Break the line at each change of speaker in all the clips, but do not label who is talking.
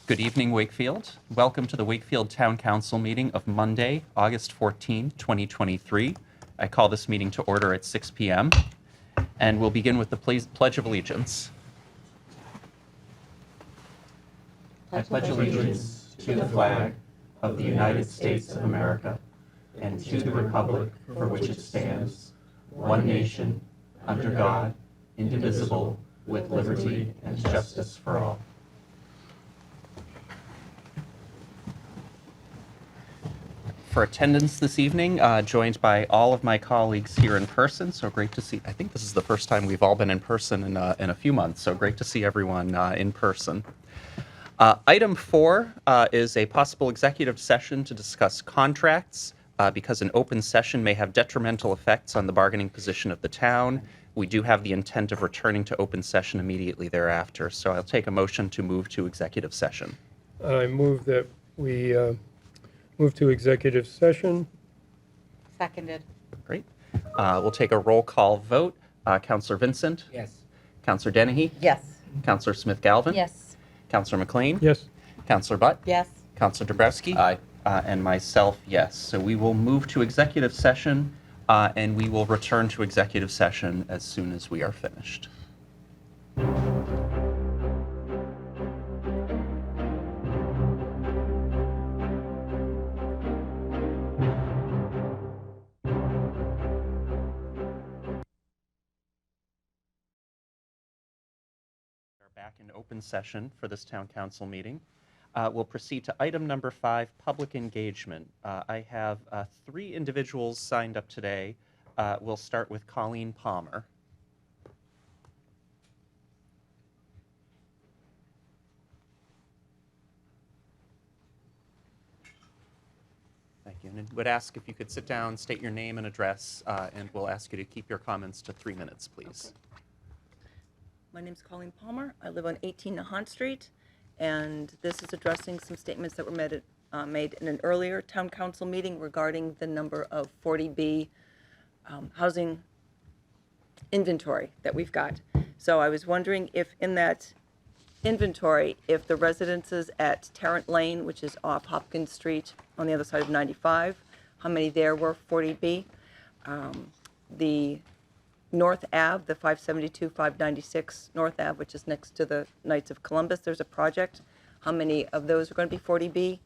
Good evening, Wakefield. Welcome to the Wakefield Town Council meeting of Monday, August 14, 2023. I call this meeting to order at 6 p.m. and we'll begin with the Pledge of Allegiance. I pledge allegiance to the flag of the United States of America and to the republic for which it stands, one nation, under God, indivisible, with liberty and justice for all. For attendance this evening, joined by all of my colleagues here in person. So great to see. I think this is the first time we've all been in person in a few months. So great to see everyone in person. Item 4 is a possible executive session to discuss contracts because an open session may have detrimental effects on the bargaining position of the town. We do have the intent of returning to open session immediately thereafter. So I'll take a motion to move to executive session.
I move that we move to executive session.
Seconded.
Great. We'll take a roll call vote. Councillor Vincent?
Yes.
Councillor Dennehy?
Yes.
Councillor Smith-Galvin?
Yes.
Councillor McLean?
Yes.
Councillor Butt?
Yes.
Councillor Dabrowski?
Aye.
And myself, yes. So we will move to executive session, and we will return to executive session as soon as we are finished. Back in open session for this town council meeting. We'll proceed to item number 5, public engagement. I have 3 individuals signed up today. We'll start with Colleen Palmer. Thank you. And would ask if you could sit down, state your name and address, and we'll ask you to keep your comments to 3 minutes, please.
Okay. My name's Colleen Palmer. I live on 18 Nahant Street, and this is addressing some statements that were made in an earlier town council meeting regarding the number of 40B housing inventory that we've got. So I was wondering if in that inventory, if the residences at Tarrant Lane, which is off Hopkins Street on the other side of 95, how many there were 40B? The North Ave, the 572, 596 North Ave, which is next to the Knights of Columbus, there's a project. How many of those are going to be 40B?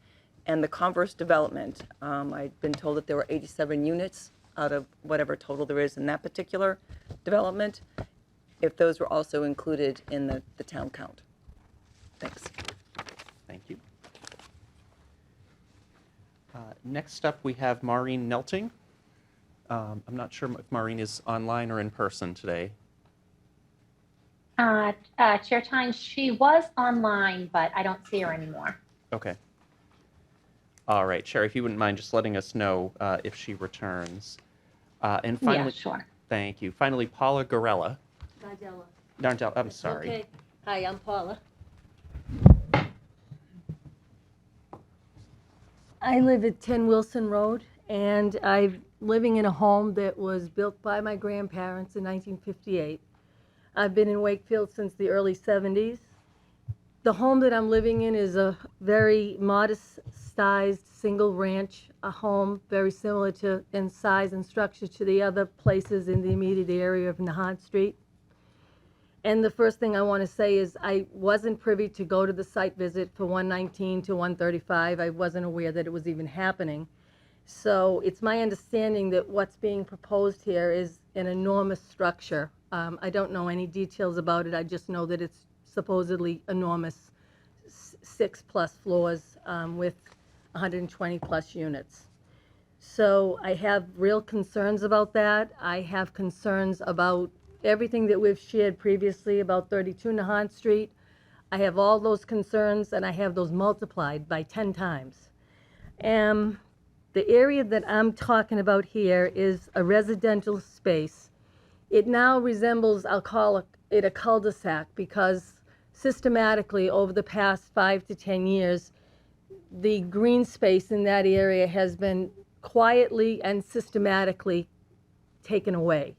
And the Converse development, I'd been told that there were 87 units out of whatever total there is in that particular development, if those were also included in the town count. Thanks.
Thank you. Next up, we have Maureen Nelting. I'm not sure if Maureen is online or in person today.
Chair Tynes, she was online, but I don't see her anymore.
Okay. All right, Chair, if you wouldn't mind just letting us know if she returns. And finally,
Yeah, sure.
Thank you. Finally, Paula Gorella.
Nardella.
Nardella, I'm sorry.
Okay. Hi, I'm Paula. I live at 10 Wilson Road, and I'm living in a home that was built by my grandparents in 1958. I've been in Wakefield since the early 70s. The home that I'm living in is a very modest-sized single ranch, a home very similar to in size and structure to the other places in the immediate area of Nahant Street. And the first thing I want to say is I wasn't privy to go to the site visit for 119 to 135. I wasn't aware that it was even happening. So it's my understanding that what's being proposed here is an enormous structure. I don't know any details about it. I just know that it's supposedly enormous, 6+ floors with 120+ units. So I have real concerns about that. I have concerns about everything that we've shared previously about 32 Nahant Street. I have all those concerns, and I have those multiplied by 10 times. The area that I'm talking about here is a residential space. It now resembles, I'll call it a cul-de-sac, because systematically over the past 5 to 10 years, the green space in that area has been quietly and systematically taken away.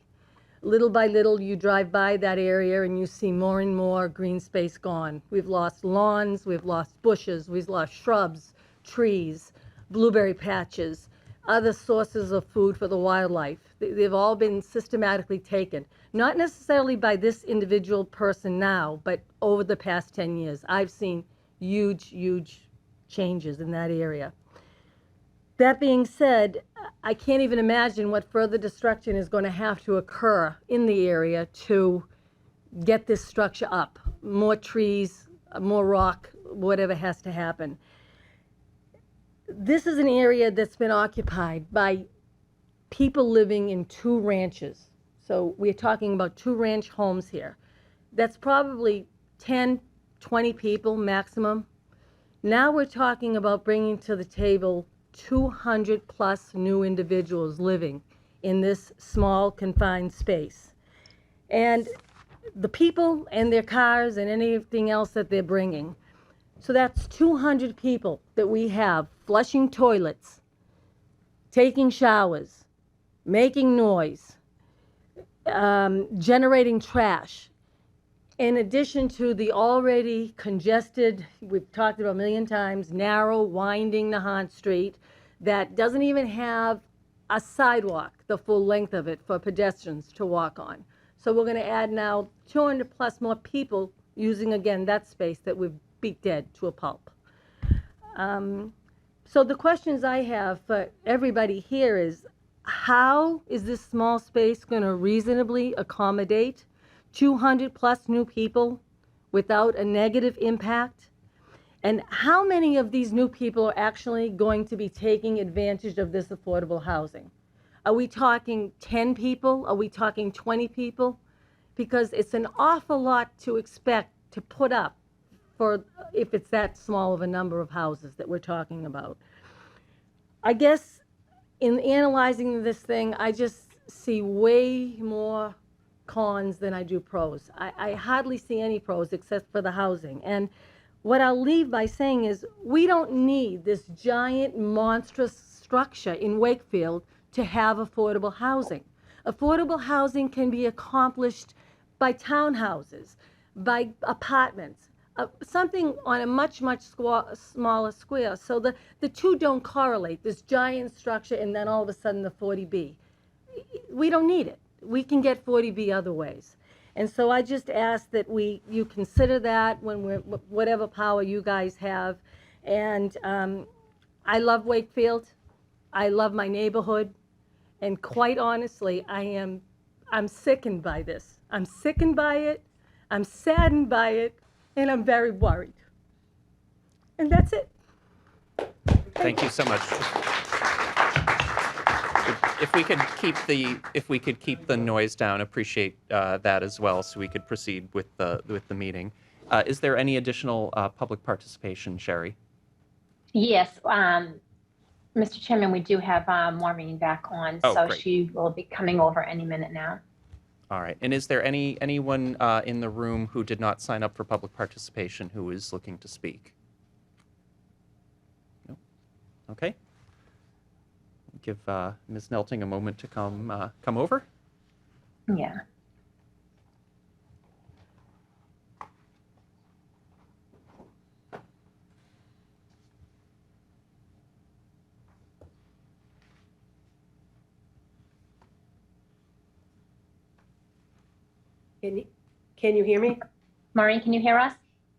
Little by little, you drive by that area and you see more and more green space gone. We've lost lawns, we've lost bushes, we've lost shrubs, trees, blueberry patches, other sources of food for the wildlife. They've all been systematically taken, not necessarily by this individual person now, but over the past 10 years. I've seen huge, huge changes in that area. That being said, I can't even imagine what further destruction is going to have to occur in the area to get this structure up. More trees, more rock, whatever has to happen. This is an area that's been occupied by people living in 2 ranches. So we're talking about 2 ranch homes here. That's probably 10, 20 people maximum. Now we're talking about bringing to the table 200 plus new individuals living in this small confined space. And the people and their cars and anything else that they're bringing. So that's 200 people that we have flushing toilets, taking showers, making noise, generating trash. In addition to the already congested, we've talked about a million times, narrow, winding Nahant Street that doesn't even have a sidewalk, the full length of it, for pedestrians to walk on. So we're going to add now 200 plus more people using, again, that space that we've beat dead to a pulp. So the questions I have for everybody here is, how is this small space going to reasonably accommodate 200 plus new people without a negative impact? And how many of these new people are actually going to be taking advantage of this affordable housing? Are we talking 10 people? Are we talking 20 people? Because it's an awful lot to expect to put up for if it's that small of a number of houses that we're talking about. I guess in analyzing this thing, I just see way more cons than I do pros. I hardly see any pros except for the housing. And what I'll leave by saying is we don't need this giant monstrous structure in Wakefield to have affordable housing. Affordable housing can be accomplished by townhouses, by apartments, something on a much, much smaller square. So the two don't correlate, this giant structure and then all of a sudden the 40B. We don't need it. We can get 40B other ways. And so I just ask that you consider that when whatever power you guys have. And I love Wakefield. I love my neighborhood. And quite honestly, I'm sickened by this. I'm sickened by it. I'm saddened by it. And I'm very worried. And that's it.
Thank you so much. If we could keep the noise down, appreciate that as well, so we could proceed with the meeting. Is there any additional public participation, Sherry?
Yes, Mr. Chairman, we do have Maureen back on,
Oh,
so
great.
she will be coming over any minute now.
All right. And is there anyone in the room who did not sign up for public participation who is looking to speak? No. Okay. Give Ms. Nelting a moment to come over.
Yeah.
Can you hear me?
Maureen, can you hear us?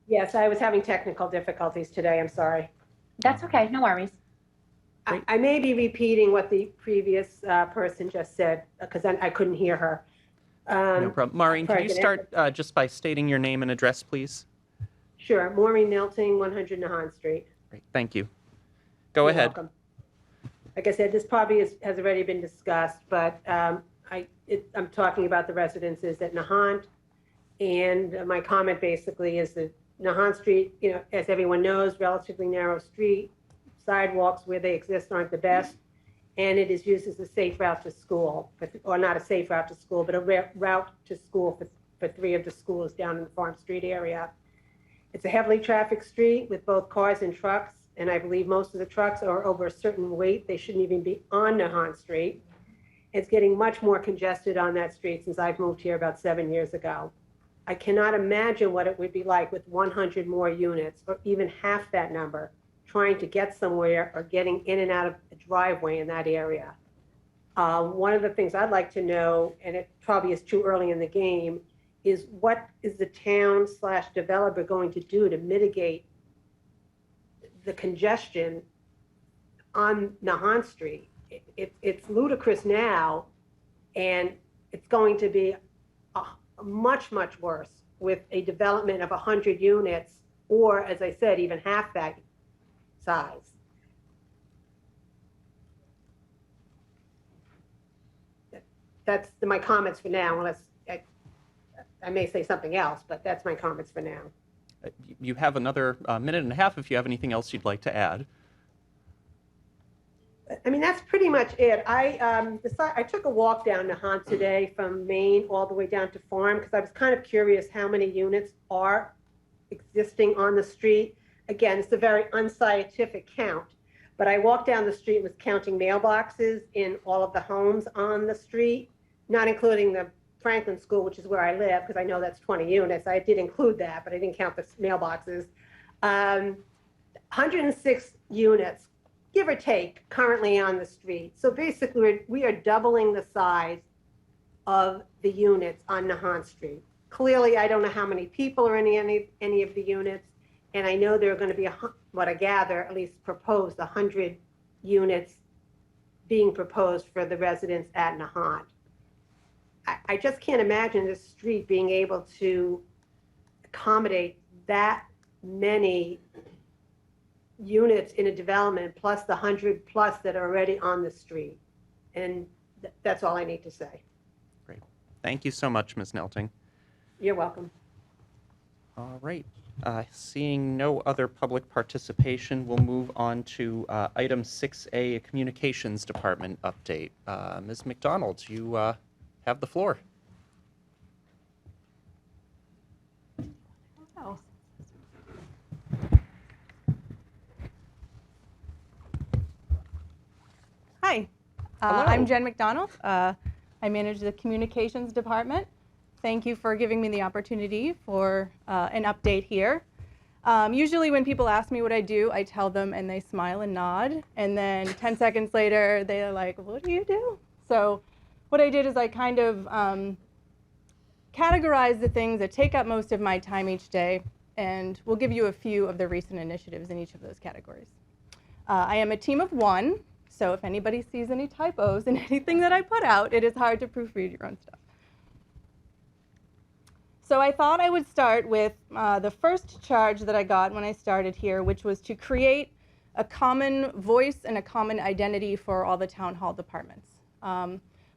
Yes, I was having technical difficulties today. I'm sorry.
That's okay, no worries.
I may be repeating what the previous person just said because I couldn't hear her.
No problem. Maureen,
sorry,
could you
can
start just by stating your name and address, please?
Sure. Maureen Nelting, 100 Nahant Street.
Great. Thank you. Go
You're
ahead.
welcome. Like I said, this probably has already been discussed, but I'm talking about the residences at Nahant. And my comment basically is that Nahant Street, as everyone knows, relatively narrow street, sidewalks where they exist aren't the best, and it is used as a safe route to school, or not a safe route to school, but a route to school for 3 of the schools down in the Farm Street area. It's a heavily trafficked street with both cars and trucks, and I believe most of the trucks are over a certain weight. They shouldn't even be on Nahant Street. It's getting much more congested on that street since I've moved here about 7 years ago. I cannot imagine what it would be like with 100 more units, or even half that number, trying to get somewhere or getting in and out of a driveway in that area. One of the things I'd like to know, and it probably is too early in the game, is what is the town/developer going to do to mitigate the congestion on Nahant Street? It's ludicrous now, and it's going to be much, much worse with a development of 100 units, or, as I said, even half that size. That's my comments for now, unless I may say something else, but that's my comments for now.
You have another minute and a half if you have anything else you'd like to add.
I mean, that's pretty much it. I took a walk down Nahant today from Maine all the way down to Farm because I was kind of curious how many units are existing on the street. Again, it's a very unscientific count, but I walked down the street and was counting mailboxes in all of the homes on the street, not including the Franklin School, which is where I live, because I know that's 20 units. I did include that, but I didn't count the mailboxes. 106 units, give or take, currently on the street. So basically, we are doubling the size of the units on Nahant Street. Clearly, I don't know how many people are in any of the units, and I know there are going to be, what I gather, at least proposed, 100 units being proposed for the residents at Nahant. I just can't imagine this street being able to accommodate that many units in a development, plus the 100 plus that are already on the street. And that's all I need to say.
Great. Thank you so much, Ms. Nelting.
You're welcome.
All right. Seeing no other public participation, we'll move on to item 6A, a Communications Department update. Ms. McDonald, you have the floor.
Oh. Hi, I'm Jen McDonald. I manage the Communications Department. Thank you for giving me the opportunity for an update here. Usually when people ask me what I do, I tell them and they smile and nod. And then 10 seconds later, they're like, what do you do? So what I did is I kind of categorize the things that take up most of my time each day, and we'll give you a few of the recent initiatives in each of those categories. I am a team of one, so if anybody sees any typos in anything that I put out, it is hard to proofread your own stuff. So I thought I would start with the first charge that I got when I started here, which was to create a common voice and a common identity for all the town hall departments.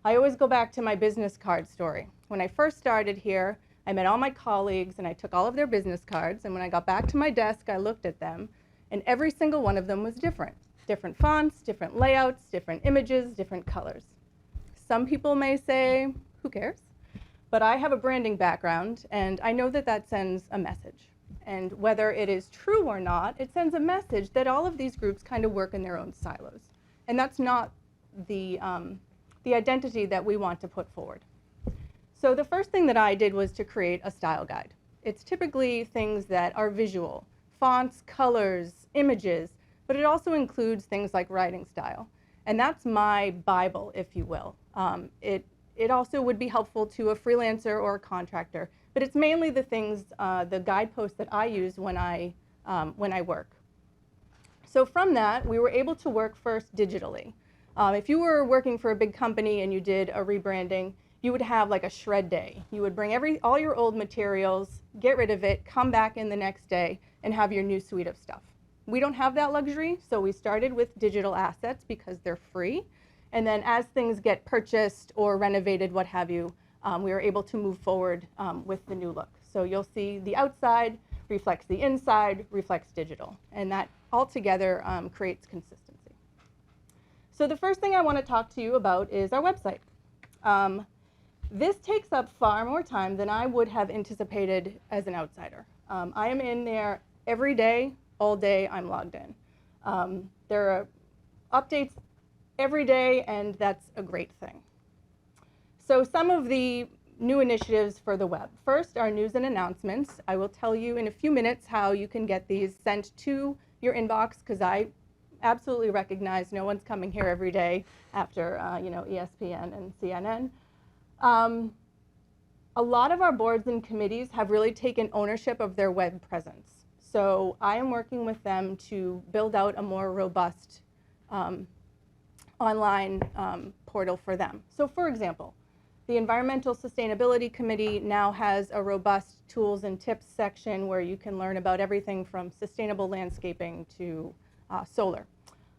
I always go back to my business card story. When I first started here, I met all my colleagues and I took all of their business cards, and when I got back to my desk, I looked at them, and every single one of them was different. Different fonts, different layouts, different images, different colors. Some people may say, who cares? But I have a branding background, and I know that that sends a message. And whether it is true or not, it sends a message that all of these groups kind of work in their own silos. And that's not the identity that we want to put forward. So the first thing that I did was to create a style guide. It's typically things that are visual, fonts, colors, images, but it also includes things like writing style. And that's my Bible, if you will. It also would be helpful to a freelancer or a contractor, but it's mainly the things, the guideposts that I use when I work. So from that, we were able to work first digitally. If you were working for a big company and you did a rebranding, you would have like a shred day. You would bring all your old materials, get rid of it, come back in the next day, and have your new suite of stuff. We don't have that luxury, so we started with digital assets because they're free. And then as things get purchased or renovated, what have you, we were able to move forward with the new look. So you'll see the outside reflects the inside, reflects digital. And that altogether creates consistency. So the first thing I want to talk to you about is our website. This takes up far more time than I would have anticipated as an outsider. I am in there every day, all day I'm logged in. There are updates every day, and that's a great thing. So some of the new initiatives for the web. First, our news and announcements. I will tell you in a few minutes how you can get these sent to your inbox, because I absolutely recognize no one's coming here every day after ESPN and CNN. A lot of our boards and committees have really taken ownership of their web presence. So I am working with them to build out a more robust online portal for them. So for example, the Environmental Sustainability Committee now has a robust tools and tips section where you can learn about everything from sustainable landscaping to solar.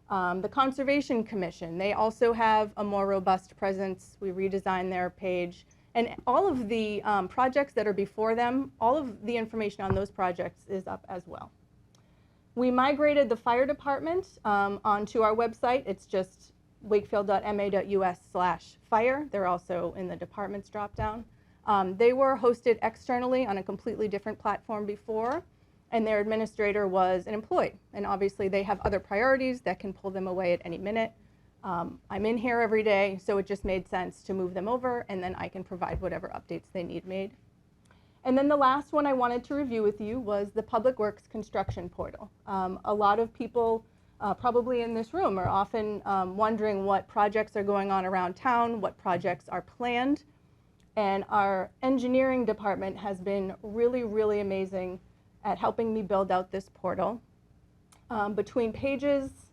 The Conservation Commission, they also have a more robust presence. We redesigned their page. And all of the projects that are before them, all of the information on those projects is up as well. We migrated the fire department onto our website. It's just wakefield.ma.us/fire. They're also in the departments dropdown. They were hosted externally on a completely different platform before, and their administrator was an employee. And obviously they have other priorities that can pull them away at any minute. I'm in here every day, so it just made sense to move them over, and then I can provide whatever updates they need made. And then the last one I wanted to review with you was the Public Works Construction Portal. A lot of people probably in this room are often wondering what projects are going on around town, what projects are planned. And our engineering department has been really, really amazing at helping me build out this portal. Between pages,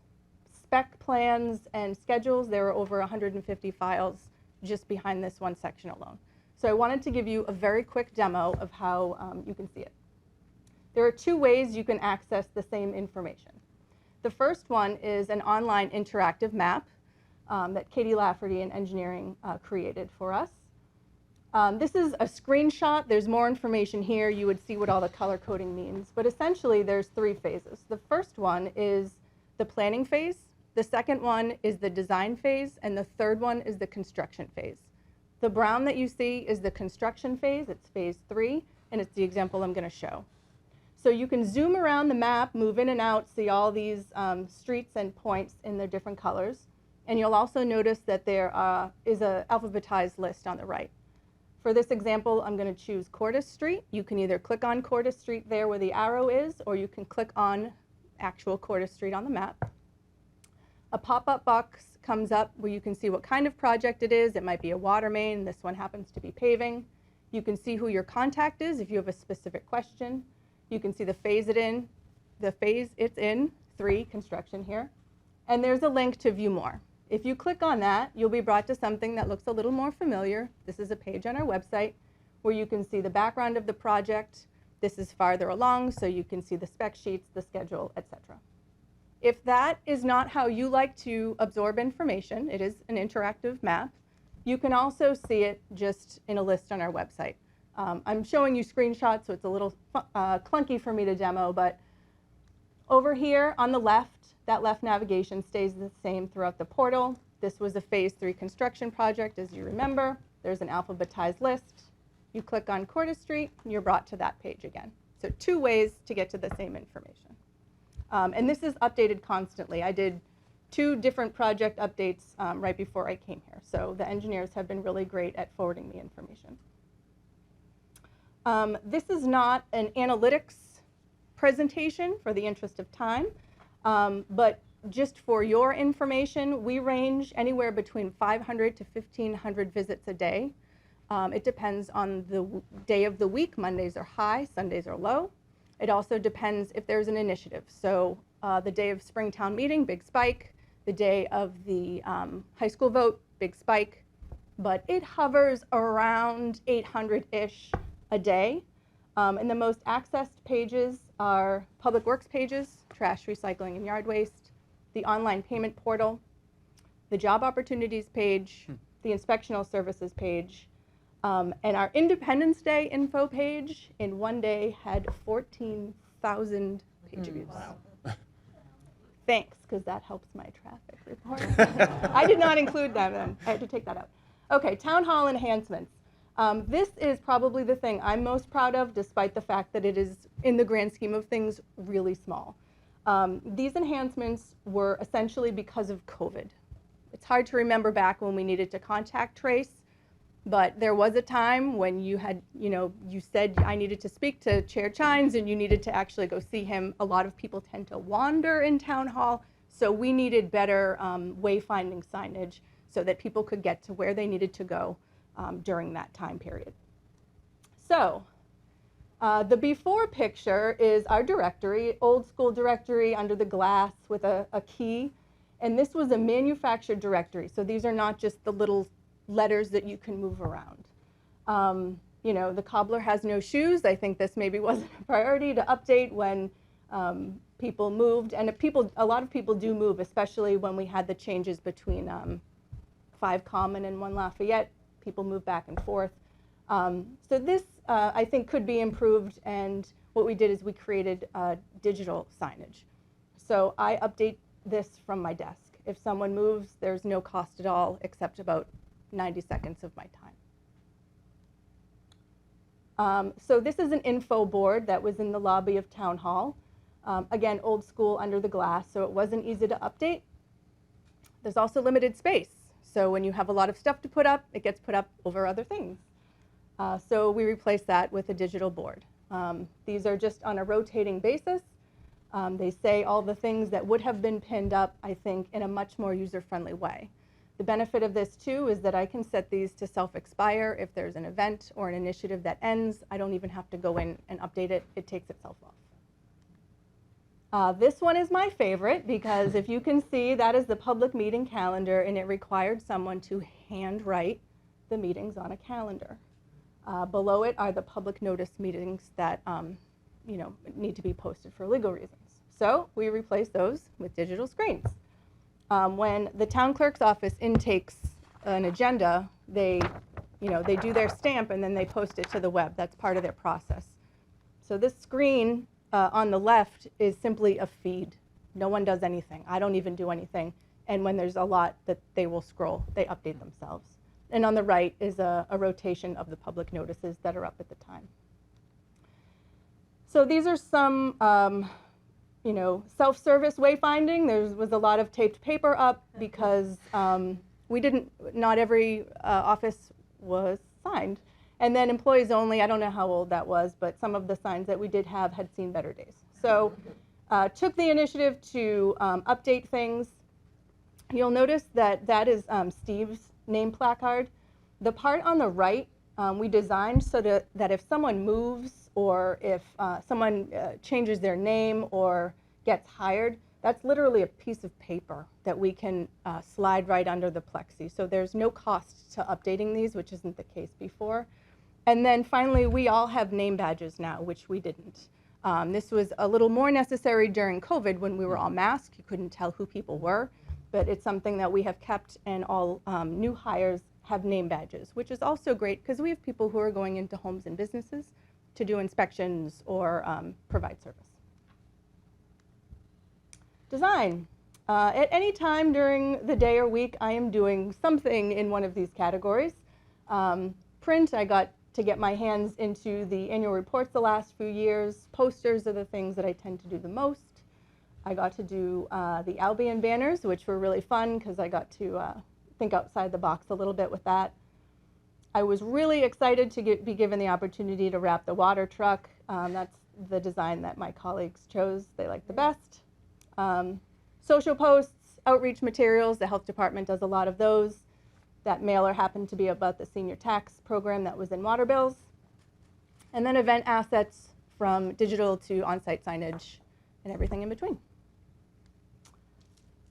spec plans, and schedules, there are over 150 files just behind this one section alone. So I wanted to give you a very quick demo of how you can see it. There are two ways you can access the same information. The first one is an online interactive map that Katie Lafferty in engineering created for us. This is a screenshot. There's more information here. You would see what all the color coding means. But essentially, there's three phases. The first one is the planning phase. The second one is the design phase. And the third one is the construction phase. The brown that you see is the construction phase. It's phase 3, and it's the example I'm going to show. So you can zoom around the map, move in and out, see all these streets and points in their different colors. And you'll also notice that there is an alphabetized list on the right. For this example, I'm going to choose Cordis Street. You can either click on Cordis Street there where the arrow is, or you can click on actual Cordis Street on the map. A pop-up box comes up where you can see what kind of project it is. It might be a water main. This one happens to be paving. You can see who your contact is if you have a specific question. You can see the phase it's in, 3, construction here. And there's a link to view more. If you click on that, you'll be brought to something that looks a little more familiar. This is a page on our website where you can see the background of the project. This is farther along, so you can see the spec sheets, the schedule, etc. If that is not how you like to absorb information, it is an interactive map, you can also see it just in a list on our website. I'm showing you screenshots, so it's a little clunky for me to demo, but over here on the left, that left navigation stays the same throughout the portal. This was a phase 3 construction project, as you remember. There's an alphabetized list. You click on Cordis Street, and you're brought to that page again. So 2 ways to get to the same information. And this is updated constantly. I did 2 different project updates right before I came here. So the engineers have been really great at forwarding me information. This is not an analytics presentation for the interest of time, but just for your information, we range anywhere between 500 to 1,500 visits a day. It depends on the day of the week. Mondays are high, Sundays are low. It also depends if there's an initiative. So the day of Springtown meeting, big spike. The day of the high school vote, big spike. But it hovers around 800-ish a day. And the most accessed pages are Public Works pages, trash, recycling, and yard waste, the online payment portal, the job opportunities page, the inspectional services page, and our Independence Day info page in one day had 14,000 page views. Wow. Thanks, because that helps my traffic report. I did not include that then. I had to take that out. Okay, town hall enhancements. This is probably the thing I'm most proud of, despite the fact that it is, in the grand scheme of things, really small. These enhancements were essentially because of COVID. It's hard to remember back when we needed to contact trace. But there was a time when you had, you said I needed to speak to Chair Chines and you needed to actually go see him. A lot of people tend to wander in town hall, so we needed better wayfinding signage so that people could get to where they needed to go during that time period. So the before picture is our directory, old school directory under the glass with a key. And this was a manufactured directory. So these are not just the little letters that you can move around. The cobbler has no shoes. I think this maybe wasn't a priority to update when people moved. And a lot of people do move, especially when we had the changes between 5 Common and 1 Lafayette. People move back and forth. So this, I think, could be improved. And what we did is we created digital signage. So I update this from my desk. If someone moves, there's no cost at all except about 90 seconds of my time. So this is an info board that was in the lobby of Town Hall. Again, old school under the glass, so it wasn't easy to update. There's also limited space. So when you have a lot of stuff to put up, it gets put up over other things. So we replaced that with a digital board. These are just on a rotating basis. They say all the things that would have been pinned up, I think, in a much more user-friendly way. The benefit of this, too, is that I can set these to self-expire. If there's an event or an initiative that ends, I don't even have to go in and update it. It takes itself off. This one is my favorite because if you can see, that is the public meeting calendar, and it required someone to handwrite the meetings on a calendar. Below it are the public notice meetings that need to be posted for legal reasons. So we replaced those with digital screens. When the town clerk's office intakes an agenda, they do their stamp and then they post it to the web. That's part of their process. So this screen on the left is simply a feed. No one does anything. I don't even do anything. And when there's a lot that they will scroll, they update themselves. And on the right is a rotation of the public notices that are up at the time. So these are some self-service wayfinding. There was a lot of taped paper up because not every office was signed. And then employees only, I don't know how old that was, but some of the signs that we did have had seen better days. So took the initiative to update things. You'll notice that is Steve's name placard. The part on the right we designed so that if someone moves or if someone changes their name or gets hired, that's literally a piece of paper that we can slide right under the plexi. So there's no cost to updating these, which isn't the case before. And then finally, we all have name badges now, which we didn't. This was a little more necessary during COVID when we were all masked. You couldn't tell who people were, but it's something that we have kept, and all new hires have name badges, which is also great because we have people who are going into homes and businesses to do inspections or provide service. Design. At any time during the day or week, I am doing something in one of these categories. Print, I got to get my hands into the annual reports the last few years. Posters are the things that I tend to do the most. I got to do the Albion banners, which were really fun because I got to think outside the box a little bit with that. I was really excited to be given the opportunity to wrap the water truck. That's the design that my colleagues chose. They like the best. Social posts, outreach materials, the health department does a lot of those. That mailer happened to be about the senior tax program that was in water bills. And then event assets from digital to on-site signage and everything in between.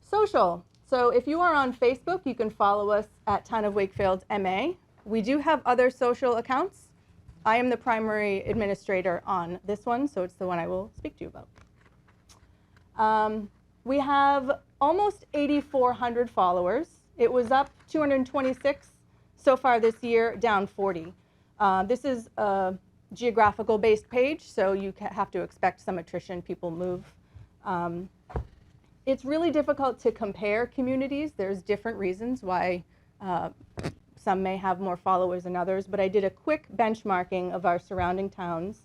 Social. So if you are on Facebook, you can follow us at Town of Wakefield MA. We do have other social accounts. I am the primary administrator on this one, so it's the one I will speak to you about. We have almost 8,400 followers. It was up 226 so far this year, down 40. This is a geographical-based page, so you have to expect some attrition. People move. It's really difficult to compare communities. There's different reasons why some may have more followers than others, but I did a quick benchmarking of our surrounding towns.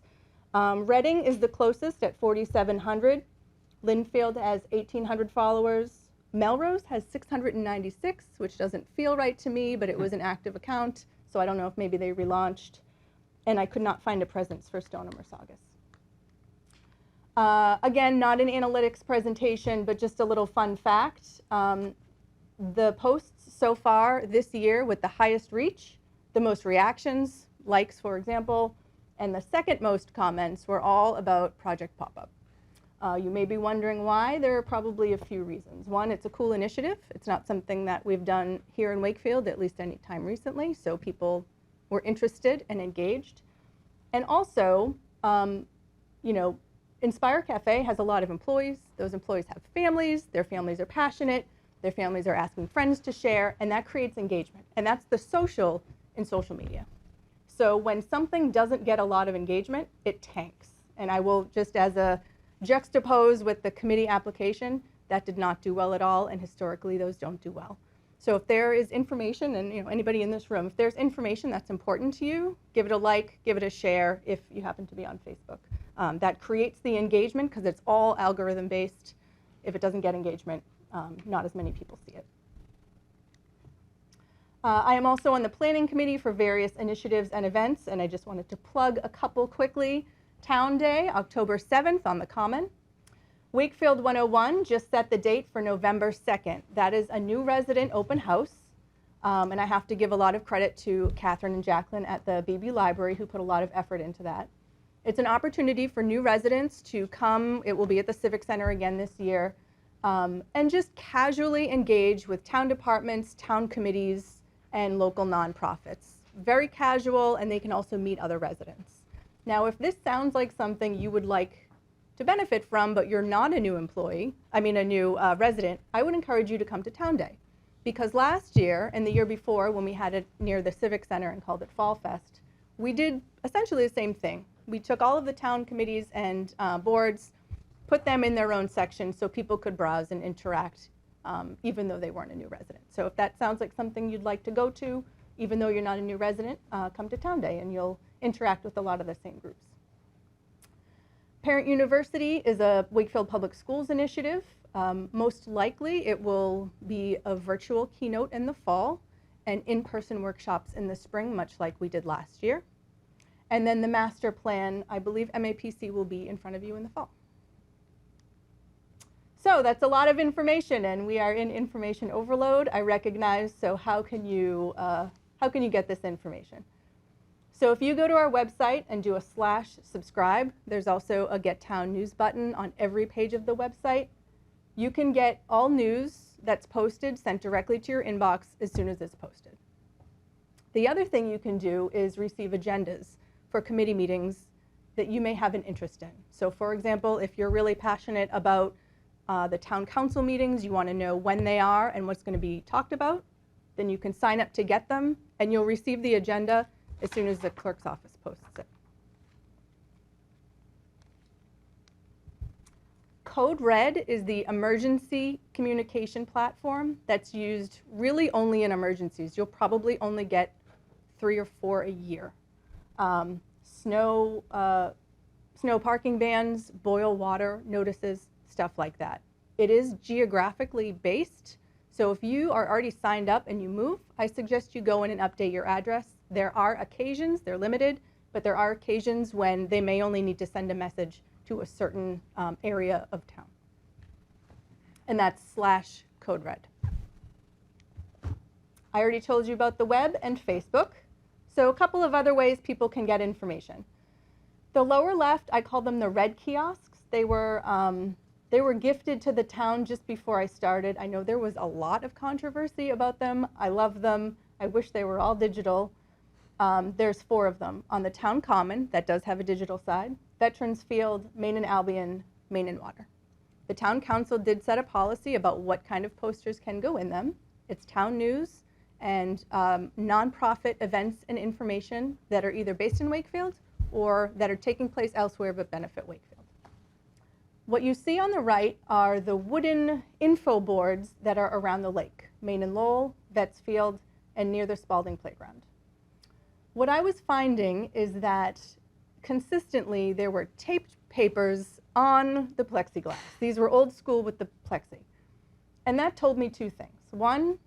Reading is the closest at 4,700. Linfield has 1,800 followers. Melrose has 696, which doesn't feel right to me, but it was an active account. so I don't know if maybe they relaunched, and I could not find a presence for Stoneham or Saugus. Again, not an analytics presentation, but just a little fun fact. The posts so far this year with the highest reach, the most reactions, likes for example, and the second most comments were all about Project Pop-Up. You may be wondering why. There are probably a few reasons. One, it's a cool initiative. It's not something that we've done here in Wakefield, at least any time recently, so people were interested and engaged. And also, you know, Inspire Cafe has a lot of employees. Those employees have families. Their families are passionate. Their families are asking friends to share, and that creates engagement. And that's the social in social media. So when something doesn't get a lot of engagement, it tanks. And I will just, as a juxtapose with the committee application, that did not do well at all, and historically those don't do well. So if there is information, and you know, anybody in this room, if there's information that's important to you, give it a like, give it a share if you happen to be on Facebook. That creates the engagement because it's all algorithm based. If it doesn't get engagement, not as many people see it. I am also on the planning committee for various initiatives and events, and I just wanted to plug a couple quickly. Town Day, October 7th on the Common. Wakefield 101 just set the date for November 2nd. That is a new resident open house. And I have to give a lot of credit to Catherine and Jacqueline at the BB Library who put a lot of effort into that. It's an opportunity for new residents to come. It will be at the Civic Center again this year. And just casually engage with town departments, town committees, and local nonprofits. Very casual, and they can also meet other residents. Now, if this sounds like something you would like to benefit from, but you're not a new resident, I would encourage you to come to Town Day. Because last year and the year before, when we had it near the Civic Center and called it Fall Fest, we did essentially the same thing. We took all of the town committees and boards, put them in their own section so people could browse and interact, even though they weren't a new resident. So if that sounds like something you'd like to go to, even though you're not a new resident, come to Town Day and you'll interact with a lot of the same groups. Parent University is a Wakefield Public Schools initiative. Most likely it will be a virtual keynote in the fall and in-person workshops in the spring, much like we did last year. And then the master plan, I believe MAPC will be in front of you in the fall. So that's a lot of information, and we are in information overload, I recognize. So how can you get this information? So if you go to our website and do a /subscribe, there's also a Get Town News button on every page of the website. You can get all news that's posted sent directly to your inbox as soon as it's posted. The other thing you can do is receive agendas for committee meetings that you may have an interest in. So for example, if you're really passionate about the town council meetings, you want to know when they are and what's going to be talked about, then you can sign up to get them, and you'll receive the agenda as soon as the clerk's office posts it. Code Red is the emergency communication platform that's used really only in emergencies. You'll probably only get 3 or 4 a year. Snow parking bans, boil water notices, stuff like that. It is geographically based, so if you are already signed up and you move, I suggest you go in and update your address. There are occasions, they're limited, but there are occasions when they may only need to send a message to a certain area of town. And that's /Code Red. I already told you about the web and Facebook. So a couple of other ways people can get information. The lower left, I call them the red kiosks. They were gifted to the town just before I started. I know there was a lot of controversy about them. I love them. I wish they were all digital. There's 4 of them. On the town common, that does have a digital side, Veterans Field, Main and Albion, Main and Water. The town council did set a policy about what kind of posters can go in them. It's town news and nonprofit events and information that are either based in Wakefield or that are taking place elsewhere but benefit Wakefield. What you see on the right are the wooden info boards that are around the lake, Main and Lowell, Vets Field, and near the Spalding Playground. What I was finding is that consistently there were taped papers on the plexiglass. These were old school with the plexi. And that told me 2 things. One,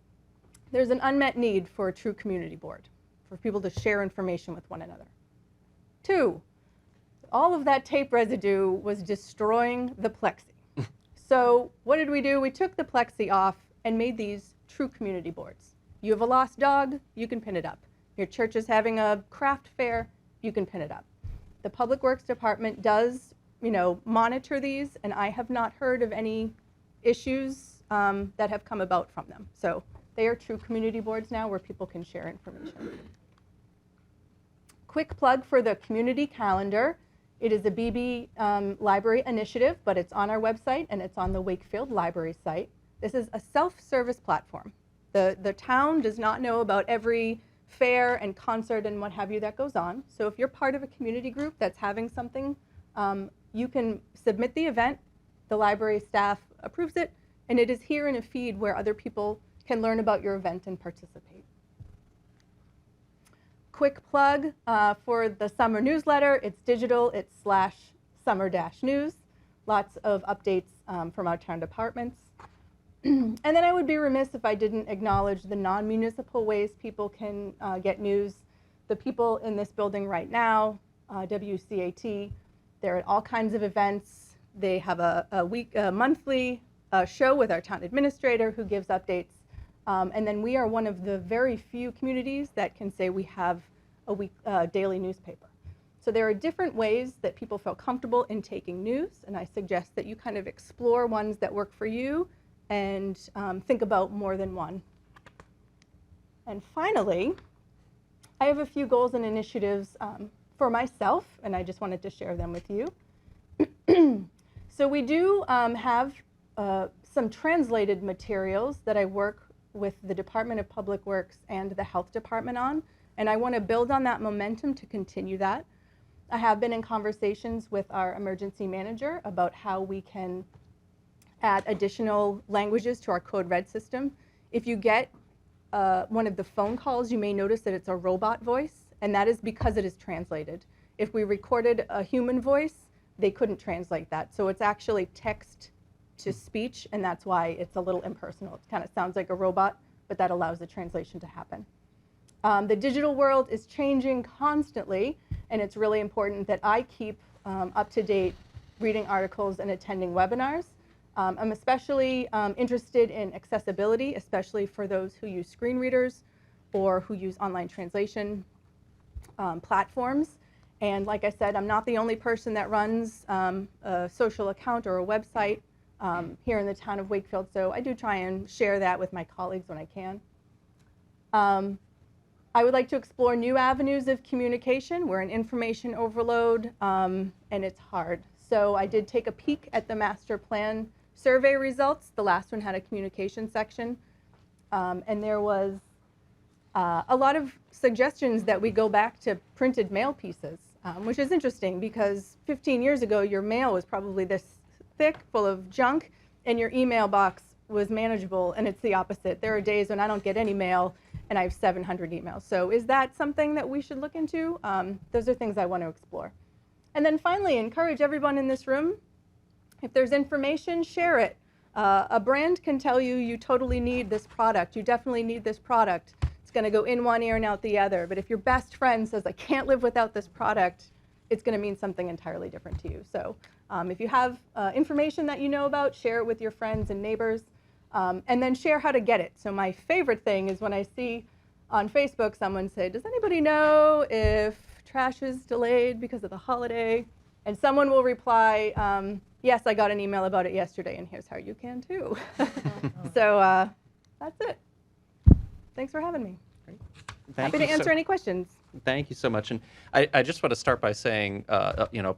there's an unmet need for a true community board. for people to share information with one another. 2, all of that tape residue was destroying the plexi. So what did we do? We took the plexi off and made these true community boards. You have a lost dog, you can pin it up. Your church is having a craft fair, you can pin it up. The Public Works Department does, monitor these, and I have not heard of any issues that have come about from them. So they are true community boards now where people can share information. Quick plug for the community calendar. It is a BB library initiative, but it's on our website and it's on the Wakefield Library site. This is a self-service platform. The town does not know about every fair and concert and what have you that goes on. So if you're part of a community group that's having something, you can submit the event, the library staff approves it, and it is here in a feed where other people can learn about your event and participate. Quick plug for the summer newsletter. It's digital, it's /summer-news. Lots of updates from our town departments. And then I would be remiss if I didn't acknowledge the non-municipal ways people can get news. The people in this building right now, WCAT, they're at all kinds of events. They have a monthly show with our town administrator who gives updates. And then we are one of the very few communities that can say we have a daily newspaper. So there are different ways that people feel comfortable in taking news, and I suggest that you kind of explore ones that work for you and think about more than one. And finally, I have a few goals and initiatives for myself, and I just wanted to share them with you. So we do have some translated materials that I work with the Department of Public Works and the Health Department on, and I want to build on that momentum to continue that. I have been in conversations with our emergency manager about how we can add additional languages to our Code Red system. If you get one of the phone calls, you may notice that it's a robot voice, and that is because it is translated. If we recorded a human voice, they couldn't translate that. So it's actually text to speech, and that's why it's a little impersonal. It kind of sounds like a robot, but that allows the translation to happen. The digital world is changing constantly, and it's really important that I keep up to date reading articles and attending webinars. I'm especially interested in accessibility, especially for those who use screen readers or who use online translation platforms. And like I said, I'm not the only person that runs a social account or a website here in the town of Wakefield, so I do try and share that with my colleagues when I can. I would like to explore new avenues of communication. We're in information overload, and it's hard. So I did take a peek at the master plan survey results. The last one had a communication section, and there was a lot of suggestions that we go back to printed mail pieces, which is interesting because 15 years ago, your mail was probably this thick, full of junk, and your email box was manageable, and it's the opposite. There are days when I don't get any mail, and I have 700 emails. So is that something that we should look into? Those are things I want to explore. And then finally, encourage everyone in this room, if there's information, share it. A brand can tell you you totally need this product. You definitely need this product. It's going to go in one ear and out the other. But if your best friend says, I can't live without this product, it's going to mean something entirely different to you. So if you have information that you know about, share it with your friends and neighbors, and then share how to get it. So my favorite thing is when I see on Facebook someone say, does anybody know if trash is delayed because of the holiday? And someone will reply, yes, I got an email about it yesterday, and here's how you can too. So that's it. Thanks for having me. Happy to answer any questions.
Thank you so much. And I just want to start by saying,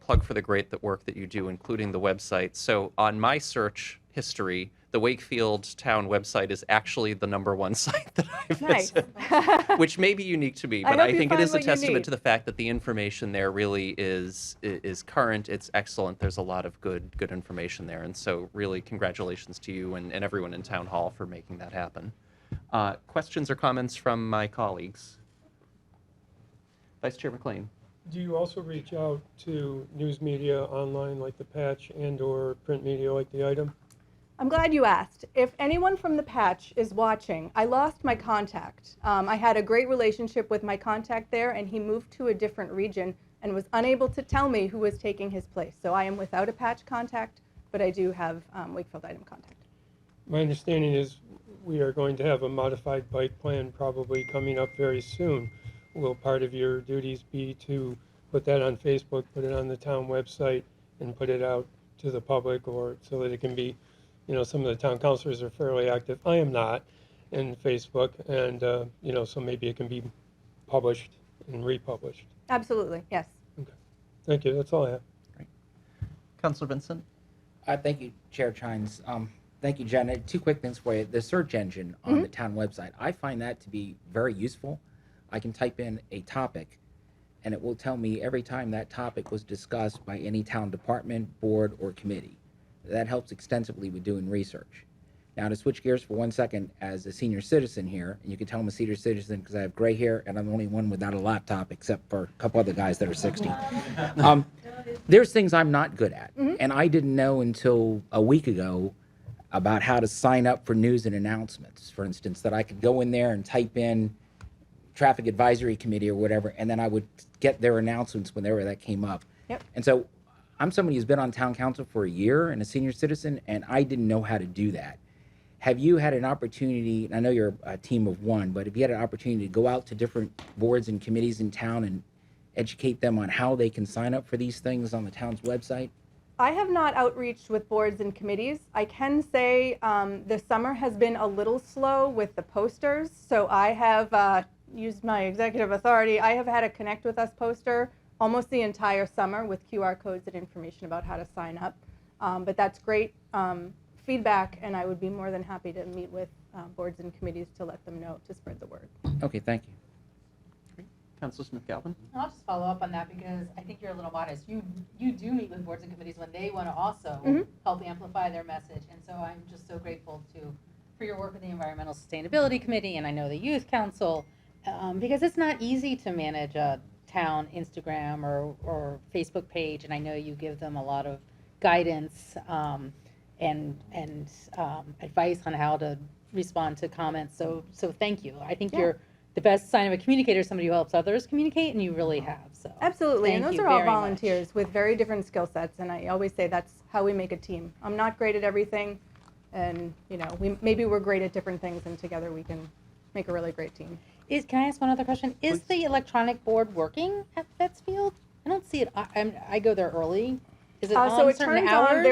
plug for the great work that you do, including the website. So on my search history, the Wakefield town website is actually the #1 site that I visit, which may be unique to me, but I think it is a testament to the fact that the information there really is current. It's excellent. There's a lot of good information there. And so really congratulations to you and everyone in Town Hall for making that happen. Questions or comments from my colleagues? Vice Chair McLean.
Do you also reach out to news media online like the patch and or print media like the item?
I'm glad you asked. If anyone from the patch is watching, I lost my contact. I had a great relationship with my contact there, and he moved to a different region and was unable to tell me who was taking his place. So I am without a patch contact, but I do have Wakefield item contact.
My understanding is we are going to have a modified bike plan probably coming up very soon. Will part of your duties be to put that on Facebook, put it on the town website, and put it out to the public, or so that it can be, some of the town councilors are fairly active. I am not in Facebook, and, so maybe it can be published and republished.
Absolutely, yes.
Okay. Thank you. That's all I have.
Councilor Vincent?
Thank you, Chair Chines. Thank you, Jen. Two quick things for you. The search engine on the town website, I find that to be very useful. I can type in a topic, and it will tell me every time that topic was discussed by any town department, board, or committee. That helps extensively with doing research. Now, to switch gears for 1 second, as a senior citizen here, and you can tell I'm a senior citizen because I have gray hair and I'm the only one without a laptop except for a couple other guys that are 60. There's things I'm not good at, and I didn't know until a week ago about how to sign up for news and announcements. For instance, that I could go in there and type in traffic advisory committee or whatever, and then I would get their announcements whenever that came up.
Yep.
And so I'm somebody who's been on town council for a year and a senior citizen, and I didn't know how to do that. Have you had an opportunity, and I know you're a team of one, but have you had an opportunity to go out to different boards and committees in town and educate them on how they can sign up for these things on the town's website?
I have not outreached with boards and committees. I can say the summer has been a little slow with the posters, so I have used my executive authority. I have had a Connect With Us poster almost the entire summer with QR codes and information about how to sign up. But that's great feedback, and I would be more than happy to meet with boards and committees to let them know, to spread the word.
Okay, thank you.
Councilor Smith-Galvin?
I'll just follow up on that because I think you're a little modest. You do meet with boards and committees when they want to also help amplify their message. And so I'm just so grateful for your work with the Environmental Sustainability Committee, and I know the Youth Council, because it's not easy to manage a town Instagram or Facebook page, and I know you give them a lot of guidance and advice on how to respond to comments. So thank you. I think you're the best sign of a communicator is somebody who helps others communicate, and you really have. So
Absolutely, and
thank
those
you
are all
very much.
volunteers with very different skill sets, and I always say that's how we make a team. I'm not great at everything, and maybe we're great at different things, and together we can make a really great team.
Can I ask one other question? Is the electronic board working at Wakefield? I don't see it. I go there early. Is it on
So it
certain
turns
hours?
on.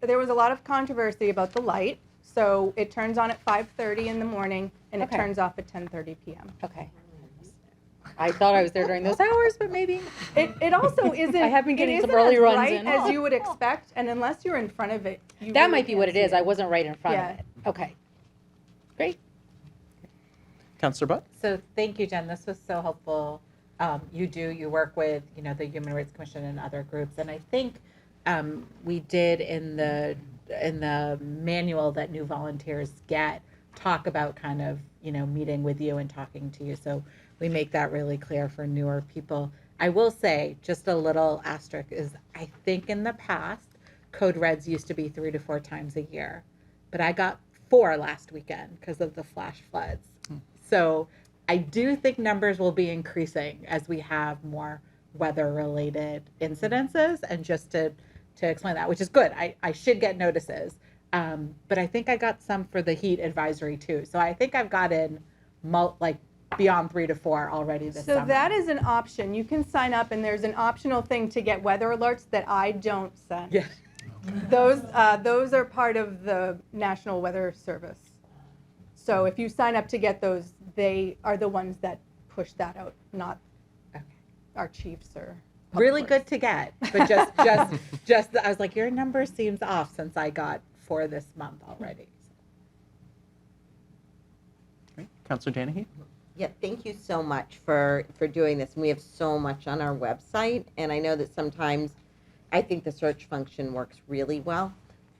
There was a lot of controversy about the light, so it turns on at 5:30 in the morning, and it
Okay.
turns off at 10:30 p.m.
Okay. I thought I was there during those hours, but maybe.
It also isn't.
I have been getting
it
some
isn't
early
as
runs
bright
in.
as you would expect, and unless you're in front of it, you
That
really
might be what
can't
it is.
see
I wasn't right in front
Yeah.
of it. Okay. Great.
Councilor Butt?
So thank you, Jen. This was so helpful. You work with, the Human Rights Commission and other groups. And I think we did in the manual that new volunteers get talk about kind of, meeting with you and talking to you. So we make that really clear for newer people. I will say, just a little asterisk is I think in the past, Code Reds used to be 3 to 4 times a year, but I got 4 last weekend because of the flash floods. So I do think numbers will be increasing as we have more weather-related incidences, and just to explain that, which is good. I should get notices, but I think I got some for the heat advisory too. So I think I've gotten beyond 3 to 4 already this
So
summer.
that is an option. You can sign up, and there's an optional thing to get weather alerts that I don't send.
Yeah.
Those are part of the National Weather Service. So if you sign up to get those, they are the ones that push that out, not
Okay.
our chiefs or.
Really
public
good to get, but just I was like, your number seems off since I got 4 this month already.
Great. Councilor Danahy?
Yeah, thank you so much for doing this. We have so much on our website, and I know that sometimes I think the search function works really well.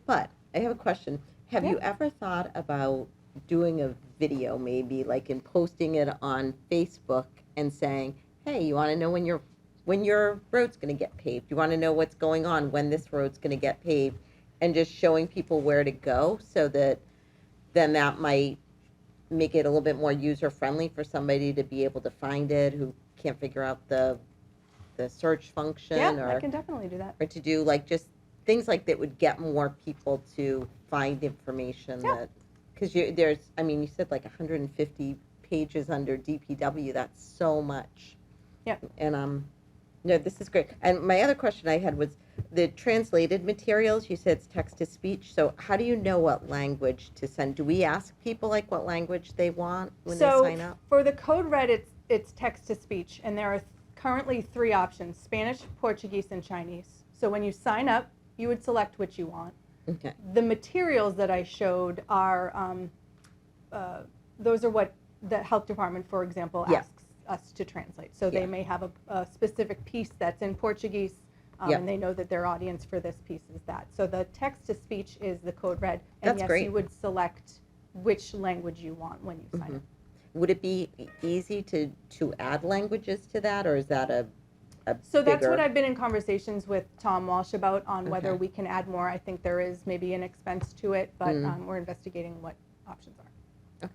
But I have a question. Have you ever thought about doing a video, maybe like in posting it on Facebook and saying, hey, you want to know when your road's going to get paved? You want to know what's going on when this road's going to get paved? and just showing people where to go, so that then that might make it a little bit more user-friendly for somebody to be able to find it who can't figure out the search function,
Yeah, I
or
can definitely do that.
to do like just things like that would get more people to find information
Yeah.
that, because you said like 150 pages under DPW. That's so much.
Yeah.
And no, this is great. And my other question I had was the translated materials. You said it's text to speech. So how do you know what language to send? Do we ask people like what language they want when they sign up?
For the code red, it's text to speech, and there are currently 3 options: Spanish, Portuguese, and Chinese. So when you sign up, you would select which you want.
Okay.
The materials that I showed are those are what the health department, for example,
Yeah.
asks us to translate. So they
Yeah.
may have a specific piece that's in Portuguese,
Yeah.
and they know that their audience for this piece is that. So the text to speech is the code red, and
That's
yes,
great.
you would select which language you want when you sign up.
Would it be easy to add languages to that, or is that a
So that's
bigger-
what I've been in conversations with Tom Walsh about, on whether
Okay.
we can add more. I think there is maybe an expense to it, but
Mm.
we're investigating what options are.
Okay.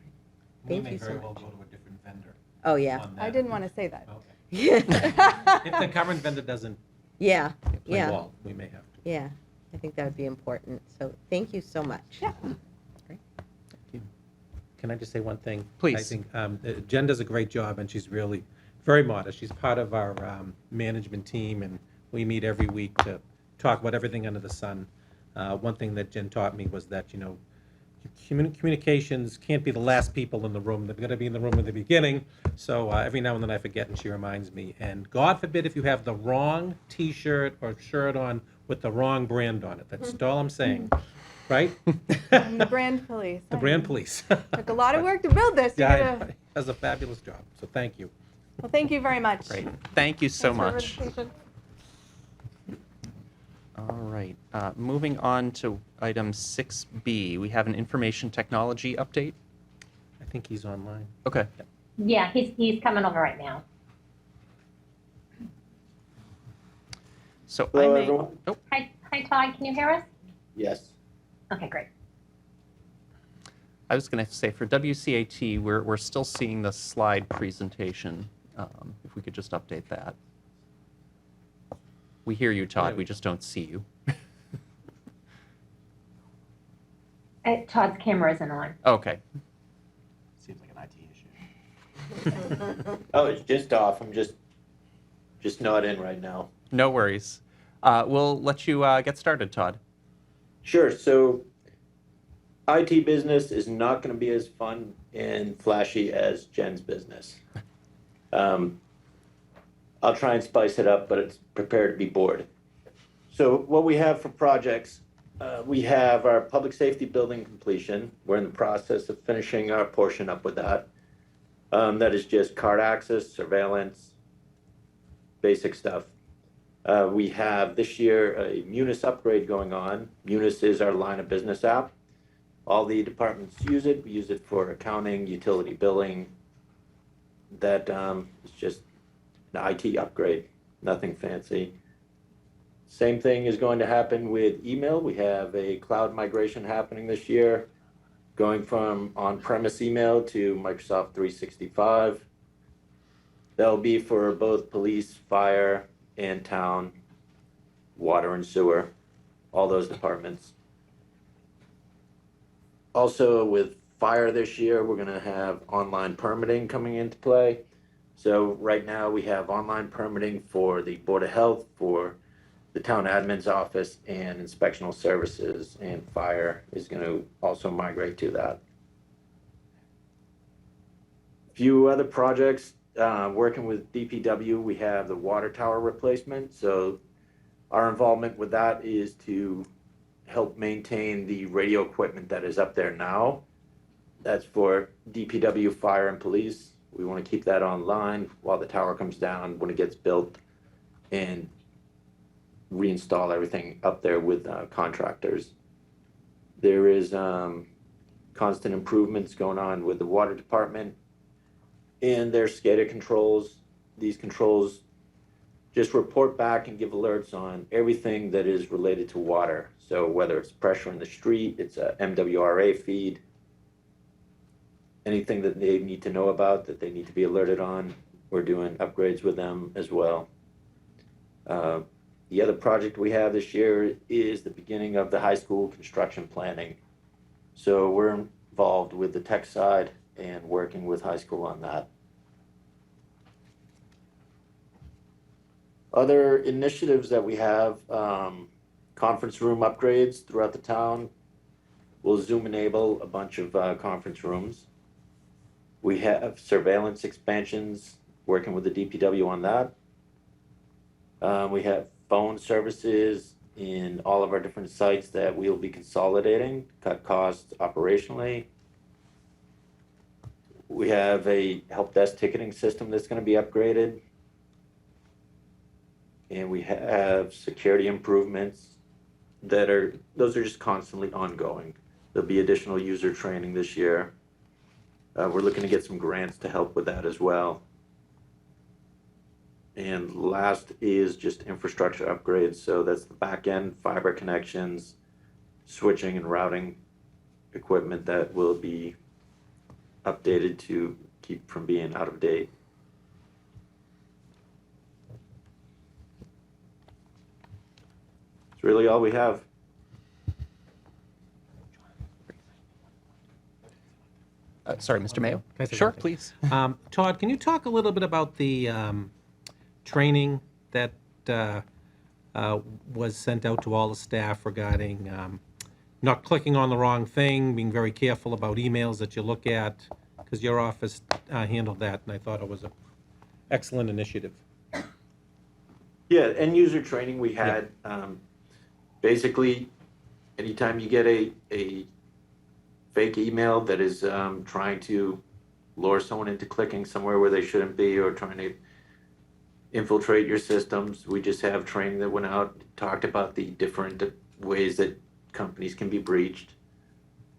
We
Thank
may
you so
very well
much.
go to a different vendor
Oh, yeah.
on that.
I didn't want to say that.
Okay.
Yeah.
If the current vendor doesn't
Yeah.
play
Yeah.
ball, we may have to.
Yeah. I think that would be important. So thank you so much.
Yeah.
Can I just say one thing?
Please.
I think Jen does a great job, and she's really very modest. She's part of our management team, and we meet every week to talk about everything under the sun. One thing that Jen taught me was that, communications can't be the last people in the room. They're going to be in the room at the beginning. So every now and then I forget, and she reminds me. And God forbid if you have the wrong T-shirt or shirt on with the wrong brand on it. That's all I'm saying, right?
I'm the brand police.
The brand police.
Took a lot of work to build this. You
Yeah,
gotta-
does a fabulous job. So thank you.
Well, thank you very much.
Great. Thank you so
Thanks for
much.
your invitation.
All right. Moving on to item 6B, we have an information technology update.
I think he's online.
Okay.
Yeah, he's coming over right now.
So
Hello,
I may.
everyone.
Oh,
Hi, Todd, can you hear us?
Yes.
Okay, great.
I was going to say for WCAT, we're still seeing the slide presentation. If we could just update that. We hear you, Todd. We just don't see you.
Todd's camera isn't on.
Okay.
Seems like an IT issue.
Oh, it's just off. I'm just not in right now.
No worries. We'll let you get started, Todd.
Sure. So, IT business is not going to be as fun and flashy as Jen's business. I'll try and spice it up, but it's prepared to be bored. So, what we have for projects, we have our public safety building completion. We're in the process of finishing our portion up with that. That is just card access, surveillance, basic stuff. We have this year a Munis upgrade going on. Munis is our line of business app. All the departments use it. We use it for accounting, utility billing. That is just an IT upgrade, nothing fancy. Same thing is going to happen with email. We have a cloud migration happening this year, going from on-premise email to Microsoft 365. That'll be for both police, fire, and town, water and sewer, all those departments. Also with fire this year, we're gonna have online permitting coming into play. So right now we have online permitting for the Board of Health, for the town admin's office, and inspectional services, and fire is gonna also migrate to that. Few other projects, working with DPW, we have the water tower replacement. So our involvement with that is to help maintain the radio equipment that is up there now. That's for DPW, fire, and police. We want to keep that online while the tower comes down when it gets built, and reinstall everything up there with contractors. There is constant improvements going on with the water department and their SCADA controls. These controls just report back and give alerts on everything that is related to water. So whether it's pressure in the street, it's a MWRA feed, anything that they need to know about that they need to be alerted on, we're doing upgrades with them as well. The other project we have this year is the beginning of the high school construction planning. So we're involved with the tech side and working with high school on that. Other initiatives that we have, conference room upgrades throughout the town. We'll Zoom enable a bunch of conference rooms. We have surveillance expansions, working with the DPW on that. We have phone services in all of our different sites that we'll be consolidating, cut costs operationally. We have a help desk ticketing system that's going to be upgraded. And we have security improvements those are just constantly ongoing. There'll be additional user training this year. We're looking to get some grants to help with that as well. And last is just infrastructure upgrades. So that's the back end, fiber connections, switching and routing equipment that will be updated to keep from being out of date. It's really all we have.
Sorry, Mr. Mayo?
Can I say
Sure,
something?
please.
Todd, can you talk a little bit about the training that was sent out to all the staff regarding not clicking on the wrong thing, being very careful about emails that you look at, because your office handled that, and I thought it was an excellent initiative.
Yeah, end user training we had, basically, anytime you get a fake email that is trying to lure someone into clicking somewhere where they shouldn't be or trying to infiltrate your systems, we just have training that went out, talked about the different ways that companies can be breached.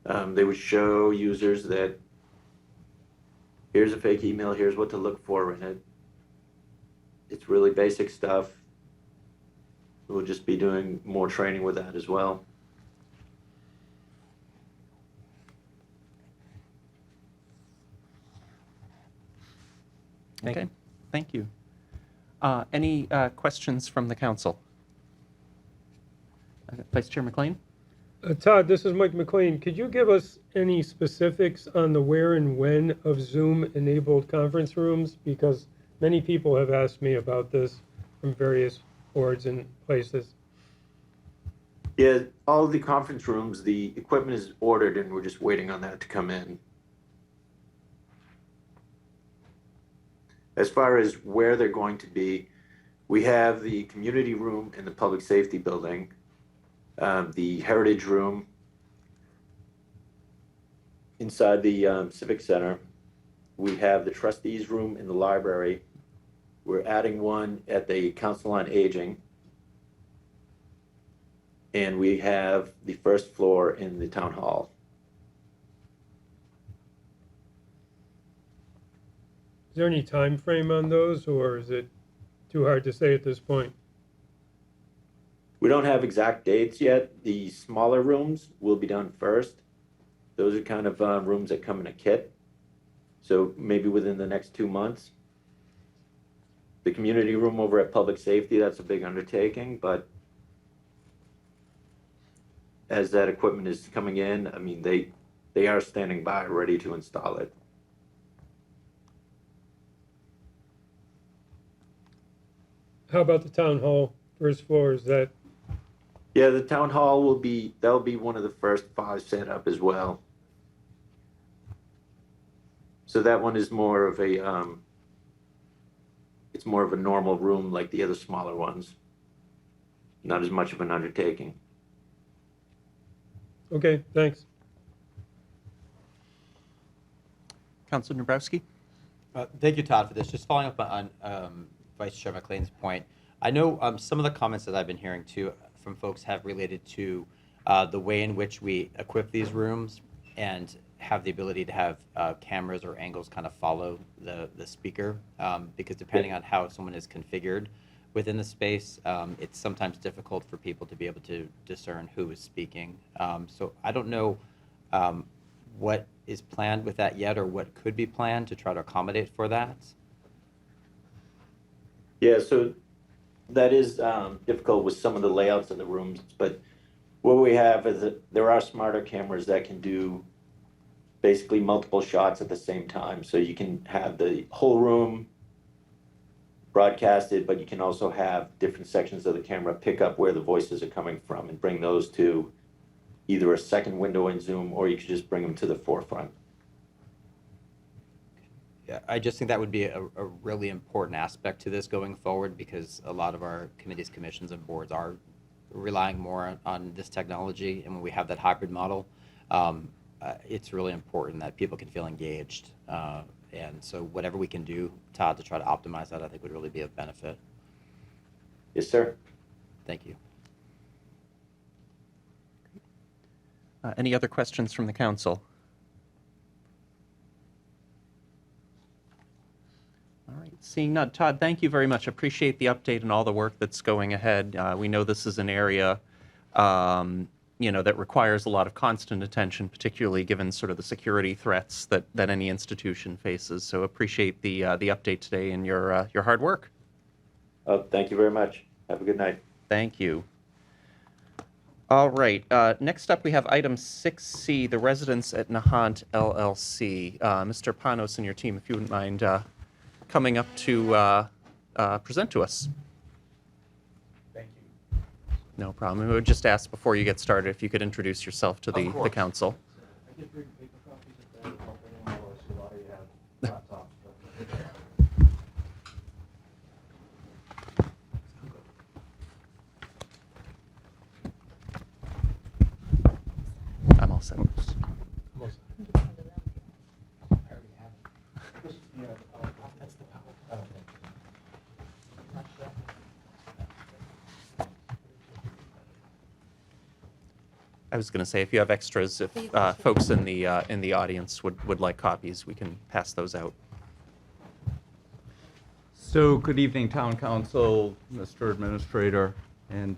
They would show users that here's a fake email, here's what to look for in it. It's really basic stuff. We'll just be doing more training with that as well.
Okay, thank you. Any questions from the council? Vice Chair McLean?
Todd, this is Mike McLean. Could you give us any specifics on the where and when of Zoom-enabled conference rooms? Because many people have asked me about this from various boards and places.
Yeah, all of the conference rooms, the equipment is ordered and we're just waiting on that to come in. As far as where they're going to be, we have the community room in the public safety building, the heritage room inside the civic center. We have the trustees room in the library. We're adding one at the Council on Aging. And we have the first floor in the town hall.
Is there any time frame on those, or is it too hard to say at this point?
We don't have exact dates yet. The smaller rooms will be done first. Those are kind of rooms that come in a kit. So maybe within the next 2 months. The community room over at Public Safety, that's a big undertaking, but as that equipment is coming in, I mean, they are standing by ready to install it.
How about the town hall, first floor, is that?
Yeah, the town hall that'll be one of the first 5 set up as well. So that one is more of a, it's more of a normal room like the other smaller ones. Not as much of an undertaking.
Okay, thanks.
Councilor Nabrowski?
Thank you, Todd, for this. Just following up on Vice Chair McLean's point, I know some of the comments that I've been hearing too from folks have related to the way in which we equip these rooms and have the ability to have cameras or angles kind of follow the speaker, because depending on how someone is configured within the space, it's sometimes difficult for people to be able to discern who is speaking. So I don't know what is planned with that yet, or what could be planned to try to accommodate for that.
Yeah, so that is difficult with some of the layouts in the rooms, but what we have is that there are smarter cameras that can do basically multiple shots at the same time. So you can have the whole room broadcasted, but you can also have different sections of the camera pick up where the voices are coming from and bring those to either a second window in Zoom, or you could just bring them to the forefront.
Yeah, I just think that would be a really important aspect to this going forward, because a lot of our committees, commissions, and boards are relying more on this technology. And when we have that hybrid model, it's really important that people can feel engaged. And so whatever we can do, Todd, to try to optimize that, I think would really be of benefit.
Yes, sir.
Thank you.
Any other questions from the council? All right, seeing none. Todd, thank you very much. Appreciate the update and all the work that's going ahead. We know this is an area that requires a lot of constant attention, particularly given sort of the security threats that any institution faces. So appreciate the update today and your hard work.
Thank you very much. Have a good night.
Thank you. All right. Next up, we have item 6C, the residents at Nahant LLC. Mr. Panos and your team, if you wouldn't mind coming up to present to us. No problem. We would just ask before you get started if you could introduce yourself to the council.
I can bring paper copies if that would help anyone, or see a lot of you have laptops.
I'm all set. I was going to say, if you have extras, if folks in the audience would like copies, we can pass those out.
So, good evening, Town Council, Mr. Administrator, and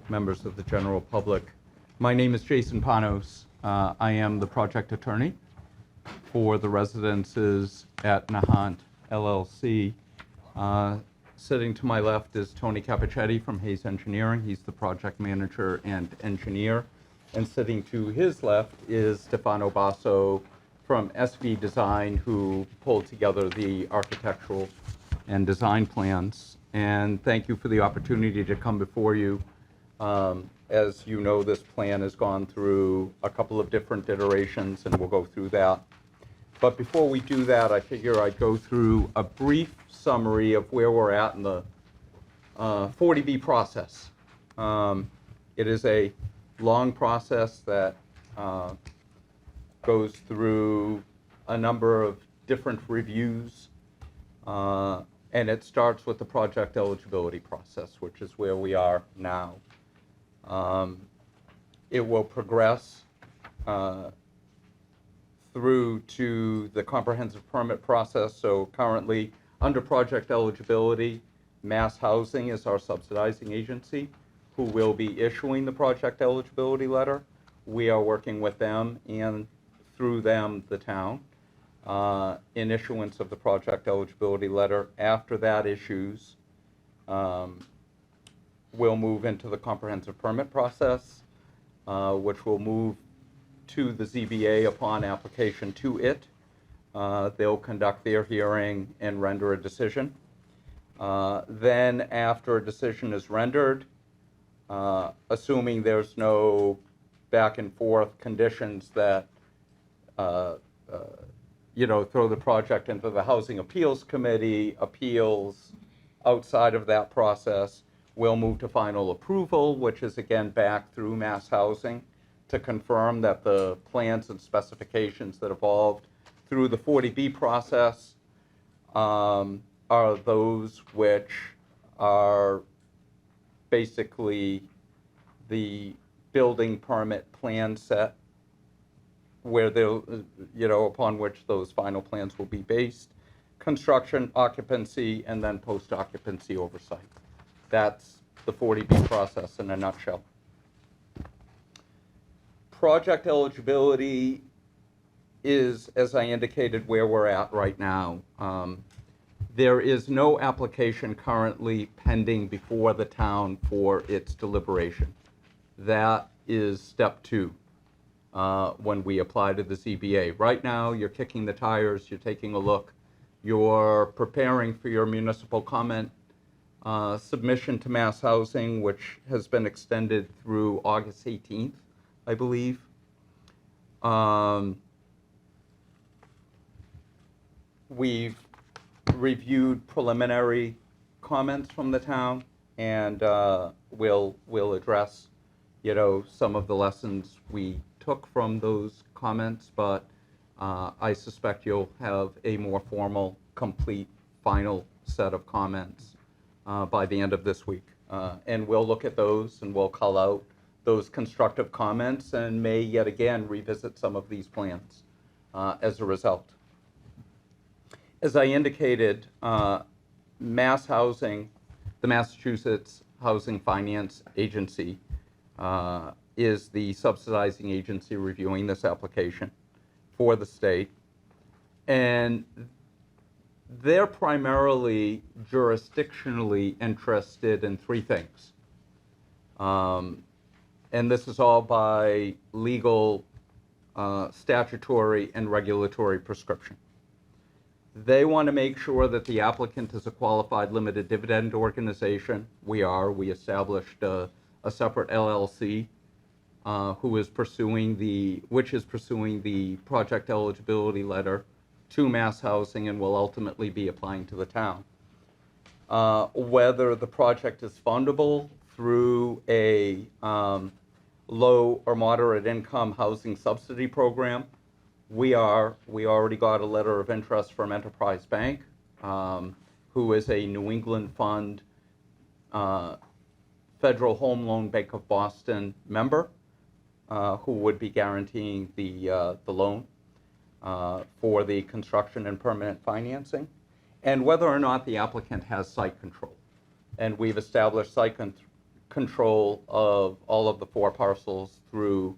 members of the general public. My name is Jason Panos. I am the project attorney for the residences at Nahant LLC. Sitting to my left is Tony Capichetti from Hayes Engineering. He's the project manager and engineer. And sitting to his left is Stefano Basso from SV Design, who pulled together the architectural and design plans. And thank you for the opportunity to come before you. As you know, this plan has gone through a couple of different iterations, and we'll go through that. But before we do that, I figure I'd go through a brief summary of where we're at in the 40B process. It is a long process that goes through a number of different reviews, and it starts with the project eligibility process, which is where we are now. It will progress through to the comprehensive permit process. So currently, under project eligibility, Mass Housing is our subsidizing agency who will be issuing the project eligibility letter. We are working with them and through them, the town, in issuance of the project eligibility letter. After that issues, we'll move into the comprehensive permit process, which will move to the ZBA upon application to it. They'll conduct their hearing and render a decision. Then after a decision is rendered, assuming there's no back and forth conditions that throw the project into the Housing Appeals Committee, appeals outside of that process, we'll move to final approval, which is again back through Mass Housing to confirm that the plans and specifications that evolved through the 40B process are those which are basically the building permit plan set, where they'll, upon which those final plans will be based. construction, occupancy, and then post-occupancy oversight. That's the 40B process in a nutshell. Project eligibility is, as I indicated, where we're at right now. There is no application currently pending before the town for its deliberation. That is step 2 when we apply to the ZBA. Right now, you're kicking the tires, you're taking a look, you're preparing for your municipal comment submission to Mass Housing, which has been extended through August 18th, I believe. We've reviewed preliminary comments from the town, and we'll address, some of the lessons we took from those comments, but I suspect you'll have a more formal, complete, final set of comments by the end of this week. And we'll look at those, and we'll call out those constructive comments, and may yet again revisit some of these plans as a result. As I indicated, Mass Housing, the Massachusetts Housing Finance Agency, is the subsidizing agency reviewing this application for the state. And they're primarily jurisdictionally interested in 3 things. And this is all by legal, statutory, and regulatory prescription. They want to make sure that the applicant is a qualified limited dividend organization. We are. We established a separate LLC which is pursuing the project eligibility letter to Mass Housing and will ultimately be applying to the town. Whether the project is fundable through a low or moderate income housing subsidy program, we already got a letter of interest from Enterprise Bank, who is a New England Fund Federal Home Loan Bank of Boston member, who would be guaranteeing the loan for the construction and permanent financing, and whether or not the applicant has site control. And we've established site control of all of the 4 parcels through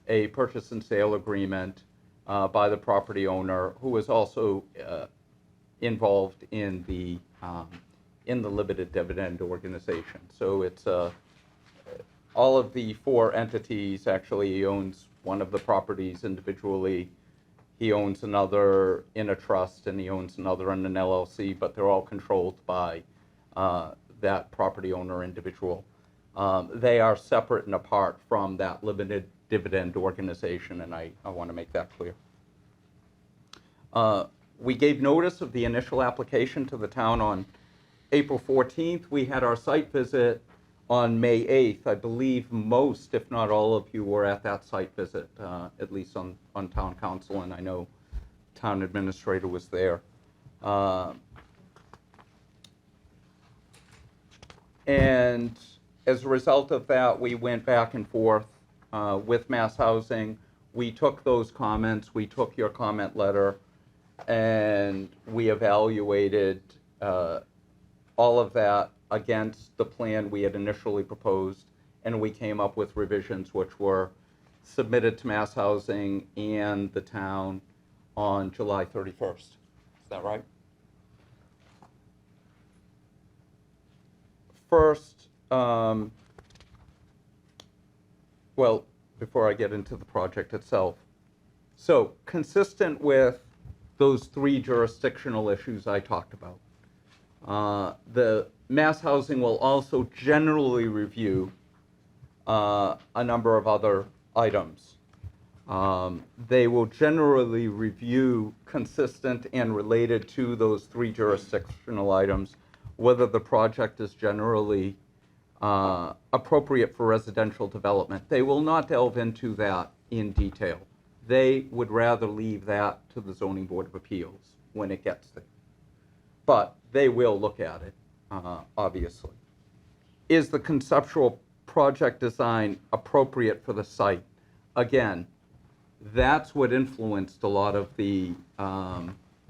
a purchase and sale agreement by the property owner, who is also involved in the limited dividend organization. So it's all of the 4 entities. Actually, he owns one of the properties individually. He owns another in a trust, and he owns another in an LLC, but they're all controlled by that property owner individual. They are separate and apart from that limited dividend organization, and I want to make that clear. We gave notice of the initial application to the town on April 14th. We had our site visit on May 8th. I believe most, if not all of you, were at that site visit, at least on town council, and I know town administrator was there. And as a result of that, we went back and forth with Mass Housing. We took those comments, we took your comment letter, and we evaluated all of that against the plan we had initially proposed, and we came up with revisions which were submitted to Mass Housing and the town on July 31st. Is that right? First, well, before I get into the project itself, so consistent with those 3 jurisdictional issues I talked about, the Mass Housing will also generally review a number of other items. They will generally review, consistent and related to those 3 jurisdictional items, whether the project is generally appropriate for residential development. They will not delve into that in detail. They would rather leave that to the Zoning Board of Appeals when it gets there. But they will look at it, obviously. Is the conceptual project design appropriate for the site? Again, that's what influenced a lot of the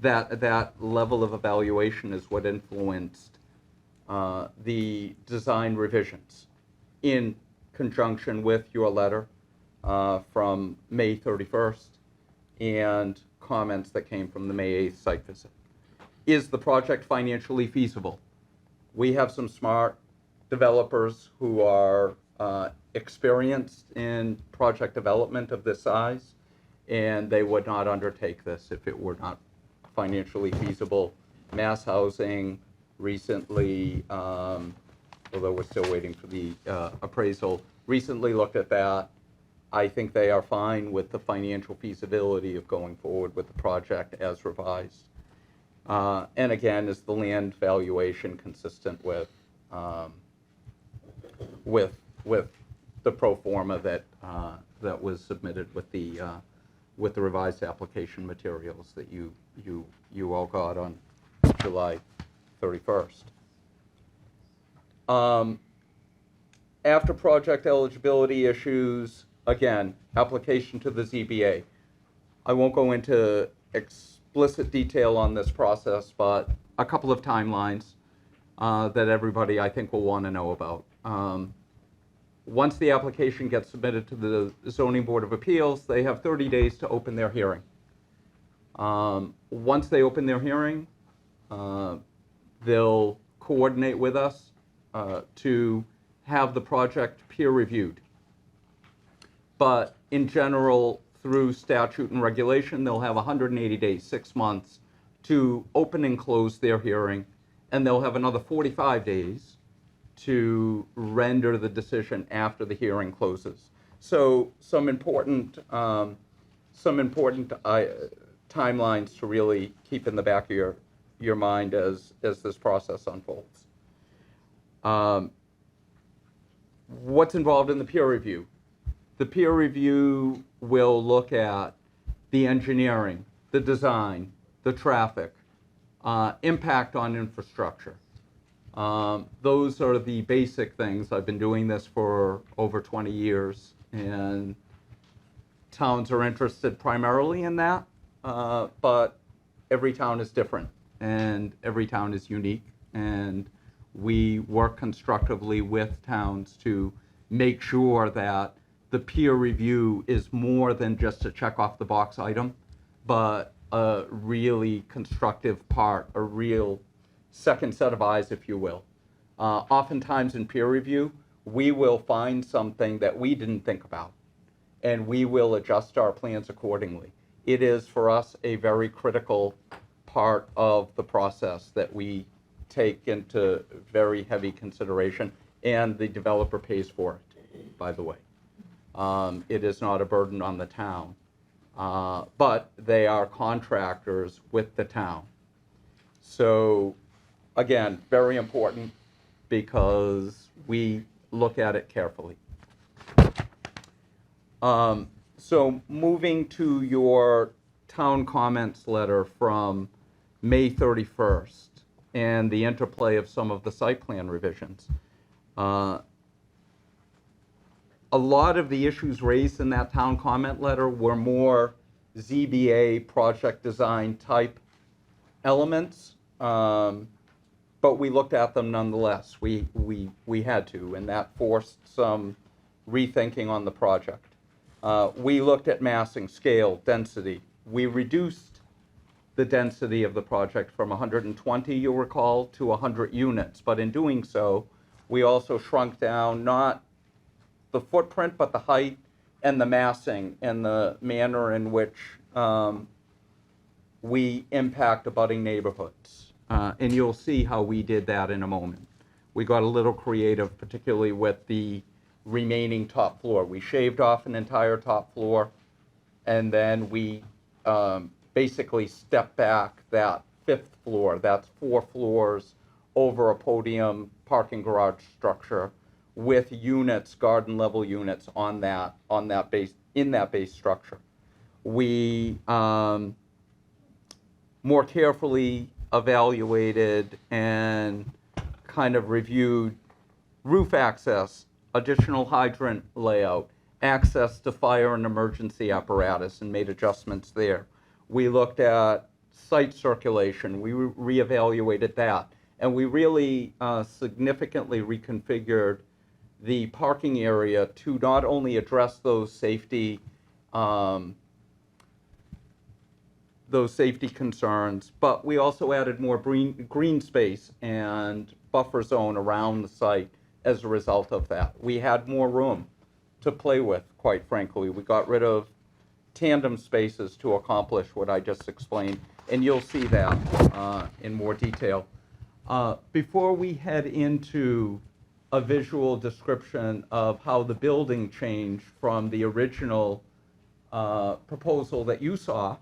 that level of evaluation is what influenced the design revisions in conjunction with your letter from May 31st and comments that came from the May 8th site visit. Is the project financially feasible? We have some smart developers who are experienced in project development of this size, and they would not undertake this if it were not financially feasible. Mass Housing recently, although we're still waiting for the appraisal, recently looked at that. I think they are fine with the financial feasibility of going forward with the project as revised. And again, is the land valuation consistent with the pro forma that was submitted with the revised application materials that you all got on July 31st. After project eligibility issues, again, application to the ZBA. I won't go into explicit detail on this process, but a couple of timelines that everybody, I think, will want to know about. Once the application gets submitted to the Zoning Board of Appeals, they have 30 days to open their hearing. Once they open their hearing, they'll coordinate with us to have the project peer reviewed. But in general, through statute and regulation, they'll have 180 days, 6 months, to open and close their hearing, and they'll have another 45 days to render the decision after the hearing closes. So some important timelines to really keep in the back of your mind as this process unfolds. What's involved in the peer review? The peer review will look at the engineering, the design, the traffic, impact on infrastructure. Those are the basic things. I've been doing this for over 20 years, and towns are interested primarily in that, but every town is different, and every town is unique, and we work constructively with towns to make sure that the peer review is more than just a check off the box item, but a really constructive part, a real second set of eyes, if you will. Oftentimes in peer review, we will find something that we didn't think about, and we will adjust our plans accordingly. It is, for us, a very critical part of the process that we take into very heavy consideration, and the developer pays for it, by the way. It is not a burden on the town, but they are contractors with the town. So, again, very important because we look at it carefully. So moving to your town comments letter from May 31st and the interplay of some of the site plan revisions. A lot of the issues raised in that town comment letter were more ZBA project design type elements, but we looked at them nonetheless. We had to, and that forced some rethinking on the project. We looked at massing, scale, density. We reduced the density of the project from 120, you'll recall, to 100 units. But in doing so, we also shrunk down not the footprint, but the height and the massing and the manner in which we impact abutting neighborhoods. And you'll see how we did that in a moment. We got a little creative, particularly with the remaining top floor. We shaved off an entire top floor, and then we basically stepped back that 5th floor. That's 4 floors over a podium parking garage structure with units, garden level units on that base, in that base structure. We more carefully evaluated and kind of reviewed roof access, additional hydrant layout, access to fire and emergency apparatus, and made adjustments there. We looked at site circulation. We reevaluated that. And we really significantly reconfigured the parking area to not only address those safety concerns, but we also added more green space and buffer zone around the site as a result of that. We had more room to play with, quite frankly. We got rid of tandem spaces to accomplish what I just explained, and you'll see that in more detail. Before we head into a visual description of how the building changed from the original proposal that you saw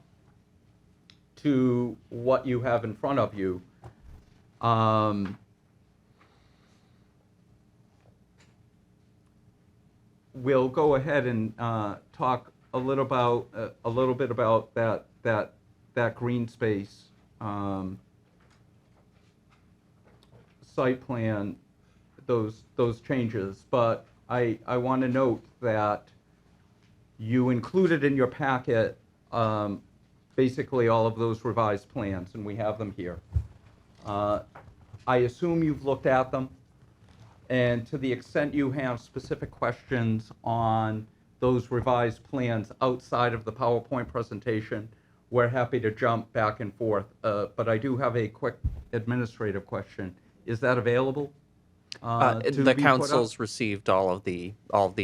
to what you have in front of you, we'll go ahead and talk a little bit about that green space site plan, those changes. But I want to note that you included in your packet basically all of those revised plans, and we have them here. I assume you've looked at them, and to the extent you have specific questions on those revised plans outside of the PowerPoint presentation, we're happy to jump back and forth. But I do have a quick administrative question. Is that available? To
The
be put
council's
up?
received all of the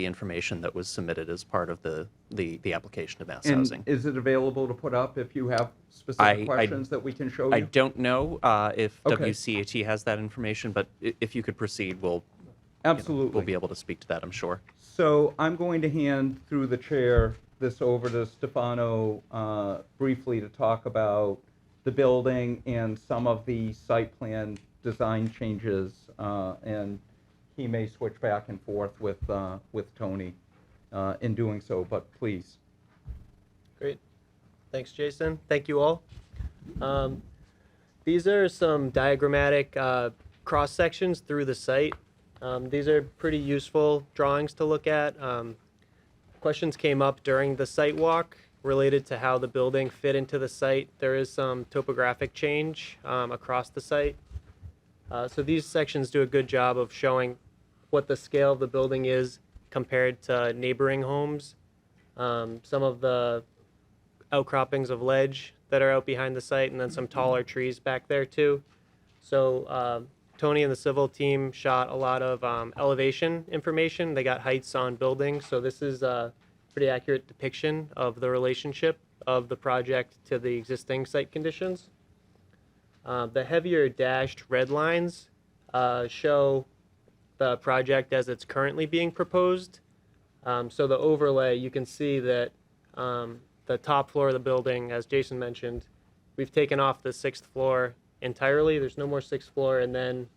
information that was submitted as part of the application of mass
And
housing.
is it available to put up if you have specific questions that we can show you?
I don't know if
Okay.
WCAT has that information, but if you could proceed, we'll
Absolutely.
we'll be able to speak to that, I'm sure.
So I'm going to hand through the chair this over to Stefano briefly to talk about the building and some of the site plan design changes, and he may switch back and forth with Tony in doing so, but please.
Great. Thanks, Jason. Thank you all. These are some diagrammatic cross sections through the site. These are pretty useful drawings to look at. Questions came up during the site walk related to how the building fit into the site. There is some topographic change across the site. So these sections do a good job of showing what the scale of the building is compared to neighboring homes. Some of the outcroppings of ledge that are out behind the site, and then some taller trees back there too. So Tony and the civil team shot a lot of elevation information. They got heights on buildings, so this is a pretty accurate depiction of the relationship of the project to the existing site conditions. The heavier dashed red lines show the project as it's currently being proposed. So the overlay, you can see that the top floor of the building, as Jason mentioned, we've taken off the 6th floor entirely. There's no more 6th floor. And then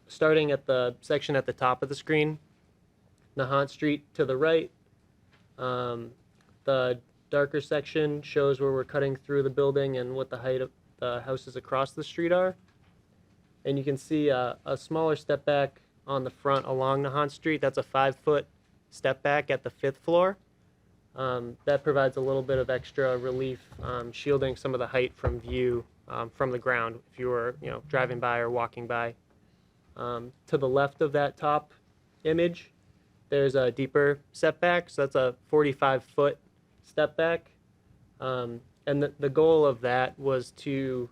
starting at the section at the top of the screen, Nahant Street to the right, the darker section shows where we're cutting through the building and what the height of the houses across the street are. And you can see a smaller step back on the front along Nahant Street. That's a 5-foot step back at the 5th floor. That provides a little bit of extra relief, shielding some of the height from view from the ground if you were, driving by or walking by. To the left of that top image, there's a deeper setback, so that's a 45-foot step back. And the goal of that was to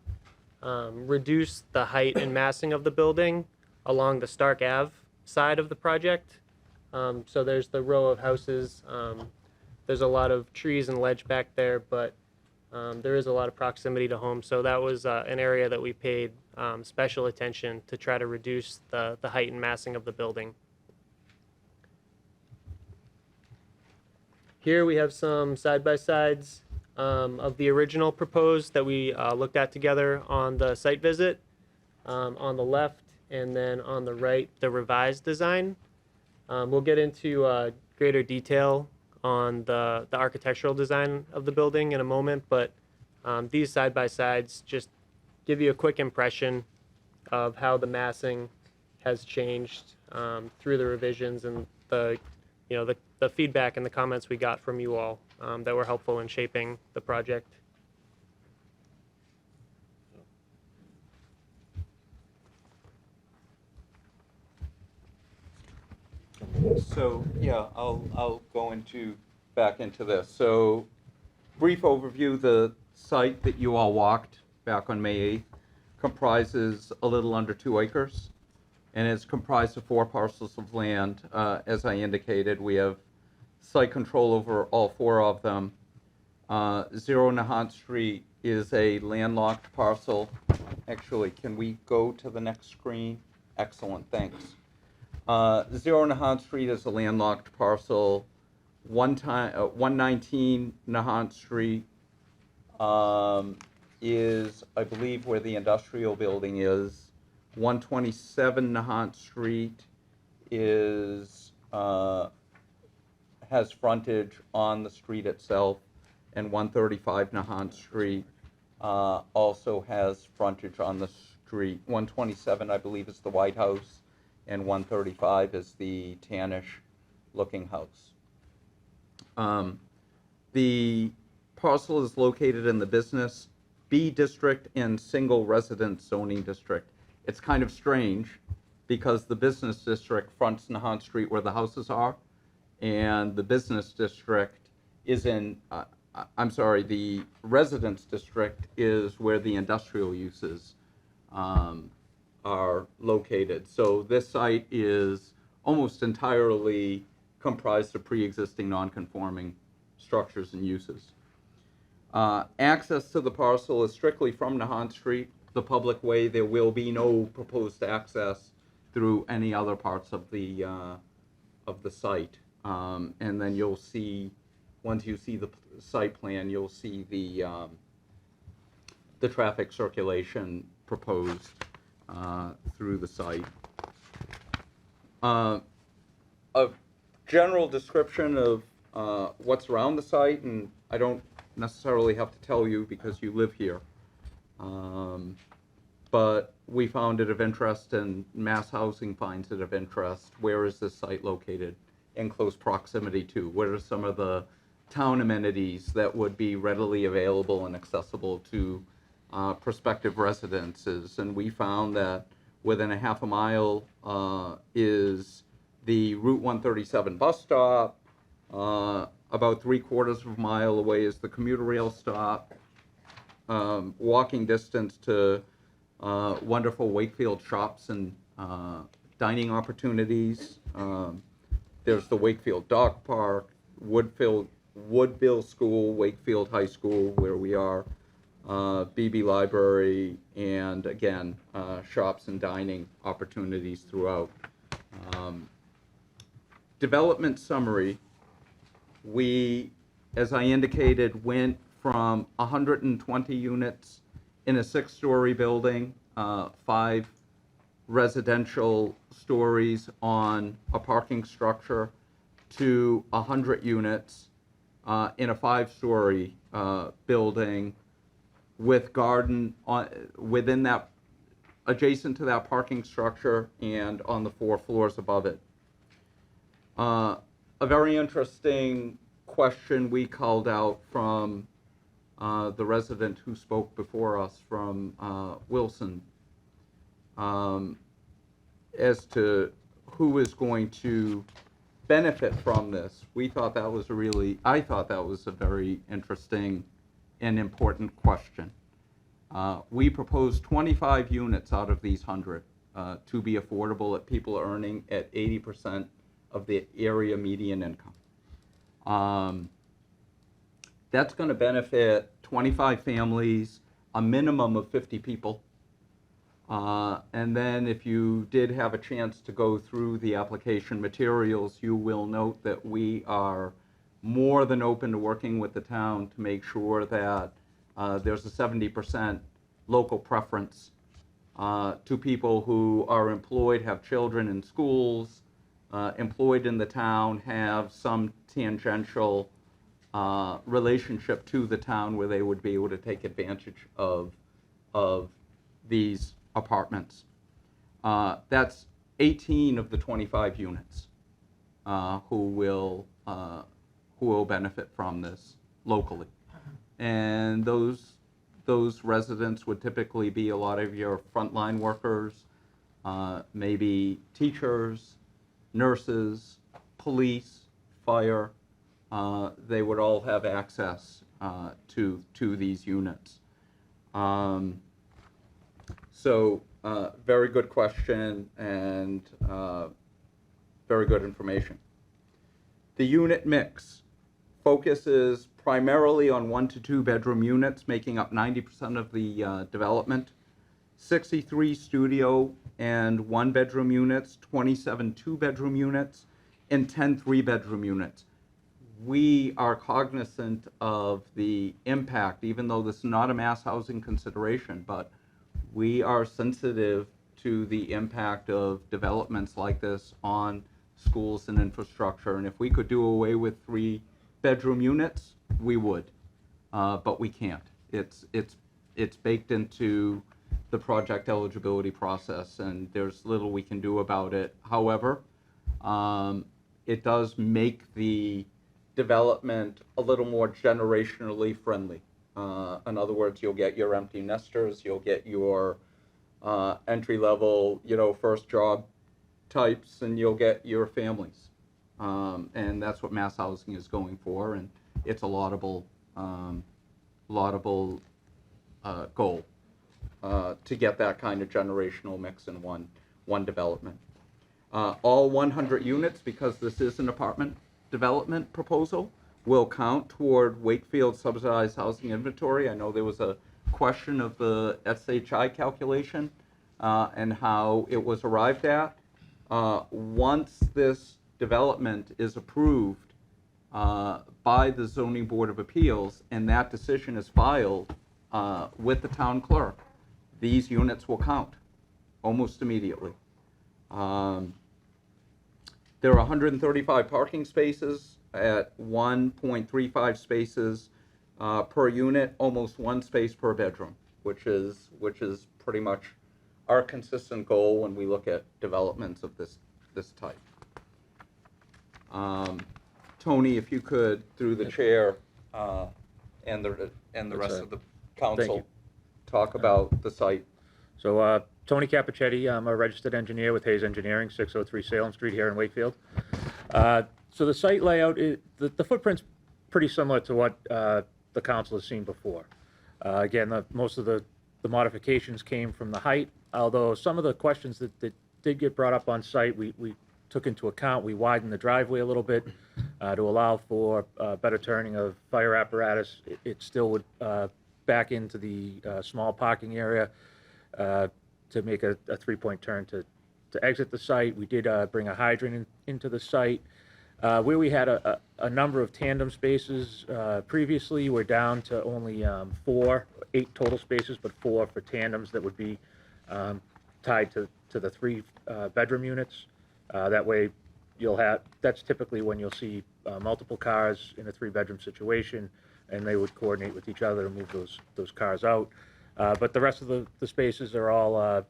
reduce the height and massing of the building along the Stark Ave side of the project. So there's the row of houses. There's a lot of trees and ledge back there, but there is a lot of proximity to homes. So that was an area that we paid special attention to try to reduce the height and massing of the building. Here we have some side-by-sides of the original proposed that we looked at together on the site visit. On the left and then on the right, the revised design. We'll get into greater detail on the architectural design of the building in a moment, but these side-by-sides just give you a quick impression of how the massing has changed through the revisions and the feedback and the comments we got from you all that were helpful in shaping the project.
So, yeah, I'll go back into this. So, brief overview, the site that you all walked back on May 8th comprises a little under 2 acres, and it's comprised of 4 parcels of land. As I indicated, we have site control over all 4 of them. 0 Nahant Street is a landlocked parcel. Actually, can we go to the next screen? Excellent, thanks. 0 Nahant Street is a landlocked parcel. 119 Nahant Street is, I believe, where the industrial building is. 127 Nahant Street is has frontage on the street itself, and 135 Nahant Street also has frontage on the street. 127, I believe, is the White House, and 135 is the tannish-looking house. The parcel is located in the Business B District and Single Residence Zoning District. It's kind of strange because the Business District fronts Nahant Street where the houses are, and the Business District is in, the Residence District is where the industrial uses are located. So this site is almost entirely comprised of pre-existing non-conforming structures and uses. Access to the parcel is strictly from Nahant Street, the public way. There will be no proposed access through any other parts of the site. And then you'll see, once you see the site plan, you'll see the traffic circulation proposed through the site. A general description of what's around the site, and I don't necessarily have to tell you because you live here. But we found it of interest, and Mass Housing finds it of interest. Where is this site located in close proximity to? What are some of the town amenities that would be readily available and accessible to prospective residences? And we found that within a half a mile is the Route 137 bus stop. About 3/4 of a mile away is the commuter rail stop. Walking distance to wonderful Wakefield shops and dining opportunities. There's the Wakefield Dog Park, Woodville School, Wakefield High School, where we are, BB Library, and again, shops and dining opportunities throughout. Development summary. We, as I indicated, went from 120 units in a 6-story building, 5 residential stories on a parking structure, to 100 units in a 5-story building with garden within that, adjacent to that parking structure and on the 4 floors above it. A very interesting question we called out from the resident who spoke before us from Wilson as to who is going to benefit from this. I thought that was a very interesting and important question. We proposed 25 units out of these 100 to be affordable at people earning at 80% of the area median income. That's going to benefit 25 families, a minimum of 50 people. And then if you did have a chance to go through the application materials, you will note that we are more than open to working with the town to make sure that there's a 70% local preference to people who are employed, have children in schools, employed in the town, have some tangential relationship to the town where they would be able to take advantage of these apartments. That's 18 of the 25 units who will benefit from this locally. And those residents would typically be a lot of your frontline workers, maybe teachers, nurses, police, fire, they would all have access to these units. So very good question and very good information. The unit mix focuses primarily on 1 to 2 bedroom units, making up 90% of the development. 63 studio and 1 bedroom units, 27 2 bedroom units, and 10 3 bedroom units. We are cognizant of the impact, even though this is not a mass housing consideration, but we are sensitive to the impact of developments like this on schools and infrastructure. And if we could do away with 3 bedroom units, we would, but we can't. It's baked into the project eligibility process, and there's little we can do about it. However, it does make the development a little more generationally friendly. In other words, you'll get your empty nesters, you'll get your entry-level, first job types, and you'll get your families. And that's what mass housing is going for, and it's a laudable goal to get that kind of generational mix in one development. All 100 units, because this is an apartment development proposal, will count toward Wakefield subsidized housing inventory. I know there was a question of the SHI calculation and how it was arrived at. Once this development is approved by the Zoning Board of Appeals and that decision is filed with the town clerk, these units will count almost immediately. There are 135 parking spaces at 1.35 spaces per unit, almost 1 space per bedroom, which is pretty much our consistent goal when we look at developments of this type. Tony, if you could, through the chair and the rest of the council, talk about the site.
So Tony Capichetti, I'm a registered engineer with Hayes Engineering, 603 Salem Street here in Wakefield. So the site layout, the footprint's pretty similar to what the council has seen before. Again, most of the modifications came from the height, although some of the questions that did get brought up on site, we took into account. We widened the driveway a little bit to allow for better turning of fire apparatus. It still would back into the small parking area to make a 3-point turn to exit the site. We did bring a hydrant into the site. Where we had a number of tandem spaces previously, we're down to only 8 total spaces, but 4 for tandems that would be tied to the 3 bedroom units. That way that's typically when you'll see multiple cars in a 3-bedroom situation, and they would coordinate with each other to move those cars out. But the rest of the spaces are all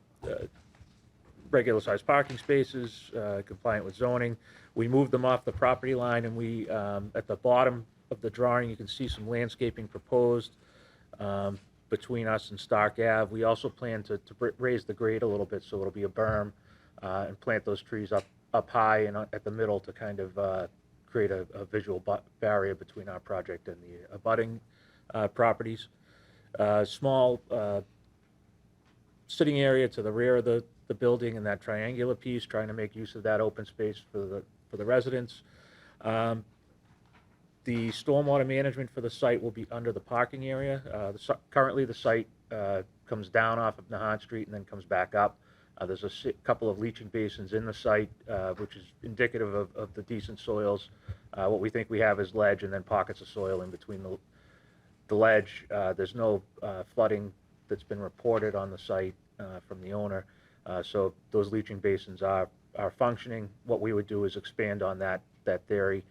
regular sized parking spaces, compliant with zoning. We moved them off the property line, and we, at the bottom of the drawing, you can see some landscaping proposed between us and Stark Ave. We also plan to raise the grade a little bit, so it'll be a berm, and plant those trees up high and at the middle to kind of create a visual barrier between our project and the abutting properties. Small sitting area to the rear of the building and that triangular piece, trying to make use of that open space for the residents. The stormwater management for the site will be under the parking area. Currently the site comes down off of Nahant Street and then comes back up. There's a couple of leaching basins in the site, which is indicative of the decent soils. What we think we have is ledge and then pockets of soil in between the ledge. There's no flooding that's been reported on the site from the owner. So those leaching basins are functioning. What we would do is expand on that theory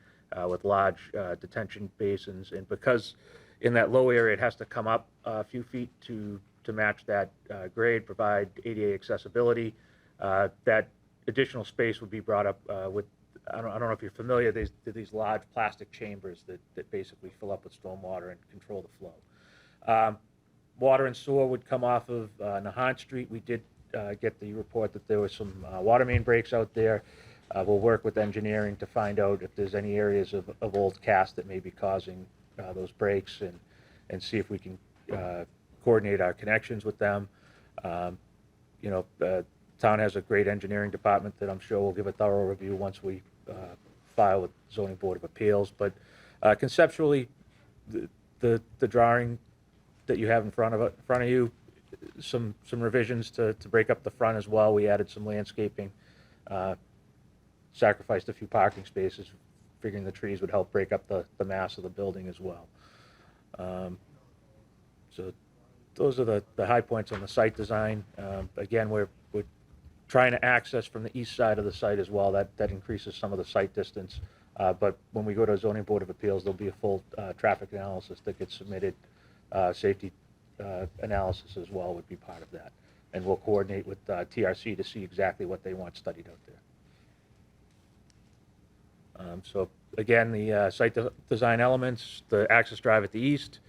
with large detention basins. And because in that low area it has to come up a few feet to match that grade, provide ADA accessibility, that additional space would be brought up with, I don't know if you're familiar, these large plastic chambers that basically fill up with stormwater and control the flow. Water and sewer would come off of Nahant Street. We did get the report that there was some water main breaks out there. We'll work with engineering to find out if there's any areas of old cast that may be causing those breaks, and see if we can coordinate our connections with them. The town has a great engineering department that I'm sure will give a thorough review once we file with zoning board of appeals. But conceptually, the drawing that you have in front of you, some revisions to break up the front as well. We added some landscaping, sacrificed a few parking spaces, figuring the trees would help break up the mass of the building as well. So those are the high points on the site design. Again, we're trying to access from the east side of the site as well. That increases some of the site distance. But when we go to zoning board of appeals, there'll be a full traffic analysis that gets submitted. Safety analysis as well would be part of that. And we'll coordinate with TRC to see exactly what they want studied out there. So again, the site design elements, the access drive at the east,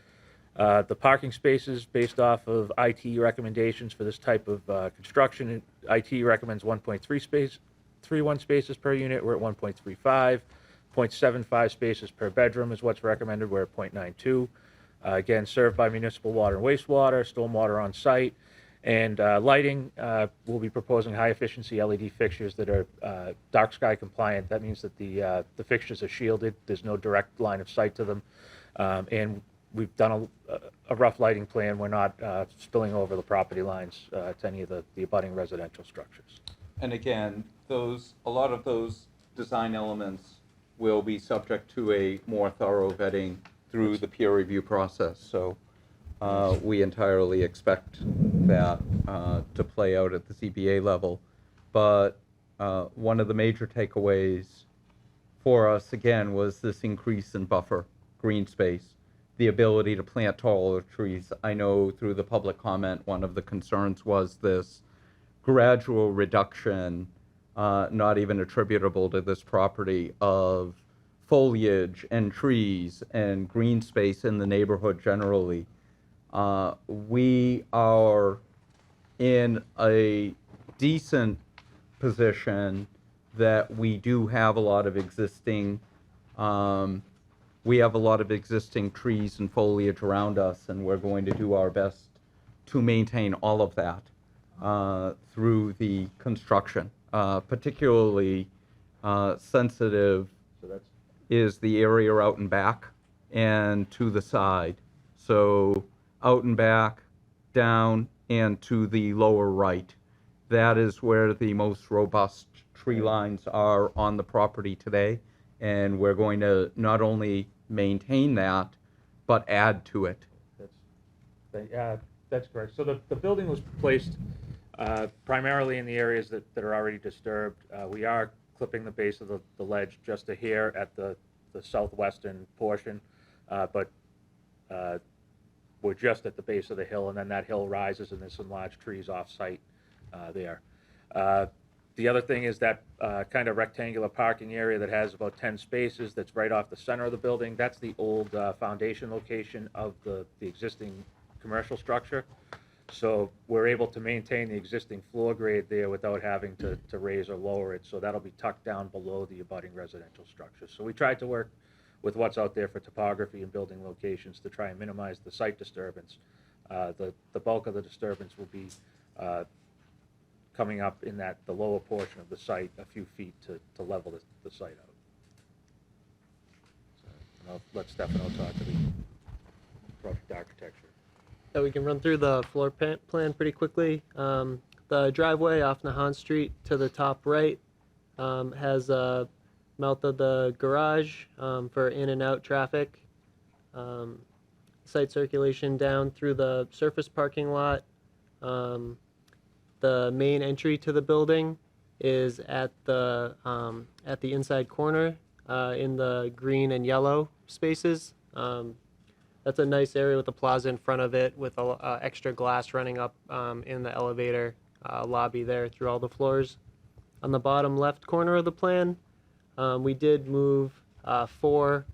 the parking spaces based off of IT recommendations for this type of construction. IT recommends 1.31 spaces per unit. We're at 1.35. 0.75 spaces per bedroom is what's recommended. We're at 0.92. Again, served by municipal water and wastewater, stormwater on site. And lighting, we'll be proposing high-efficiency LED fixtures that are dark sky compliant. That means that the fixtures are shielded. There's no direct line of sight to them. And we've done a rough lighting plan. We're not spilling over the property lines to any of the abutting residential structures.
And again, a lot of those design elements will be subject to a more thorough vetting through the peer review process. So we entirely expect that to play out at the ZBA level. But one of the major takeaways for us, again, was this increase in buffer green space, the ability to plant taller trees. I know through the public comment, one of the concerns was this gradual reduction, not even attributable to this property, of foliage and trees and green space in the neighborhood generally. We are in a decent position that we do have a lot of existing trees and foliage around us, and we're going to do our best to maintain all of that through the construction. Particularly sensitive is the area out and back and to the side. So out and back, down, and to the lower right. That is where the most robust tree lines are on the property today. And we're going to not only maintain that, but add to it.
That's correct. So the building was placed primarily in the areas that are already disturbed. We are clipping the base of the ledge just a hair at the southwestern portion, but we're just at the base of the hill, and then that hill rises, and there's some large trees off-site there. The other thing is that kind of rectangular parking area that has about 10 spaces that's right off the center of the building. That's the old foundation location of the existing commercial structure. So we're able to maintain the existing floor grade there without having to raise or lower it. So that'll be tucked down below the abutting residential structure. So we tried to work with what's out there for topography and building locations to try and minimize the site disturbance. The bulk of the disturbance will be coming up in the lower portion of the site, a few feet to level the site out. So I'll let Stefano talk to the project architecture.
So we can run through the floor plan pretty quickly. The driveway off Nahant Street to the top right has a mouth of the garage for in and out traffic. Site circulation down through the surface parking lot. The main entry to the building is at the inside corner in the green and yellow spaces. That's a nice area with a plaza in front of it with extra glass running up in the elevator lobby there through all the floors. On the bottom left corner of the plan, we did move 4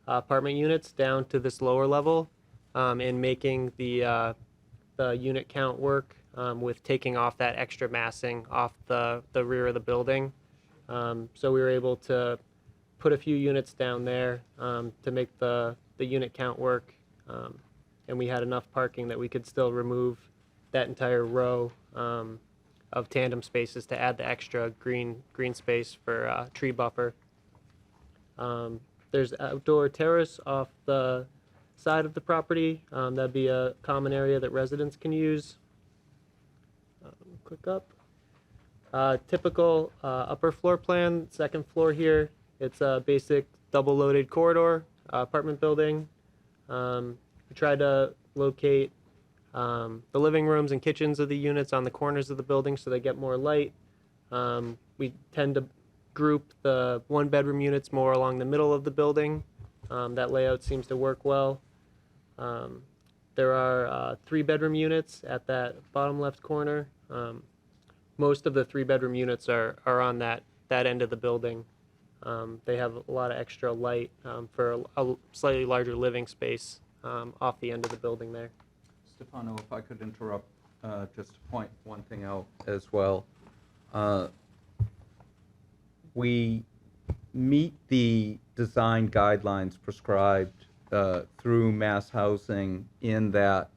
apartment units down to this lower level in making the unit count work with taking off that extra massing off the rear of the building. So we were able to put a few units down there to make the unit count work. And we had enough parking that we could still remove that entire row of tandem spaces to add the extra green space for tree buffer. There's outdoor terrace off the side of the property. That'd be a common area that residents can use. Click up. Typical upper floor plan, second floor here. It's a basic double loaded corridor apartment building. We tried to locate the living rooms and kitchens of the units on the corners of the building so they get more light. We tend to group the 1-bedroom units more along the middle of the building. That layout seems to work well. There are 3-bedroom units at that bottom left corner. Most of the 3-bedroom units are on that end of the building. They have a lot of extra light for a slightly larger living space off the end of the building there.
Stefano, if I could interrupt, just to point one thing out as well. We meet the design guidelines prescribed through Mass Housing in that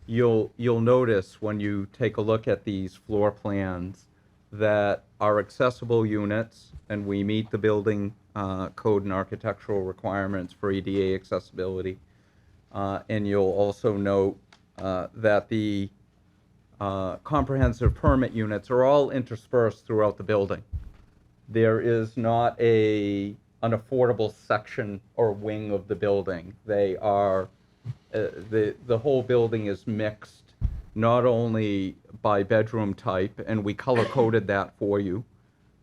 you'll notice when you take a look at these floor plans that our accessible units, and we meet the building code and architectural requirements for ADA accessibility, and you'll also note that the comprehensive permit units are all interspersed throughout the building. There is not an affordable section or wing of the building. They are, the whole building is mixed, not only by bedroom type, and we color coded that for you,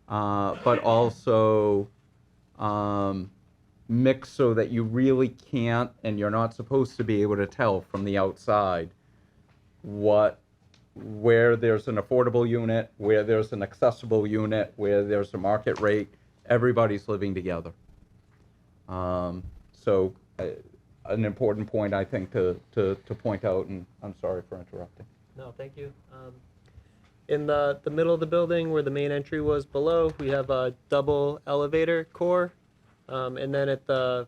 but also mixed so that you really can't, and you're not supposed to be able to tell from the outside where there's an affordable unit, where there's an accessible unit, where there's a market rate. Everybody's living together. So an important point, I think, to point out, and I'm sorry for interrupting.
No, thank you. In the middle of the building where the main entry was below, we have a double elevator core. And then at the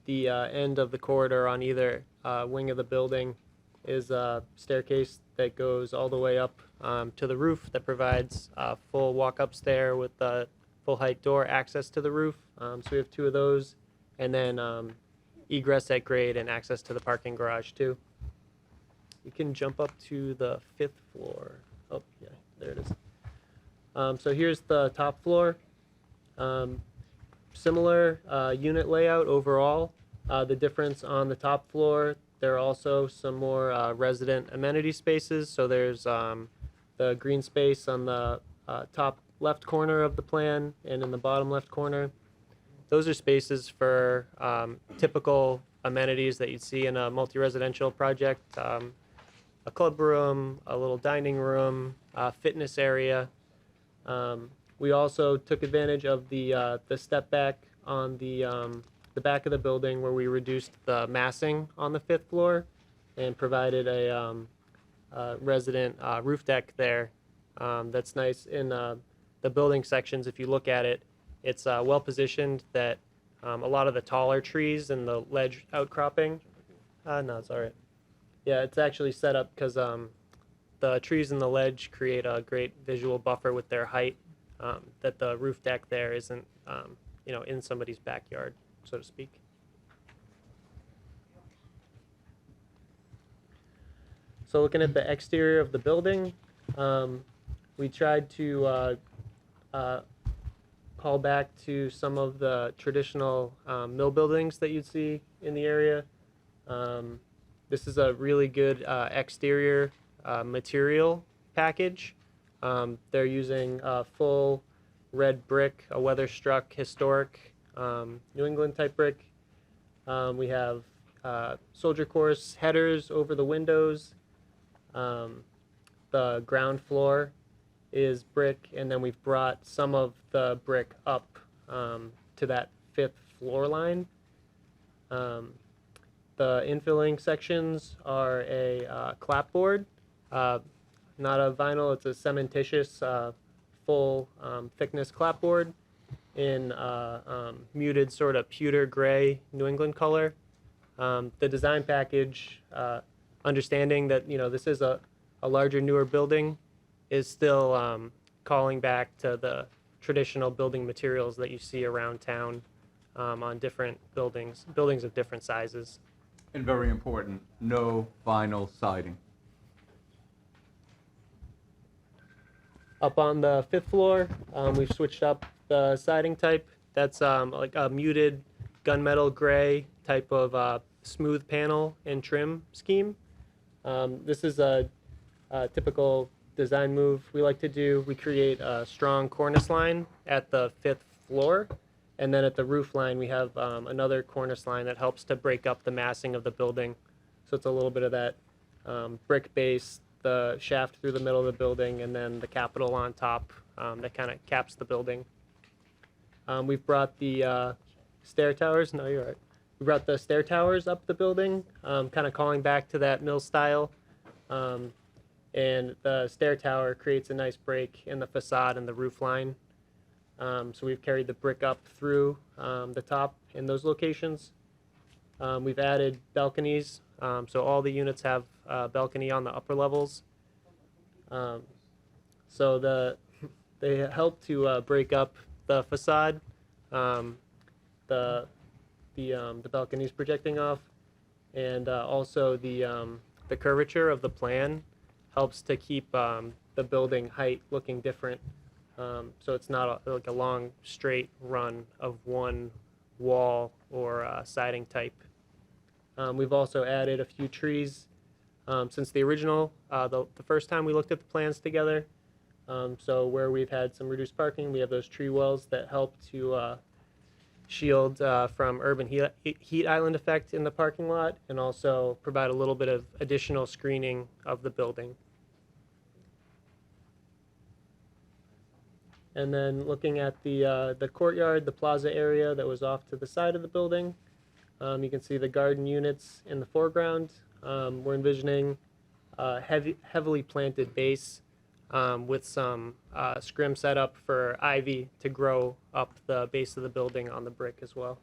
end of the corridor on either wing of the building is a staircase that goes all the way up to the roof that provides a full walk-up stair with the full height door access to the roof. So we have 2 of those, and then egress at grade and access to the parking garage too. You can jump up to the 5th floor. Oh, yeah, there it is. So here's the top floor. Similar unit layout overall. The difference on the top floor, there are also some more resident amenity spaces. So there's the green space on the top left corner of the plan and in the bottom left corner. Those are spaces for typical amenities that you'd see in a multi-residential project. A club room, a little dining room, a fitness area. We also took advantage of the step back on the back of the building where we reduced the massing on the 5th floor and provided a resident roof deck there. That's nice in the building sections. If you look at it, it's well positioned that a lot of the taller trees and the ledge outcropping. No, it's all right. Yeah, it's actually set up because the trees and the ledge create a great visual buffer with their height. That the roof deck there isn't, in somebody's backyard, so to speak. So looking at the exterior of the building, we tried to call back to some of the traditional mill buildings that you'd see in the area. This is a really good exterior material package. They're using full red brick, a weather-struck, historic New England type brick. We have soldier course headers over the windows. The ground floor is brick, and then we've brought some of the brick up to that 5th floor line. The infilling sections are a clapboard. Not a vinyl, it's a cementitious full thickness clapboard in muted sort of pewter gray New England color. The design package, understanding that this is a larger, newer building, is still calling back to the traditional building materials that you see around town on different buildings of different sizes.
And very important, no vinyl siding.
Up on the 5th floor, we've switched up the siding type. That's like a muted gunmetal gray type of smooth panel and trim scheme. This is a typical design move we like to do. We create a strong cornice line at the 5th floor, and then at the roof line we have another cornice line that helps to break up the massing of the building. So it's a little bit of that brick base, the shaft through the middle of the building, and then the capitol on top that kind of caps the building. We've brought the stair towers. No, you're right. We brought the stair towers up the building, kind of calling back to that mill style. And the stair tower creates a nice break in the facade and the roof line. So we've carried the brick up through the top in those locations. We've added balconies, so all the units have a balcony on the upper levels. So they help to break up the facade. The balconies projecting off, and also the curvature of the plan helps to keep the building height looking different. So it's not like a long straight run of one wall or siding type. We've also added a few trees since the original, the first time we looked at the plans together. So where we've had some reduced parking, we have those tree wells that help to shield from urban heat island effect in the parking lot, and also provide a little bit of additional screening of the building. And then looking at the courtyard, the plaza area that was off to the side of the building, you can see the garden units in the foreground. We're envisioning a heavily planted base with some scrim set up for ivy to grow up the base of the building on the brick as well.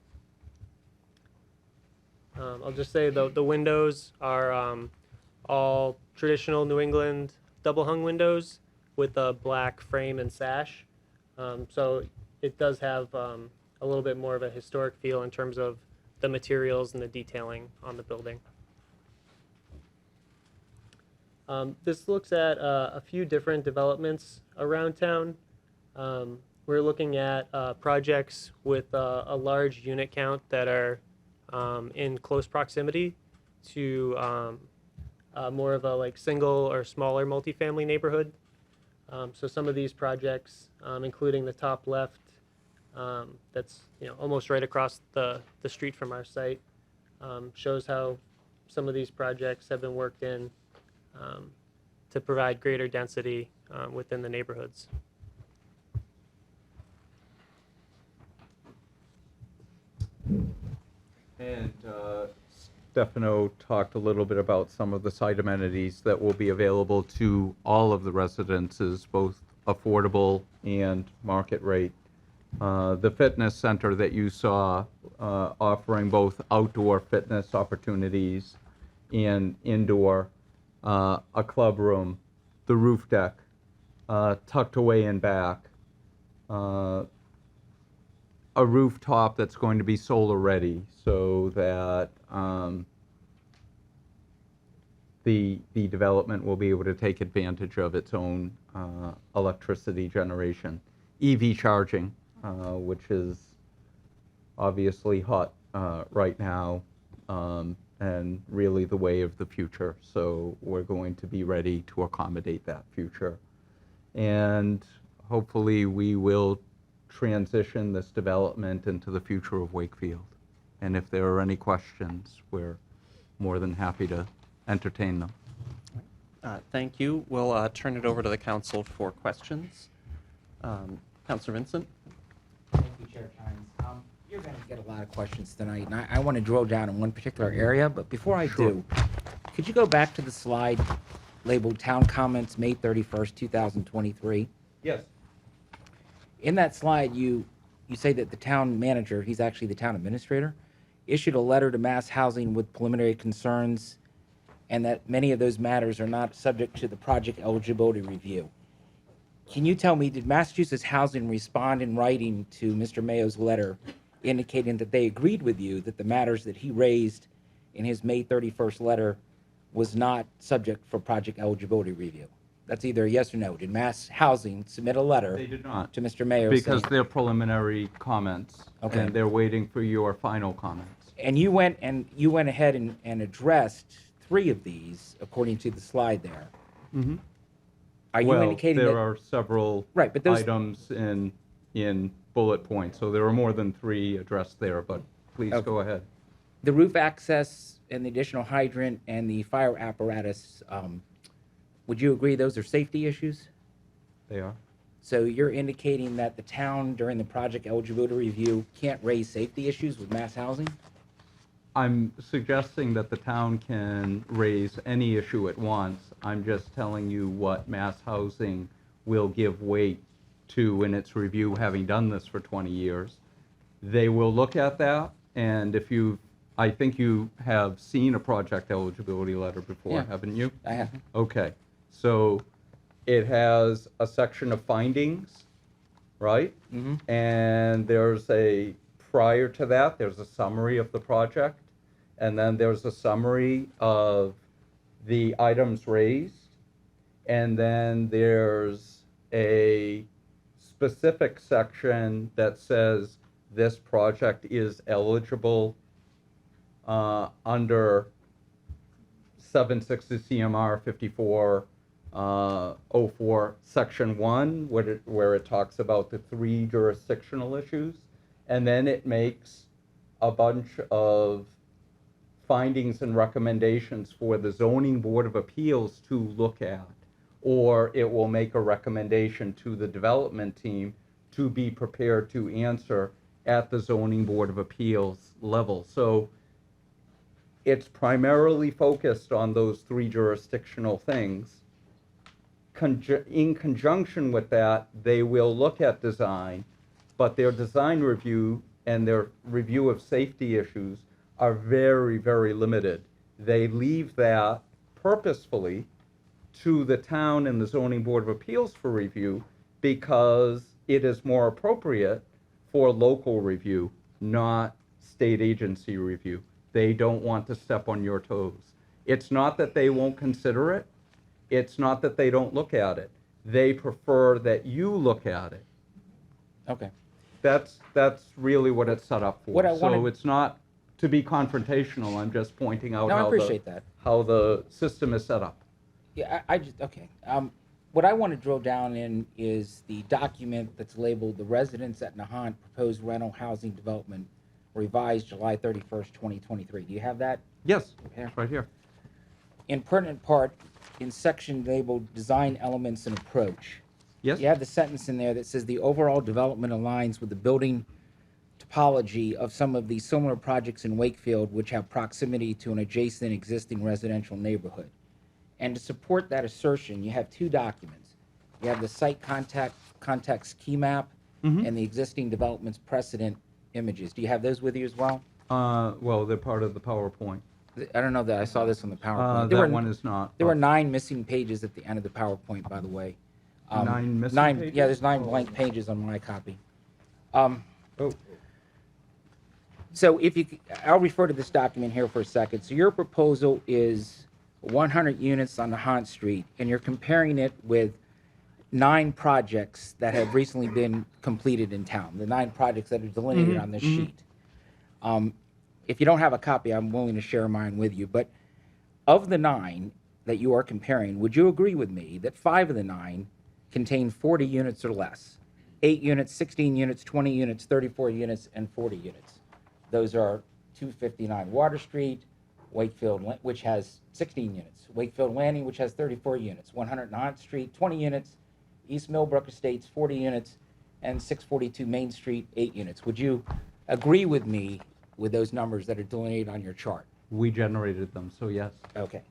I'll just say the windows are all traditional New England double hung windows with a black frame and sash. So it does have a little bit more of a historic feel in terms of the materials and the detailing on the building. This looks at a few different developments around town. We're looking at projects with a large unit count that are in close proximity to more of a like single or smaller multifamily neighborhood. So some of these projects, including the top left, that's almost right across the street from our site, shows how some of these projects have been worked in to provide greater density within the neighborhoods.
And Stefano talked a little bit about some of the site amenities that will be available to all of the residences, both affordable and market rate. The fitness center that you saw offering both outdoor fitness opportunities and indoor, a club room, the roof deck, tucked away in back, a rooftop that's going to be solar ready so that the development will be able to take advantage of its own electricity generation. EV charging, which is obviously hot right now, and really the way of the future. So we're going to be ready to accommodate that future. And hopefully we will transition this development into the future of Wakefield. And if there are any questions, we're more than happy to entertain them.
Thank you. We'll turn it over to the council for questions. Councilor Vincent?
Thank you, Chair Chines. You're going to get a lot of questions tonight, and I want to drill down in one particular area, but before I do, could you go back to the slide labeled Town Comments, May 31st, 2023?
Yes.
In that slide, you say that the town manager, he's actually the town administrator, issued a letter to Mass Housing with preliminary concerns, and that many of those matters are not subject to the project eligibility review. Can you tell me, did Massachusetts Housing respond in writing to Mr. Mayo's letter indicating that they agreed with you that the matters that he raised in his May 31st letter was not subject for project eligibility review? That's either a yes or no. Did Mass Housing submit a letter?
They did not.
To Mr. Mayo
Because
saying,
they're preliminary comments.
Okay.
And they're waiting for your final comments.
and you went ahead and addressed 3 of these according to the slide there.
Mm-hmm.
Are you
Well,
indicating
there
that
are several
Right, but those-
items in bullet points, so there are more than 3 addressed there, but please
Okay.
go ahead.
the roof access and the additional hydrant and the fire apparatus, would you agree those are safety issues?
They are.
So you're indicating that the town during the project eligibility review can't raise safety issues with Mass Housing?
I'm suggesting that the town can raise any issue at once. I'm just telling you what Mass Housing will give weight to in its review, having done this for 20 years. They will look at that, and I think you have seen a project eligibility letter before,
Yeah.
haven't you?
I have.
Okay, so it has a section of findings, right?
Mm-hmm.
And prior to that, there's a summary of the project, and then there's a summary of the items raised, and then there's a specific section that says this project is eligible under 760 CMR 5404 Section 1, where it talks about the 3 jurisdictional issues, and then it makes a bunch of findings and recommendations for the Zoning Board of Appeals to look at, or it will make a recommendation to the development team to be prepared to answer at the Zoning Board of Appeals level. So it's primarily focused on those 3 jurisdictional things. In conjunction with that, they will look at design, but their design review and their review of safety issues are very, very limited. They leave that purposefully to the town and the Zoning Board of Appeals for review because it is more appropriate for local review, not state agency review. They don't want to step on your toes. It's not that they won't consider it. It's not that they don't look at it. They prefer that you look at it.
Okay.
That's really what it's set up for.
What I
So
wanted-
it's not to be confrontational. I'm just pointing out
No, I appreciate that.
how the system is set up.
Yeah, I just, okay. What I want to drill down in is the document that's labeled the Residents at Nahant Proposed Rental Housing Development revised July 31st, 2023. Do you have that?
Yes,
Okay.
it's right here.
In pertinent part, in section labeled Design Elements and Approach,
Yes?
you have the sentence in there that says the overall development aligns with the building topology of some of the similar projects in Wakefield which have proximity to an adjacent existing residential neighborhood. And to support that assertion, you have 2 documents. You have the site context key map
Mhm.
and the existing development's precedent images. Do you have those with you as well?
Well, they're part of the PowerPoint.
I don't know that I saw this on the PowerPoint.
That one is not.
There were 9 missing pages at the end of the PowerPoint, by the way.
9 missing pages?
Yeah, there's 9 blank pages on my copy.
Oh.
So I'll refer to this document here for a second. So your proposal is 100 units on Nahant Street, and you're comparing it with 9 projects that have recently been completed in town, the 9 projects that are delineated
Mhm,
on this
mhm.
sheet. If you don't have a copy, I'm willing to share mine with you, but of the 9 that you are comparing, would you agree with me that 5 of the 9 contain 40 units or less? 8 units, 16 units, 20 units, 34 units, and 40 units. Those are 259 Water Street, Wakefield, which has 16 units, Wakefield Landing, which has 34 units, 100 Nahant Street, 20 units, East Millbrook Estates, 40 units, and 642 Main Street, 8 units. Would you agree with me with those numbers that are delineated on your chart?
We generated them, so yes.
Okay.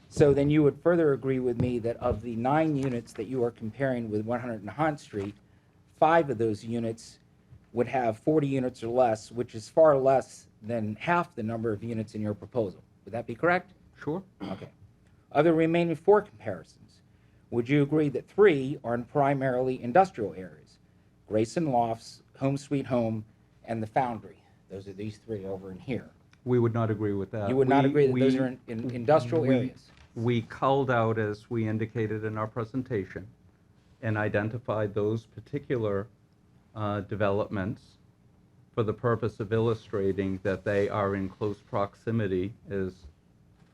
So then you would further agree with me that of the 9 units that you are comparing with 100 Nahant Street, 5 of those units would have 40 units or less, which is far less than half the number of units in your proposal. Would that be correct?
Sure.
Okay. Of the remaining 4 comparisons, would you agree that 3 are in primarily industrial areas? Grayson Lofts, Home Sweet Home, and the Foundry. Those are these 3 over in here.
We would not agree with that.
You would not agree that those
we-
are in industrial areas?
We culled out, as we indicated in our presentation, and identified those particular developments for the purpose of illustrating that they are in close proximity, as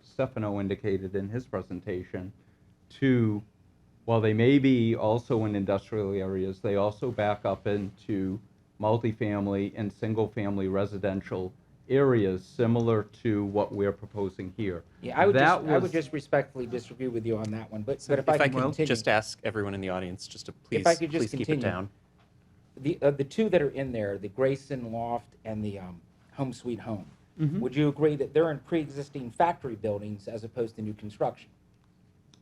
Stefano indicated in his presentation, to, while they may be also in industrial areas, they also back up into multifamily and single-family residential areas similar to what we're proposing here.
Yeah, I would
was-
just respectfully disagree with you on that one, but
If
if I
I
can
could
continue.
just ask everyone in the audience just to please,
If I could just
please keep it
continue.
down.
The 2 that are in there, the Grayson Loft and the Home Sweet Home,
Mhm.
would you agree that they're in pre-existing factory buildings as opposed to new construction?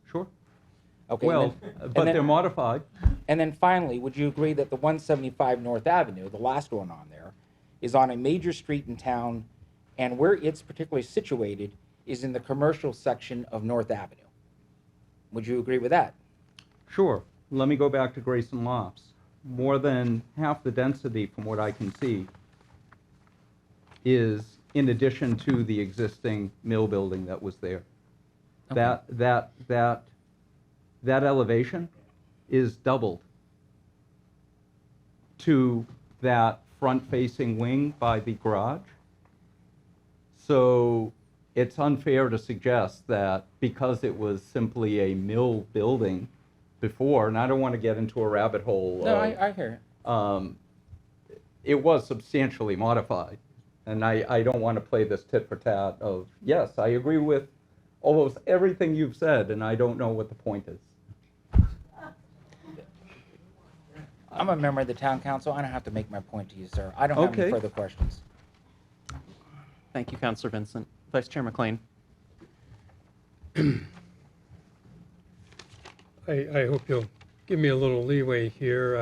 Sure.
Okay.
Well, but they're modified.
And then finally, would you agree that the 175 North Avenue, the last one on there, is on a major street in town, and where it's particularly situated is in the commercial section of North Avenue? Would you agree with that?
Sure. Let me go back to Grayson Lofts. More than half the density, from what I can see, is in addition to the existing mill building that was there.
Okay.
That elevation is doubled to that front-facing wing by the garage. So it's unfair to suggest that because it was simply a mill building before, and I don't want to get into a rabbit hole.
No, I hear it.
It was substantially modified. And I don't want to play this tit for tat of, yes, I agree with almost everything you've said, and I don't know what the point is.
I'm a member of the town council. I don't have to make my point to you, sir. I don't have any
Okay.
further questions.
Thank you, Councilor Vincent. Vice Chair McLean.
I hope you'll give me a little leeway here.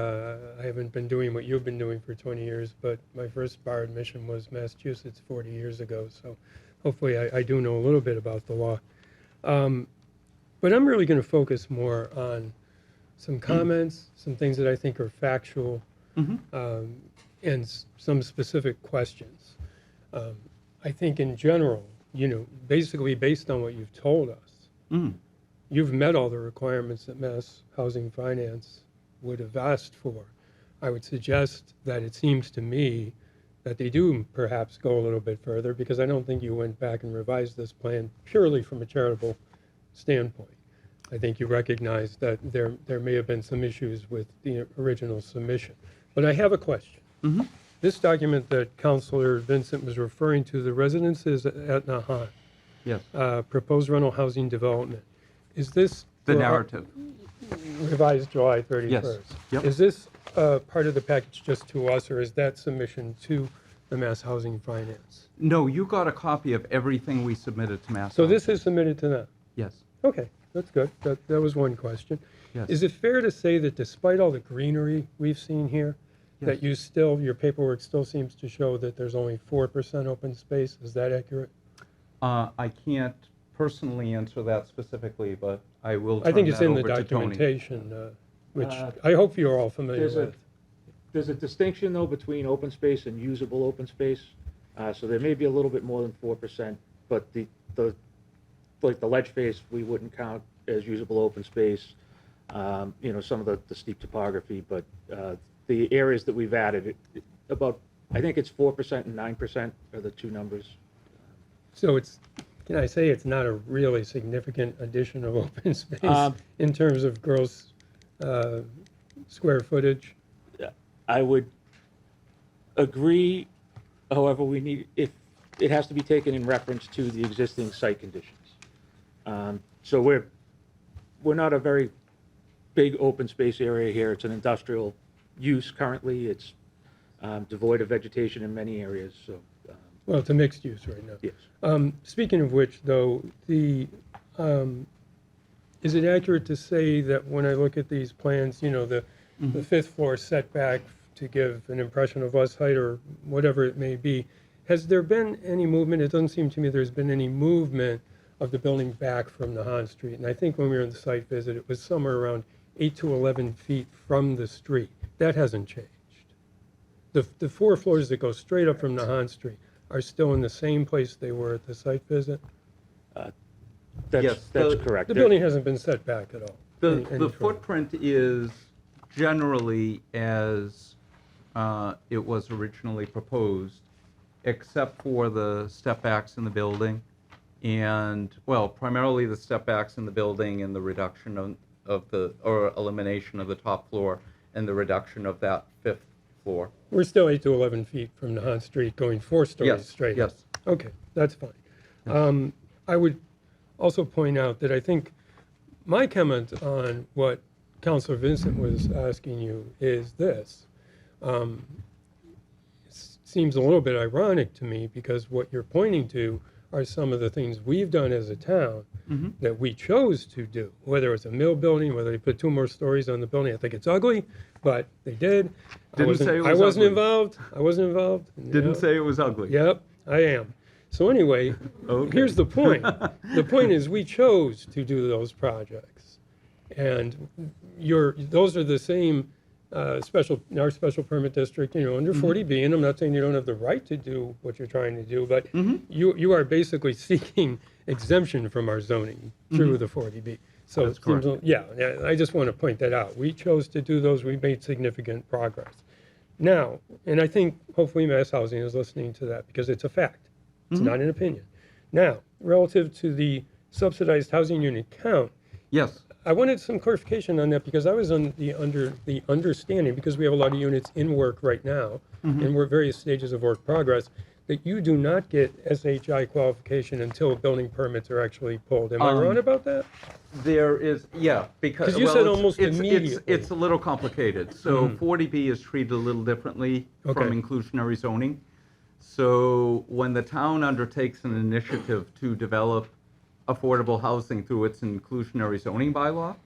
I haven't been doing what you've been doing for 20 years, but my first bar admission was Massachusetts 40 years ago, so hopefully I do know a little bit about the law. But I'm really going to focus more on some comments, some things that I think are factual, and some specific questions. I think in general, basically based on what you've told us, you've met all the requirements that Mass Housing Finance would have asked for. I would suggest that it seems to me that they do perhaps go a little bit further, because I don't think you went back and revised this plan purely from a charitable standpoint. I think you recognize that there may have been some issues with the original submission. But I have a question. This document that Councilor Vincent was referring to, the residences at Nahant,
Yes.
proposed rental housing development, is this
The narrative.
revised July 31st?
Yes. Yep.
Is this part of the package just to us, or is that submission to the Mass Housing Finance?
No, you got a copy of everything we submitted to Mass.
So this is submitted to them?
Yes.
Okay, that's good. That was one question.
Yes.
Is it fair to say that despite all the greenery we've seen here, that your paperwork still seems to show that there's only 4% open space? Is that accurate?
I can't personally answer that specifically, but I will
I
turn
think it's
that
in the
over to Tony.
documentation, which I hope you're all familiar with.
There's a distinction, though, between open space and usable open space. So there may be a little bit more than 4%, but the ledge face, we wouldn't count as usable open space. Some of the steep topography, but the areas that we've added, I think it's 4% and 9% are the two numbers.
So can I say it's not a really significant addition of open space in terms of gross square footage?
I would agree, however, if it has to be taken in reference to the existing site conditions. So we're not a very big open space area here. It's an industrial use currently. It's devoid of vegetation in many areas, so.
Well, it's a mixed use right now.
Yes.
Speaking of which, though, is it accurate to say that when I look at these plans, the fifth floor setback to give an impression of less height or whatever it may be. Has there been any movement? It doesn't seem to me there's been any movement of the building back from Nahant Street. And I think when we were in the site visit, it was somewhere around 8 to 11 feet from the street. That hasn't changed. The 4 floors that go straight up from Nahant Street are still in the same place they were at the site visit?
That's correct.
The building hasn't been set back at all.
The
any further.
footprint is generally as it was originally proposed, except for the step backs in the building, and, well, primarily the step backs in the building and the reduction of the, or elimination of the top floor and the reduction of that 5th floor.
We're still 8 to 11 feet from Nahant Street, going 4 stories
Yes,
straight.
yes.
Okay, that's fine. I would also point out that I think my comment on what Councilor Vincent was asking you is this. Seems a little bit ironic to me because what you're pointing to are some of the things we've done as a town that we chose to do, whether it's a mill building, whether they put 2 more stories on the building. I think it's ugly, but they did.
Didn't say it was
I wasn't
ugly.
involved. I wasn't involved.
Didn't say it was ugly.
Yep, I am. So anyway, here's the point. The point is we chose to do those projects. And those are the same our special permit district, under 40B, and I'm not saying you don't have the right to do what you're trying to do, but you are basically seeking exemption from our zoning through the 40B. So
That's correct.
yeah, I just want to point that out. We chose to do those. We made significant progress. Now, and I think hopefully Mass Housing is listening to that because it's a fact. It's not an opinion. Now, relative to the subsidized housing unit count,
Yes.
I wanted some clarification on that because I was under the understanding, because we have a lot of units in work right now, and we're at various stages of work progress, that you do not get SHI qualification until building permits are actually pulled. Am I wrong about that?
There is, yeah, because.
'Cause you
well,
said
it's-
almost
it's-
immediately.
It's a little complicated. So 40B is treated a little differently from
Okay.
inclusionary zoning. So when the town undertakes an initiative to develop affordable housing through its inclusionary zoning bylaw,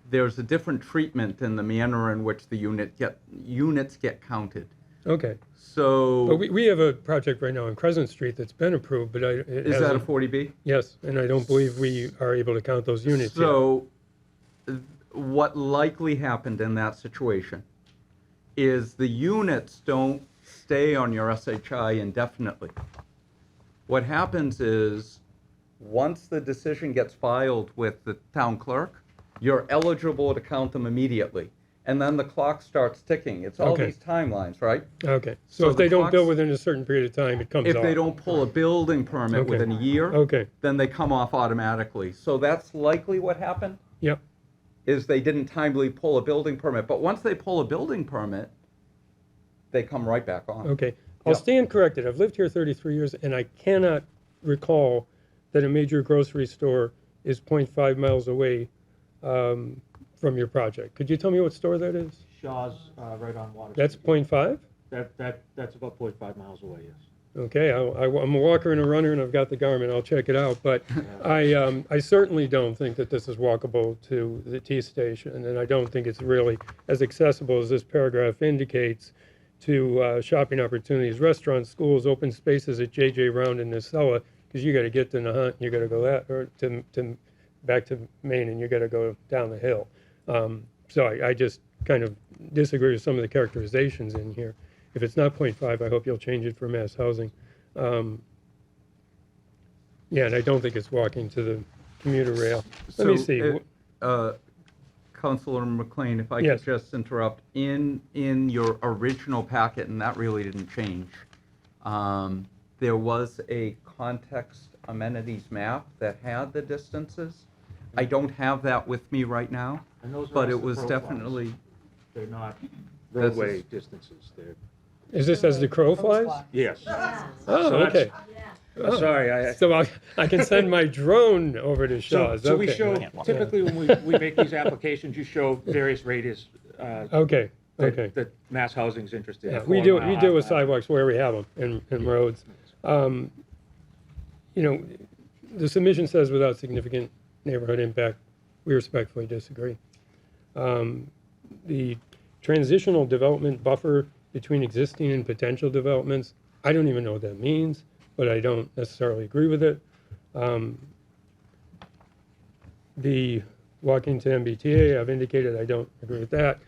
there's a different treatment in the manner in which the units get counted.
Okay.
So.
But we have a project right now on Crescent Street that's been approved, but
Is that a 40B?
Yes, and I don't believe we are able to count those units yet.
So what likely happened in that situation is the units don't stay on your SHI indefinitely. What happens is, once the decision gets filed with the town clerk, you're eligible to count them immediately. And then the clock starts ticking. It's all
Okay.
these timelines, right?
Okay,
So
so if
the
they don't
clock's-
build within a certain period of time, it comes off.
If they don't pull a building permit
Okay.
within a year,
Okay,
then they come off automatically. So that's likely what happened.
yep,
Is they didn't timely pull a building permit. But once they pull a building permit, they come right back on.
okay. I'll
Yeah.
stand corrected. I've lived here 33 years, and I cannot recall that a major grocery store is 0.5 miles away from your project. Could you tell me what store that is?
Shaw's, right on Water.
That's 0.5?
That's about 0.5 miles away, yes.
Okay, I'm a walker and a runner, and I've got the Garmin. I'll check it out. But I certainly don't think that this is walkable to the T station, and I don't think it's really as accessible as this paragraph indicates to shopping opportunities, restaurants, schools, open spaces at JJ Round and Nacella, because you got to get to Nahant, you got to go that, or to back to Maine, and you got to go down the hill. So I just kind of disagree with some of the characterizations in here. If it's not 0.5, I hope you'll change it for Mass Housing. Yeah, and I don't think it's walking to the commuter rail. Let me see.
Councilor McLean, if I
Yes.
could just interrupt, in your original packet, and that really didn't change, there was a context amenities map that had the distances. I don't have that with me right now,
And those are
but
also
it was
profiles.
definitely,
They're not
This
roadway
is-
distances, they're,
Is this as the crow flies?
yes.
Oh,
So that's-
okay.
Sorry,
So I can send my drone over to
So,
Shaw's.
so we
Okay.
show,
Yeah.
typically when we make these applications, you show various radius,
Okay, okay.
that Mass Housing's interested in.
Yeah, we do with sidewalks where we have them and roads. The submission says without significant neighborhood impact. We respectfully disagree. the transitional development buffer between existing and potential developments, I don't even know what that means, but I don't necessarily agree with it. The walking to MBTA, I've indicated I don't agree with that.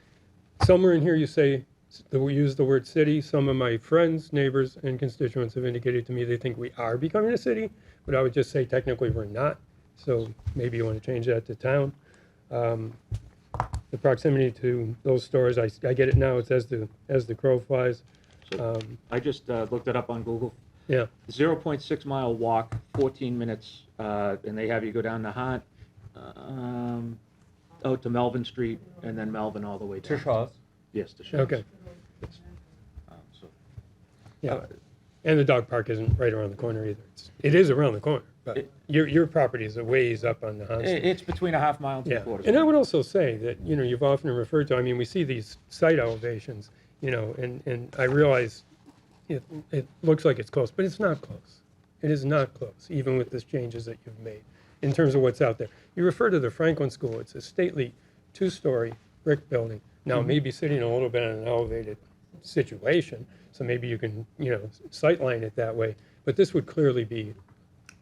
Somewhere in here you say, we use the word city. Some of my friends, neighbors, and constituents have indicated to me they think we are becoming a city, but I would just say technically we're not. So maybe you want to change that to town. The proximity to those stores, I get it now, it's as the crow flies.
I just looked it up on Google.
Yeah.
0.6 mile walk, 14 minutes, and they have you go down the Hunt, out to Melvin Street, and then Melvin all the way down.
To Shaw's?
Yes, to Shaw's.
Okay.
So,
Yeah, and the dog park isn't right around the corner either. It is around the corner, but your property is a ways up on the Hunt Street.
it's between a half mile and
Yeah,
3/4.
and I would also say that, you've often referred to, I mean, we see these site elevations, and I realize it looks like it's close, but it's not close. It is not close, even with the changes that you've made in terms of what's out there. You refer to the Franklin School, it's a stately 2-story brick building. Now, it may be sitting a little bit on an elevated situation, so maybe you can, sightline it that way, but this would clearly be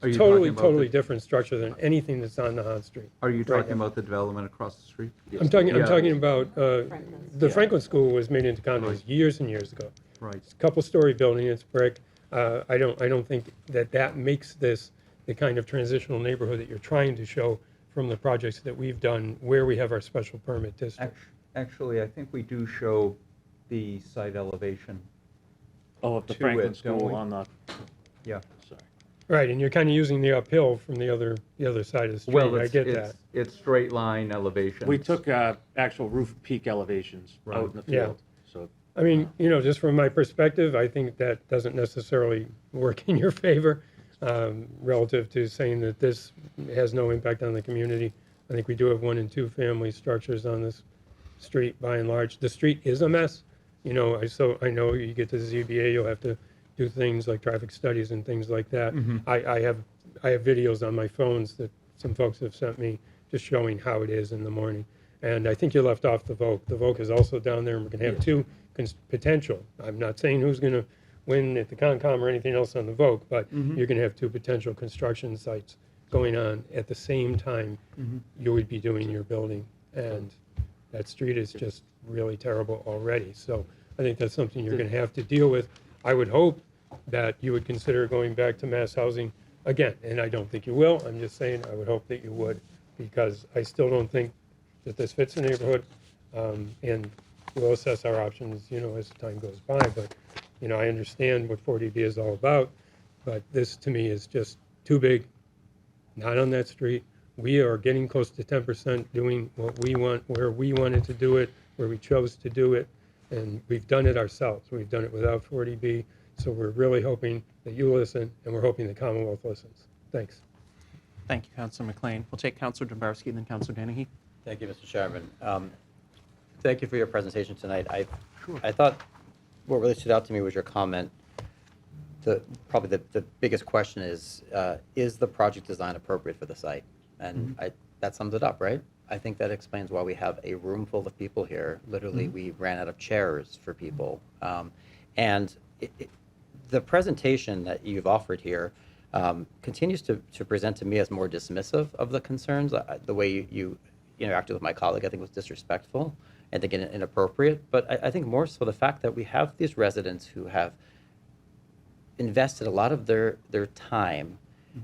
Are you talking about
totally
the-
different structure than anything that's on the Hunt Street.
Are you
right
talking
now.
about the development across the street?
I'm talking
Yeah.
about, the Franklin School was made into condos years and years ago.
Right.
It's a couple-story building, it's brick. I don't think that makes this the kind of transitional neighborhood that you're trying to show from the projects that we've done where we have our special permit district.
Actually, I think we do show the site elevation.
Oh, of the
to
Franklin
it, don't
School
we?
on the,
Yeah.
sorry.
Right, and you're kind of using the uphill from the other side of the street,
Well,
I get that.
it's straight line elevation.
We took actual roof peak elevations out in the
Yeah.
field, so.
I mean, just from my perspective, I think that doesn't necessarily work in your favor relative to saying that this has no impact on the community. I think we do have 1 and 2 family structures on this street by and large. The street is a mess. I know you get to the ZBA, you'll have to do things like traffic studies and things like that. I have videos on my phones that some folks have sent me just showing how it is in the morning. And I think you left off the Voc. The Voc is also down there, and we're going to have 2 potential. I'm not saying who's going to win at the Concom or anything else on the Voc, but you're going to have 2 potential construction sites going on at the same time you would be doing your building. And that street is just really terrible already. So I think that's something you're going to have to deal with. I would hope that you would consider going back to mass housing again, and I don't think you will. I'm just saying I would hope that you would, because I still don't think that this fits the neighborhood. And we'll assess our options, as time goes by. But, I understand what 40B is all about, but this to me is just too big, not on that street. We are getting close to 10% doing what we want, where we wanted to do it, where we chose to do it, and we've done it ourselves. We've done it without 40B, so we're really hoping that you listen, and we're hoping the Commonwealth listens. Thanks.
Thank you, Councilor McLean. We'll take Councilor Dombrowski and then Councilor Dennehy.
Thank you, Mr. Chairman. Thank you for your presentation tonight. I thought what really stood out to me was your comment. Probably the biggest question is the project design appropriate for the site? And that sums it up, right? I think that explains why we have a room full of people here. Literally, we ran out of chairs for people. And the presentation that you've offered here continues to present to me as more dismissive of the concerns. The way you interacted with my colleague, I think, was disrespectful and again inappropriate. But I think more so the fact that we have these residents who have invested a lot of their time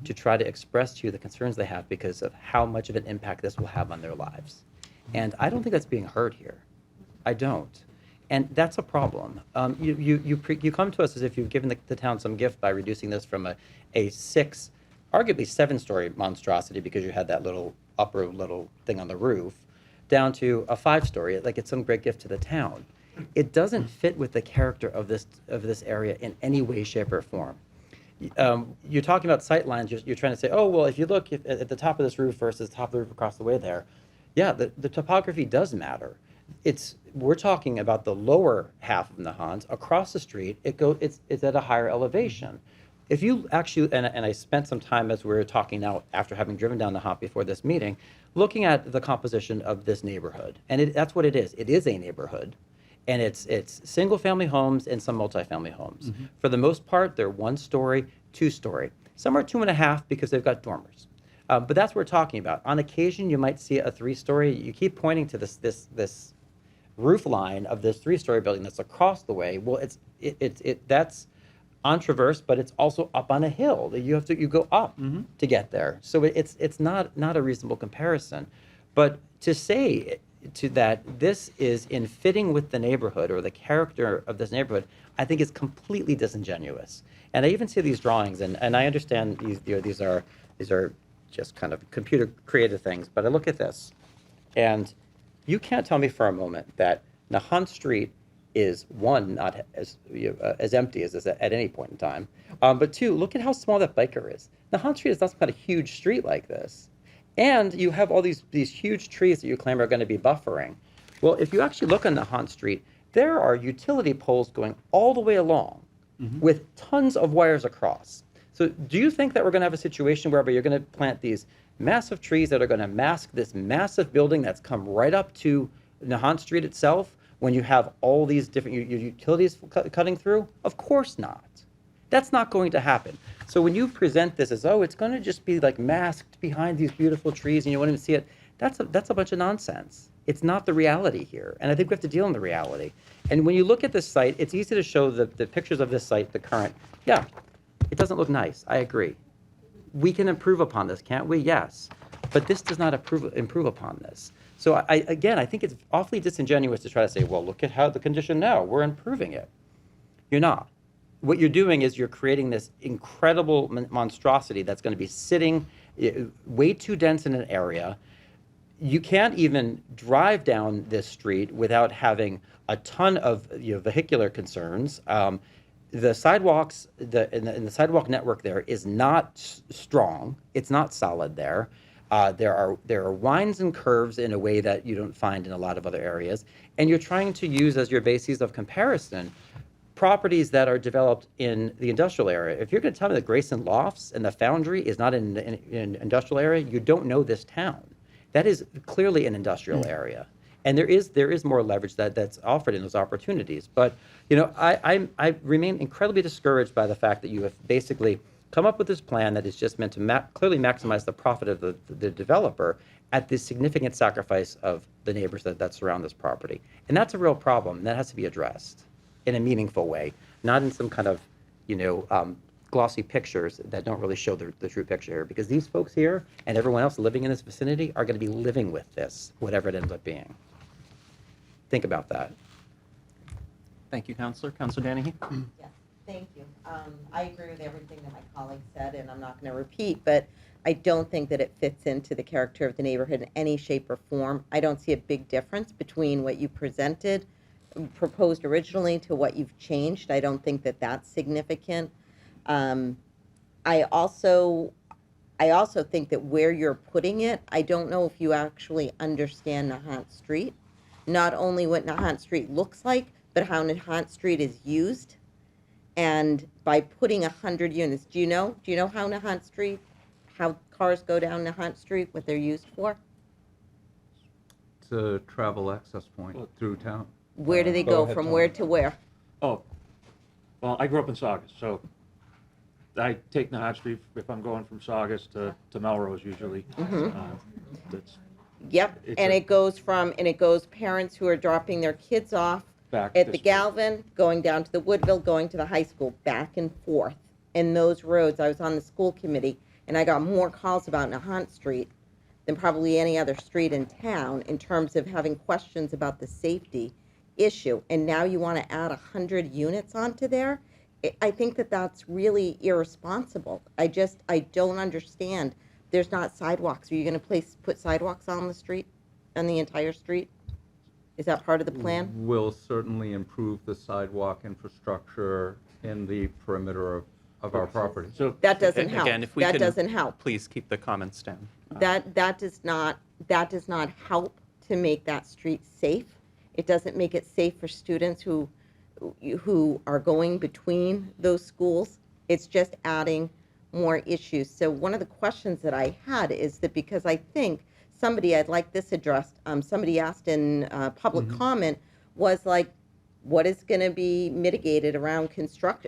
to try to express to you the concerns they have because of how much of an impact this will have on their lives. And I don't think that's being heard here. I don't. And that's a problem. You come to us as if you've given the town some gift by reducing this from a 6, arguably 7-story monstrosity because you had that upper little thing on the roof, down to a 5-story, like it's some great gift to the town. It doesn't fit with the character of this area in any way, shape, or form. You're talking about sight lines. You're trying to say, oh, well, if you look at the top of this roof versus the top of the roof across the way there, yeah, the topography does matter. We're talking about the lower half of Nahant. Across the street, it's at a higher elevation. If you actually, and I spent some time as we were talking now after having driven down the hop before this meeting, looking at the composition of this neighborhood. And that's what it is. It is a neighborhood. And it's single-family homes and some multifamily homes. For the most part, they're 1-story, 2-story. Some are 2.5 because they've got dormers. But that's what we're talking about. On occasion, you might see a 3-story. You keep pointing to this roof line of this 3-story building that's across the way. Well, that's on Traverse, but it's also up on a hill. You go up to get there. So it's not a reasonable comparison. But to say to that this is in fitting with the neighborhood or the character of this neighborhood, I think is completely disingenuous. And I even see these drawings, and I understand these are just kind of computer created things, but I look at this, and you can't tell me for a moment that Nahant Street is, one, not as empty as at any point in time, but two, look at how small that biker is. Nahant Street is not some kind of huge street like this. And you have all these huge trees that you claim are going to be buffering. Well, if you actually look on Nahant Street, there are utility poles going all the way along with tons of wires across. So do you think that we're going to have a situation whereby you're going to plant these massive trees that are going to mask this massive building that's come right up to Nahant Street itself when you have all these different utilities cutting through? Of course not. That's not going to happen. So when you present this as, oh, it's going to just be like masked behind these beautiful trees and you won't even see it, that's a bunch of nonsense. It's not the reality here. And I think we have to deal in the reality. And when you look at this site, it's easy to show the pictures of this site, the current. Yeah, it doesn't look nice. I agree. We can improve upon this, can't we? Yes. But this does not improve upon this. So I think it's awfully disingenuous to try to say, well, look at how the condition now, we're improving it. You're not. What you're doing is you're creating this incredible monstrosity that's going to be sitting way too dense in an area. You can't even drive down this street without having a ton of vehicular concerns. The sidewalks in the sidewalk network there is not strong. It's not solid there. There are winds and curves in a way that you don't find in a lot of other areas. And you're trying to use as your bases of comparison properties that are developed in the industrial area. If you're going to tell me that Grayson Lofts and the Foundry is not in an industrial area, you don't know this town. That is clearly an industrial area. And there is more leverage that's offered in those opportunities. But I remain incredibly discouraged by the fact that you have basically come up with this plan that is just meant to clearly maximize the profit of the developer at the significant sacrifice of the neighbors that surround this property. And that's a real problem, and that has to be addressed in a meaningful way, not in some kind of, glossy pictures that don't really show the true picture here. Because these folks here and everyone else living in this vicinity are going to be living with this, whatever it ends up being. Think about that.
Thank you, Councilor. Councilor Danahy?
Yes, thank you. I agree with everything that my colleague said, and I'm not going to repeat, but I don't think that it fits into the character of the neighborhood in any shape or form. I don't see a big difference between what you proposed originally to what you've changed. I don't think that that's significant. I also think that where you're putting it, I don't know if you actually understand Nahant Street. Not only what Nahant Street looks like, but how Nahant Street is used. And by putting 100 units, do you know how Nahant Street, how cars go down Nahant Street, what they're used for?
It's a travel access point through town.
Where do they go from where to where?
Oh, well, I grew up in Saugus, so I take Nahant Street if I'm going from Saugus to Melrose usually. That's
Yep, and it goes parents who are dropping their kids off
back
at the
this way.
Galvin, going down to the Woodville, going to the high school, back and forth. And those roads, I was on the school committee, and I got more calls about Nahant Street than probably any other street in town in terms of having questions about the safety issue. And now you want to add 100 units onto there? I think that that's really irresponsible. I don't understand. There's not sidewalks. Are you going to put sidewalks on the street, on the entire street? Is that part of the plan?
We'll certainly improve the sidewalk infrastructure in the perimeter of our property.
So
that doesn't help.
Again, if we
that
can,
doesn't help.
Please keep the comments down.
That does not help to make that street safe. It doesn't make it safe for students who are going between those schools. It's just adding more issues. So one of the questions that I had is that because I think somebody, I'd like this addressed, somebody asked in public comment, was like, what is going to be mitigated around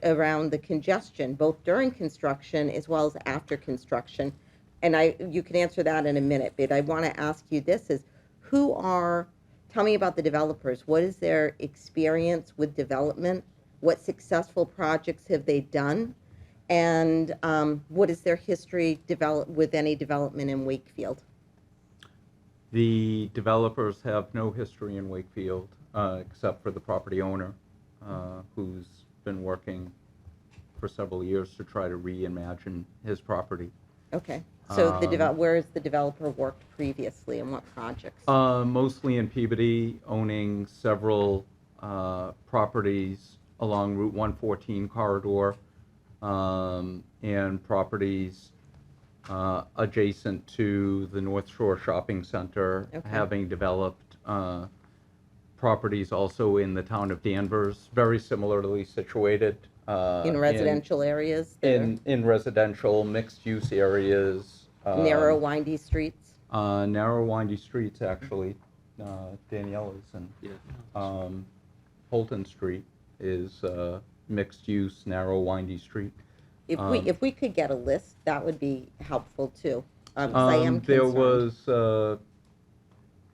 around the congestion, both during construction as well as after construction? And you can answer that in a minute, but I want to ask you this is, tell me about the developers. What is their experience with development? What successful projects have they done? And what is their history with any development in Wakefield?
The developers have no history in Wakefield, except for the property owner, who's been working for several years to try to reimagine his property.
Okay. So where has the developer worked previously and what projects?
Mostly in Peabody, owning several properties along Route 114 corridor, and properties adjacent to the North Shore Shopping Center,
Okay.
having developed properties also in the town of Danvers, very similarly situated.
In residential areas?
In residential, mixed-use areas.
Narrow, windy streets?
Narrow, windy streets, actually. Danielle is in. Holton Street is mixed-use, narrow, windy street.
If we could get a list, that would be helpful too. 'Cause I am
There
concerned.
was,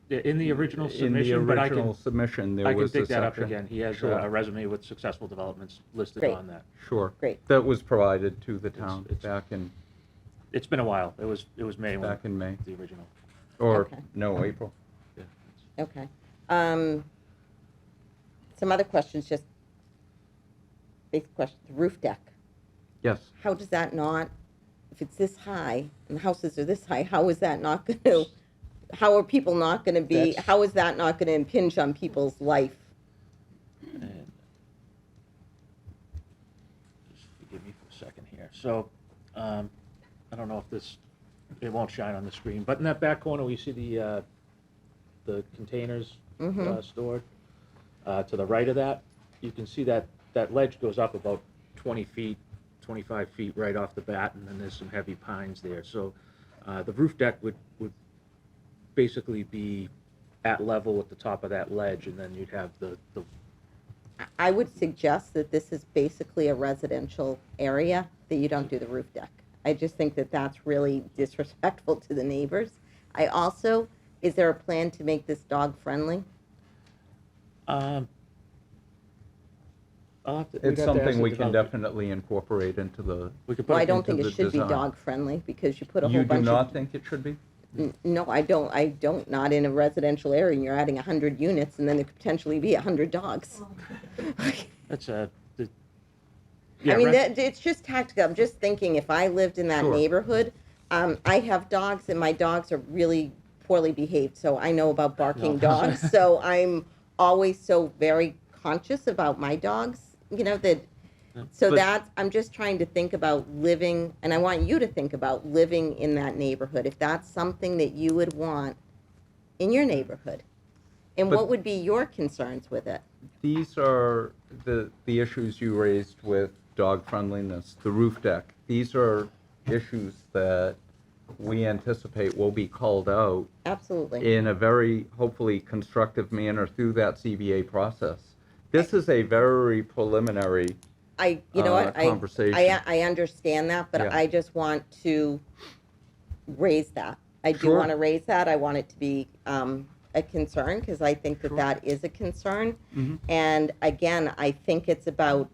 In the original
in the
submission, but
original submission, there was a
I can dig that up
section.
again. He has
Sure.
a resume with successful developments listed
Great.
on that.
Sure.
Great.
That was provided to the town back in
It's been a while. It was May when
back in May,
the original.
or
Okay.
no, April.
Okay. Some other questions, just basic questions. The roof deck.
Yes.
How does that not, if it's this high and the houses are this high, how is that not going to, how are people not going to be,
That's-
how is that not going to impinge on people's life?
And just forgive me for a second here. So, I don't know if it won't shine on the screen, but in that back corner, we see the containers stored. To the right of that, you can see that ledge goes up about 20 feet, 25 feet right off the bat, and then there's some heavy pines there. So the roof deck would basically be at level with the top of that ledge, and then you'd have the
I would suggest that this is basically a residential area, that you don't do the roof deck. I just think that that's really disrespectful to the neighbors. Is there a plan to make this dog friendly?
It's something we can definitely incorporate into the.
We could
Well, I
into
don't think
the
it should be
design.
dog friendly because you put a whole
You do
bunch
not
of.
think it should be?
No, I don't, not in a residential area, and you're adding 100 units, and then there could potentially be 100 dogs.
that's a.
I mean, it's just tactical. I'm just thinking, if I lived in that
Sure.
neighborhood, I have dogs, and my dogs are really poorly behaved, so I know about barking
No.
dogs. So I'm always so very conscious about my dogs, that. So
But-
I'm just trying to think about living, and I want you to think about living in that neighborhood, if that's something that you would want in your neighborhood. And
But-
what would be your concerns with it?
These are the issues you raised with dog friendliness, the roof deck. These are issues that we anticipate will be called out
Absolutely.
in a very, hopefully, constructive manner through that CBA process. This is a very preliminary
You know what,
conversation.
I understand that, but
Yeah.
I just want to raise that. I do
Sure.
want to raise that. I want it to be a concern, because I think that that is a concern.
Mhm.
And again, I think it's about,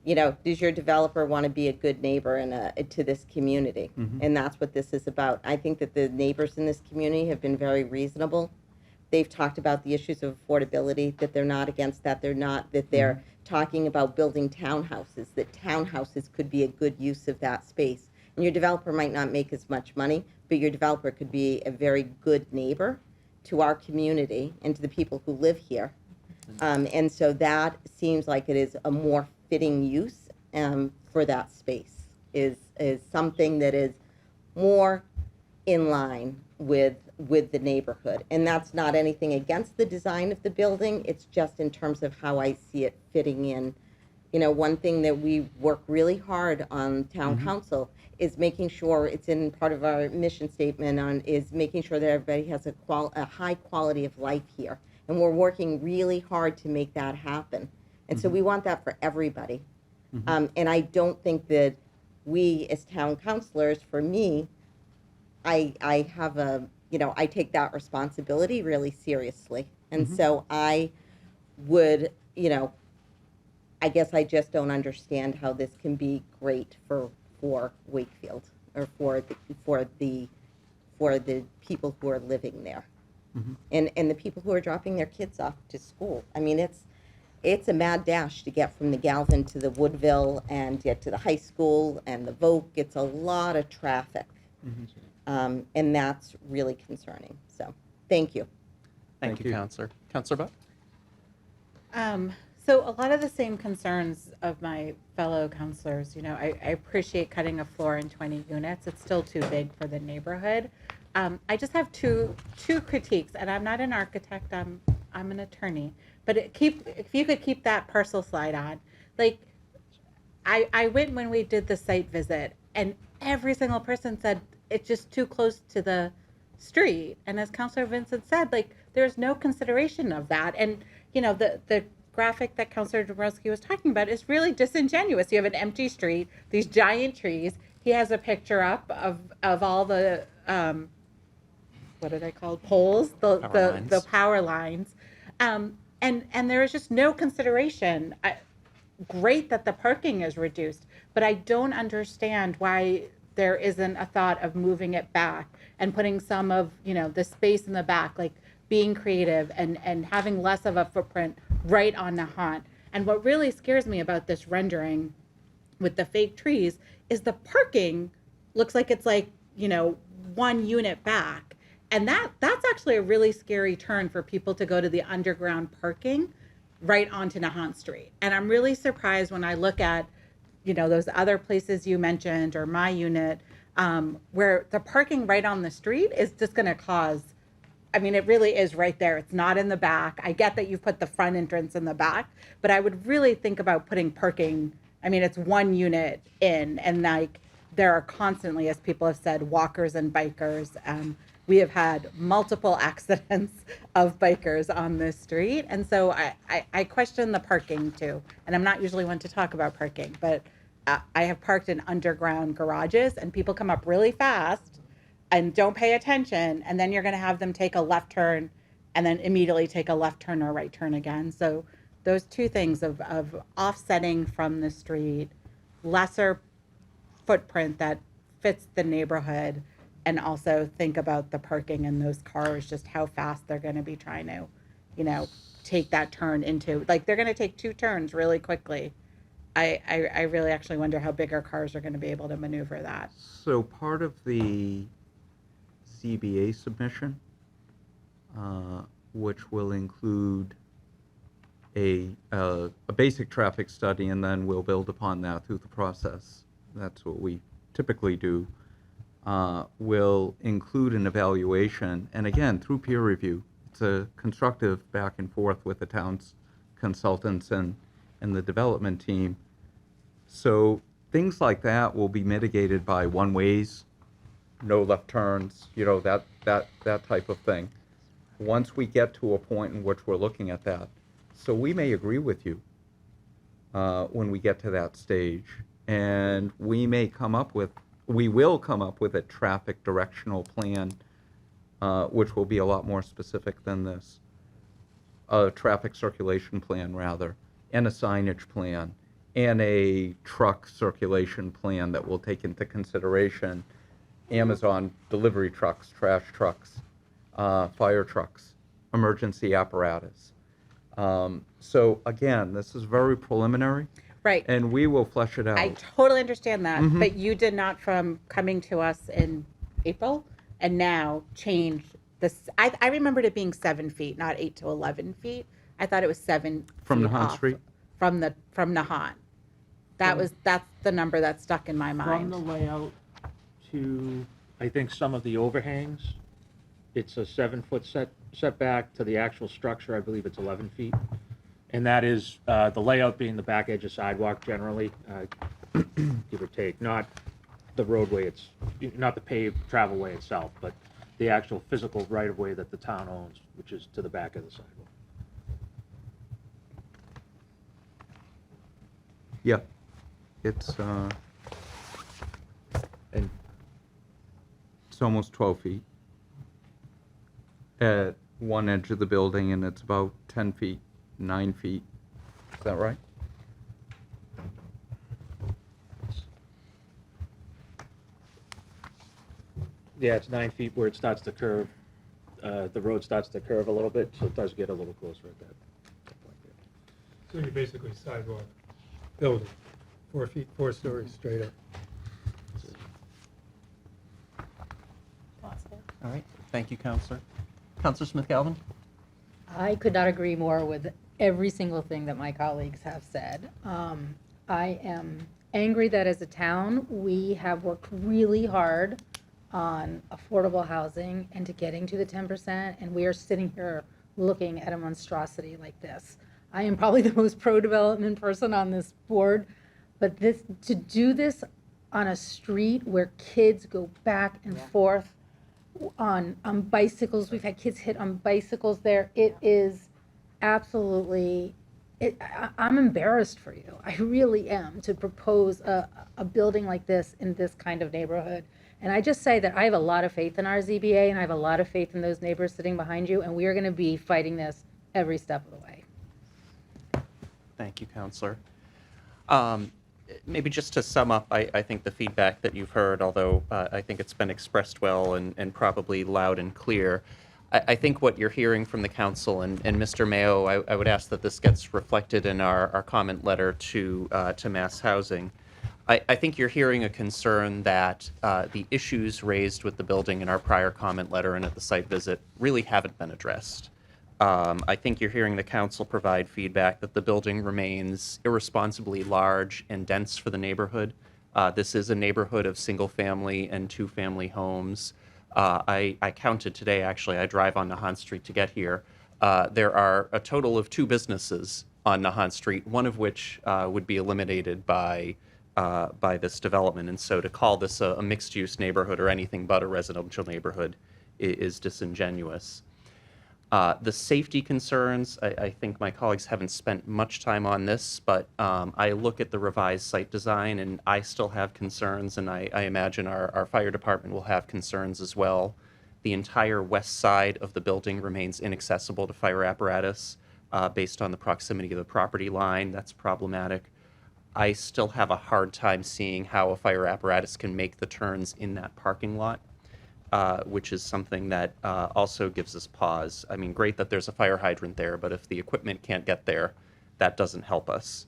does your developer want to be a good neighbor to this community?
Mhm.
And that's what this is about. I think that the neighbors in this community have been very reasonable. They've talked about the issues of affordability, that they're not against that, that they're talking about building townhouses, that townhouses could be a good use of that space. And your developer might not make as much money, but your developer could be a very good neighbor to our community and to the people who live here. And so that seems like it is a more fitting use for that space, is something that is more in line with the neighborhood. And that's not anything against the design of the building, it's just in terms of how I see it fitting in You know, one thing that we work really hard on town council is making sure it's in part of our mission statement on is making sure that everybody has a high quality of life here. And we're working really hard to make that happen. And so we want that for everybody. And I don't think that we as town councilors, for me, I have a, you know, I take that responsibility really seriously. And so I would, you know, I guess I just don't understand how this can be great for Wakefield or for the people who are living there, and the people who are dropping their kids off to school. I mean, it's a mad dash to get from the Galvin to the Woodville and get to the high school and the Voc. It's a lot of traffic, and that's really concerning. So, thank you.
Thank you, Counselor. Counselor Buck?
So a lot of the same concerns of my fellow counselors, you know, I appreciate cutting a floor in 20 units. It's still too big for the neighborhood. I just have two critiques, and I'm not an architect, I'm an attorney, but if you could keep that parcel slide on. Like, I went when we did the site visit, and every single person said it's just too close to the street. And as Councilor Vincent said, like, there's no consideration of that. And, you know, the graphic that Councilor Dabrowski was talking about is really disingenuous. You have an empty street, these giant trees. He has a picture up of all the, what are they called? Poles, the power lines. And there is just no consideration. Great that the parking is reduced, but I don't understand why there isn't a thought of moving it back and putting some of, you know, the space in the back, like being creative and having less of a footprint right on Nahant. And what really scares me about this rendering with the fake trees is the parking looks like it's like, you know, 1 unit back. And that's actually a really scary turn for people to go to the underground parking right onto Nahant Street. And I'm really surprised when I look at, you know, those other places you mentioned or my unit, where the parking right on the street is just going to cause, I mean, it really is right there. It's not in the back. I get that you've put the front entrance in the back, but I would really think about putting parking. I mean, it's 1 unit in, and like there are constantly, as people have said, walkers and bikers. We have had multiple accidents of bikers on this street. And so I question the parking too. And I'm not usually one to talk about parking, but I have parked in underground garages and people come up really fast and don't pay attention, and then you're going to have them take a left turn and then immediately take a left turn or right turn again. So those two things of offsetting from the street, lesser footprint that fits the neighborhood, and also think about the parking in those cars, just how fast they're going to be trying to, you know, take that turn into, like they're going to take 2 turns really quickly. I really actually wonder how bigger cars are going to be able to maneuver that.
So part of the ZBA submission, which will include a basic traffic study, and then we'll build upon that through the process. That's what we typically do. Will include an evaluation, and again, through peer review. It's a constructive back and forth with the town's consultants and the development team. So things like that will be mitigated by one-ways, no left turns, you know, that type of thing. Once we get to a point in which we're looking at that. So we may agree with you when we get to that stage, and we will come up with a traffic directional plan, which will be a lot more specific than this. A traffic circulation plan, rather, and a signage plan, and a truck circulation plan that will take into consideration Amazon delivery trucks, trash trucks, fire trucks, emergency apparatus. So again, this is very preliminary.
Right.
And we will flesh it out.
I totally understand that, but you did not, from coming to us in April and now, change this. I remembered it being 7 feet, not 8 to 11 feet. I thought it was 7
From
feet
Nahant
off
Street?
From Nahant. That's the number that stuck in my mind.
From the layout to, I think, some of the overhangs, it's a 7-foot setback. To the actual structure, I believe it's 11 feet. And that is the layout being the back edge of sidewalk generally, give or take, not the roadway, not the paved travelway itself, but the actual physical right-of-way that the town owns, which is to the back of the sidewalk.
Yeah, it's almost 12 feet at one edge of the building, and it's about 10 feet, 9 feet. Is that right?
Yeah, it's 9 feet where it starts to curve. The road starts to curve a little bit, so it does get a little closer at that point there.
So you're basically sidewalk building, 4 feet, 4 stories straight up.
All right, thank you, Counselor. Counselor Smith-Galvin?
I could not agree more with every single thing that my colleagues have said. I am angry that as a town, we have worked really hard on affordable housing and to getting to the 10%, and we are sitting here looking at a monstrosity like this. I am probably the most pro-development person on this board, but to do this on a street where kids go back and forth on bicycles, we've had kids hit on bicycles there, it is absolutely, I'm embarrassed for you. I really am, to propose a building like this in this kind of neighborhood. And I just say that I have a lot of faith in our ZBA, and I have a lot of faith in those neighbors sitting behind you, and we are going to be fighting this every step of the way.
Thank you, Counselor. Maybe just to sum up, I think the feedback that you've heard, although I think it's been expressed well and probably loud and clear, I think what you're hearing from the council, and Mr. Mayo, I would ask that this gets reflected in our comment letter to Mass Housing. I think you're hearing a concern that the issues raised with the building in our prior comment letter and at the site visit really haven't been addressed. I think you're hearing the council provide feedback that the building remains irresponsibly large and dense for the neighborhood. This is a neighborhood of single-family and two-family homes. I counted today, actually. I drive on Nahant Street to get here. There are a total of 2 businesses on Nahant Street, one of which would be eliminated by this development. And so to call this a mixed-use neighborhood or anything but a residential neighborhood is disingenuous. The safety concerns, I think my colleagues haven't spent much time on this, but I look at the revised site design and I still have concerns, and I imagine our fire department will have concerns as well. The entire west side of the building remains inaccessible to fire apparatus based on the proximity of the property line. That's problematic. I still have a hard time seeing how a fire apparatus can make the turns in that parking lot. Which is something that also gives us pause. I mean, great that there's a fire hydrant there, but if the equipment can't get there, that doesn't help us.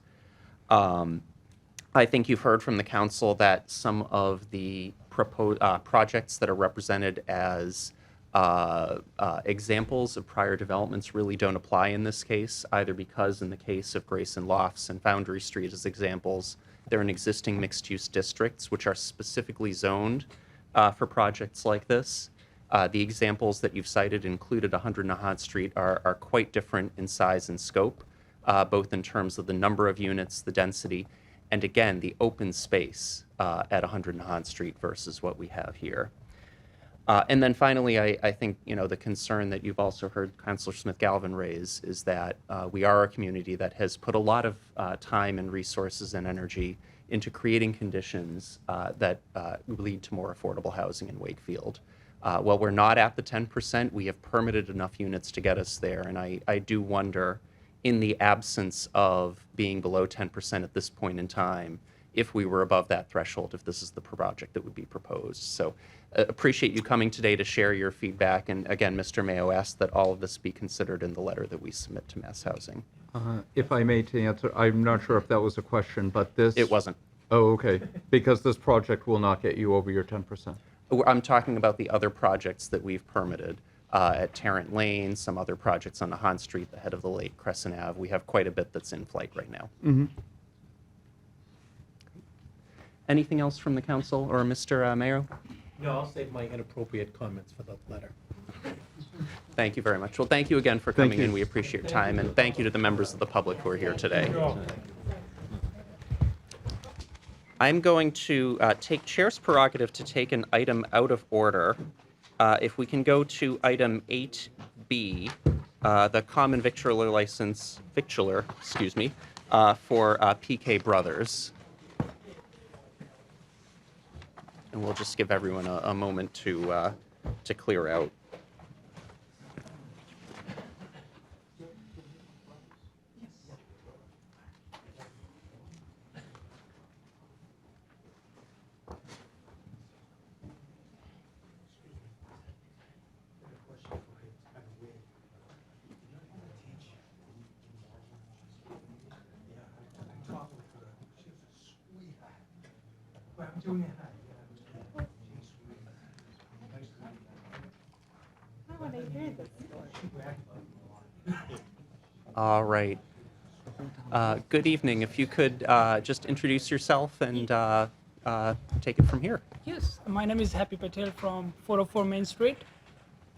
I think you've heard from the council that some of the proposed projects that are represented as examples of prior developments really don't apply in this case, either because in the case of Grayson Lofts and Foundry Street as examples, they're in existing mixed-use districts, which are specifically zoned for projects like this. The examples that you've cited included 100 Nahant Street are quite different in size and scope, both in terms of the number of units, the density, and again, the open space at 100 Nahant Street versus what we have here. And then finally, I think the concern that you've also heard Councillor Smith-Galvin raise is that we are a community that has put a lot of time and resources and energy into creating conditions that lead to more affordable housing in Wakefield. While we're not at the 10%, we have permitted enough units to get us there, and I do wonder, in the absence of being below 10% at this point in time, if we were above that threshold, if this is the project that would be proposed. So appreciate you coming today to share your feedback, and again, Mr. Mayo asked that all of this be considered in the letter that we submit to Mass Housing.
If I may to answer, I'm not sure if that was a question, but this...
It wasn't.
Oh, okay. Because this project will not get you over your 10%.
I'm talking about the other projects that we've permitted at Tarrant Lane, some other projects on Nahant Street, the head of the lake, Crescent Ave. We have quite a bit that's in flight right now.
Mm-hmm.
Anything else from the council or Mr. Mayo?
No, I'll save my inappropriate comments for the letter.
Thank you very much. Well, thank you again for coming in. We appreciate your time, and thank you to the members of the public who are here today. I'm going to take chair's prerogative to take an item out of order. If we can go to item 8B, the common victualler license, for PK Brothers. And we'll just give everyone a moment to clear out. All right. Good evening. If you could just introduce yourself and take it from here.
Yes, my name is Happy Patel from 404 Main Street.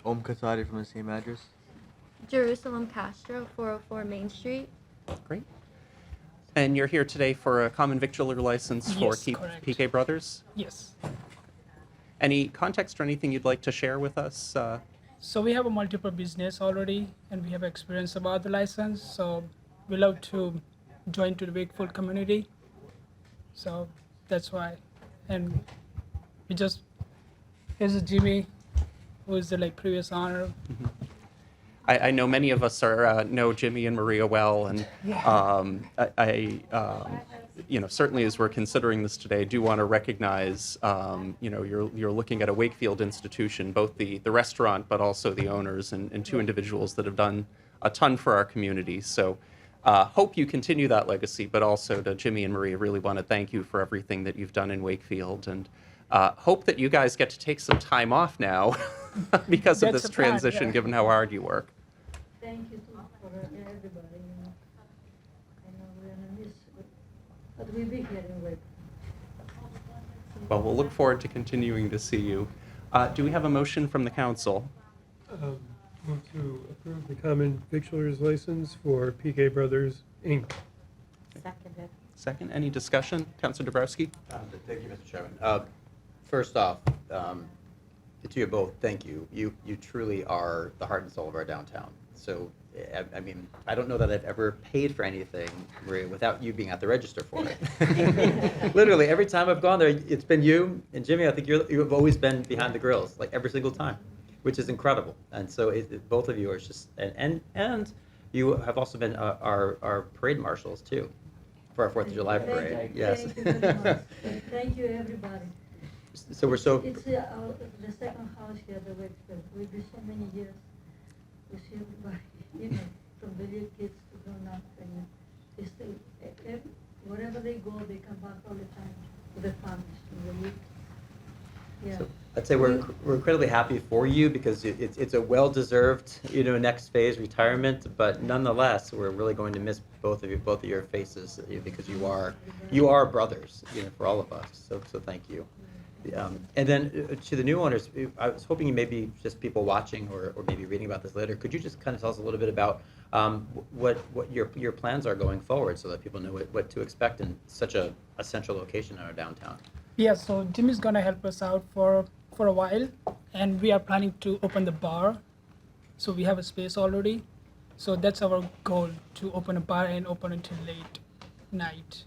Om Katari from the same address.
Jerusalem Castro, 404 Main Street.
Great. And you're here today for a common victualler license for
Yes, correct.
PK Brothers?
Yes.
Any context or anything you'd like to share with us?
So we have a multiple business already, and we have experience about the license. So we love to join to the Wakefield community. So that's why, and we just here's Jimmy, who is the previous owner.
Mm-hmm. I know many of us know Jimmy and Maria well, and certainly as we're considering this today, I do want to recognize, you're looking at a Wakefield institution, both the restaurant, but also the owners and two individuals that have done a ton for our community. So hope you continue that legacy, but also to Jimmy and Maria, really want to thank you for everything that you've done in Wakefield, and hope that you guys get to take some time off now because of
That's
this
the plan,
transition,
yeah.
given how hard you work.
Thank you too for everybody, I know we're gonna miss it, but we'll be here anyway.
Well, we'll look forward to continuing to see you. Do we have a motion from the council?
Move to approve the common victualer's license for PK Brothers, Inc.
Seconded.
Second, any discussion? Councilor Dabrowski?
Thank you, Mr. Chairman. First off, to you both, thank you. You truly are the heart and soul of our downtown. So, I mean, I don't know that I've ever paid for anything, Maria, without you being at the register for it. Literally, every time I've gone there, it's been you and Jimmy. I think you have always been behind the grills, like every single time, which is incredible. And so, both of you are just, and you have also been our parade marshals too, for our 4th of July parade. Yes.
Thank you very much. Thank you, everybody.
So we're so.
It's the second house here, the Wakefield. We've been so many years. We see everybody, from the little kids to grown up, and they still, wherever they go, they come back all the time with their families. And they live. Yeah.
So I'd say we're incredibly happy for you because it's a well-deserved next phase retirement, but nonetheless we're really going to miss both of your faces because you are brothers for all of us. So thank you. And then to the new owners, I was hoping maybe just people watching or maybe reading about this later, could you just kind of tell us a little bit about what your plans are going forward so that people know what to expect in such a central location in our downtown?
Yeah, so Jimmy's gonna help us out for a while, and we are planning to open the bar. So we have a space already. So that's our goal, to open a bar and open until late night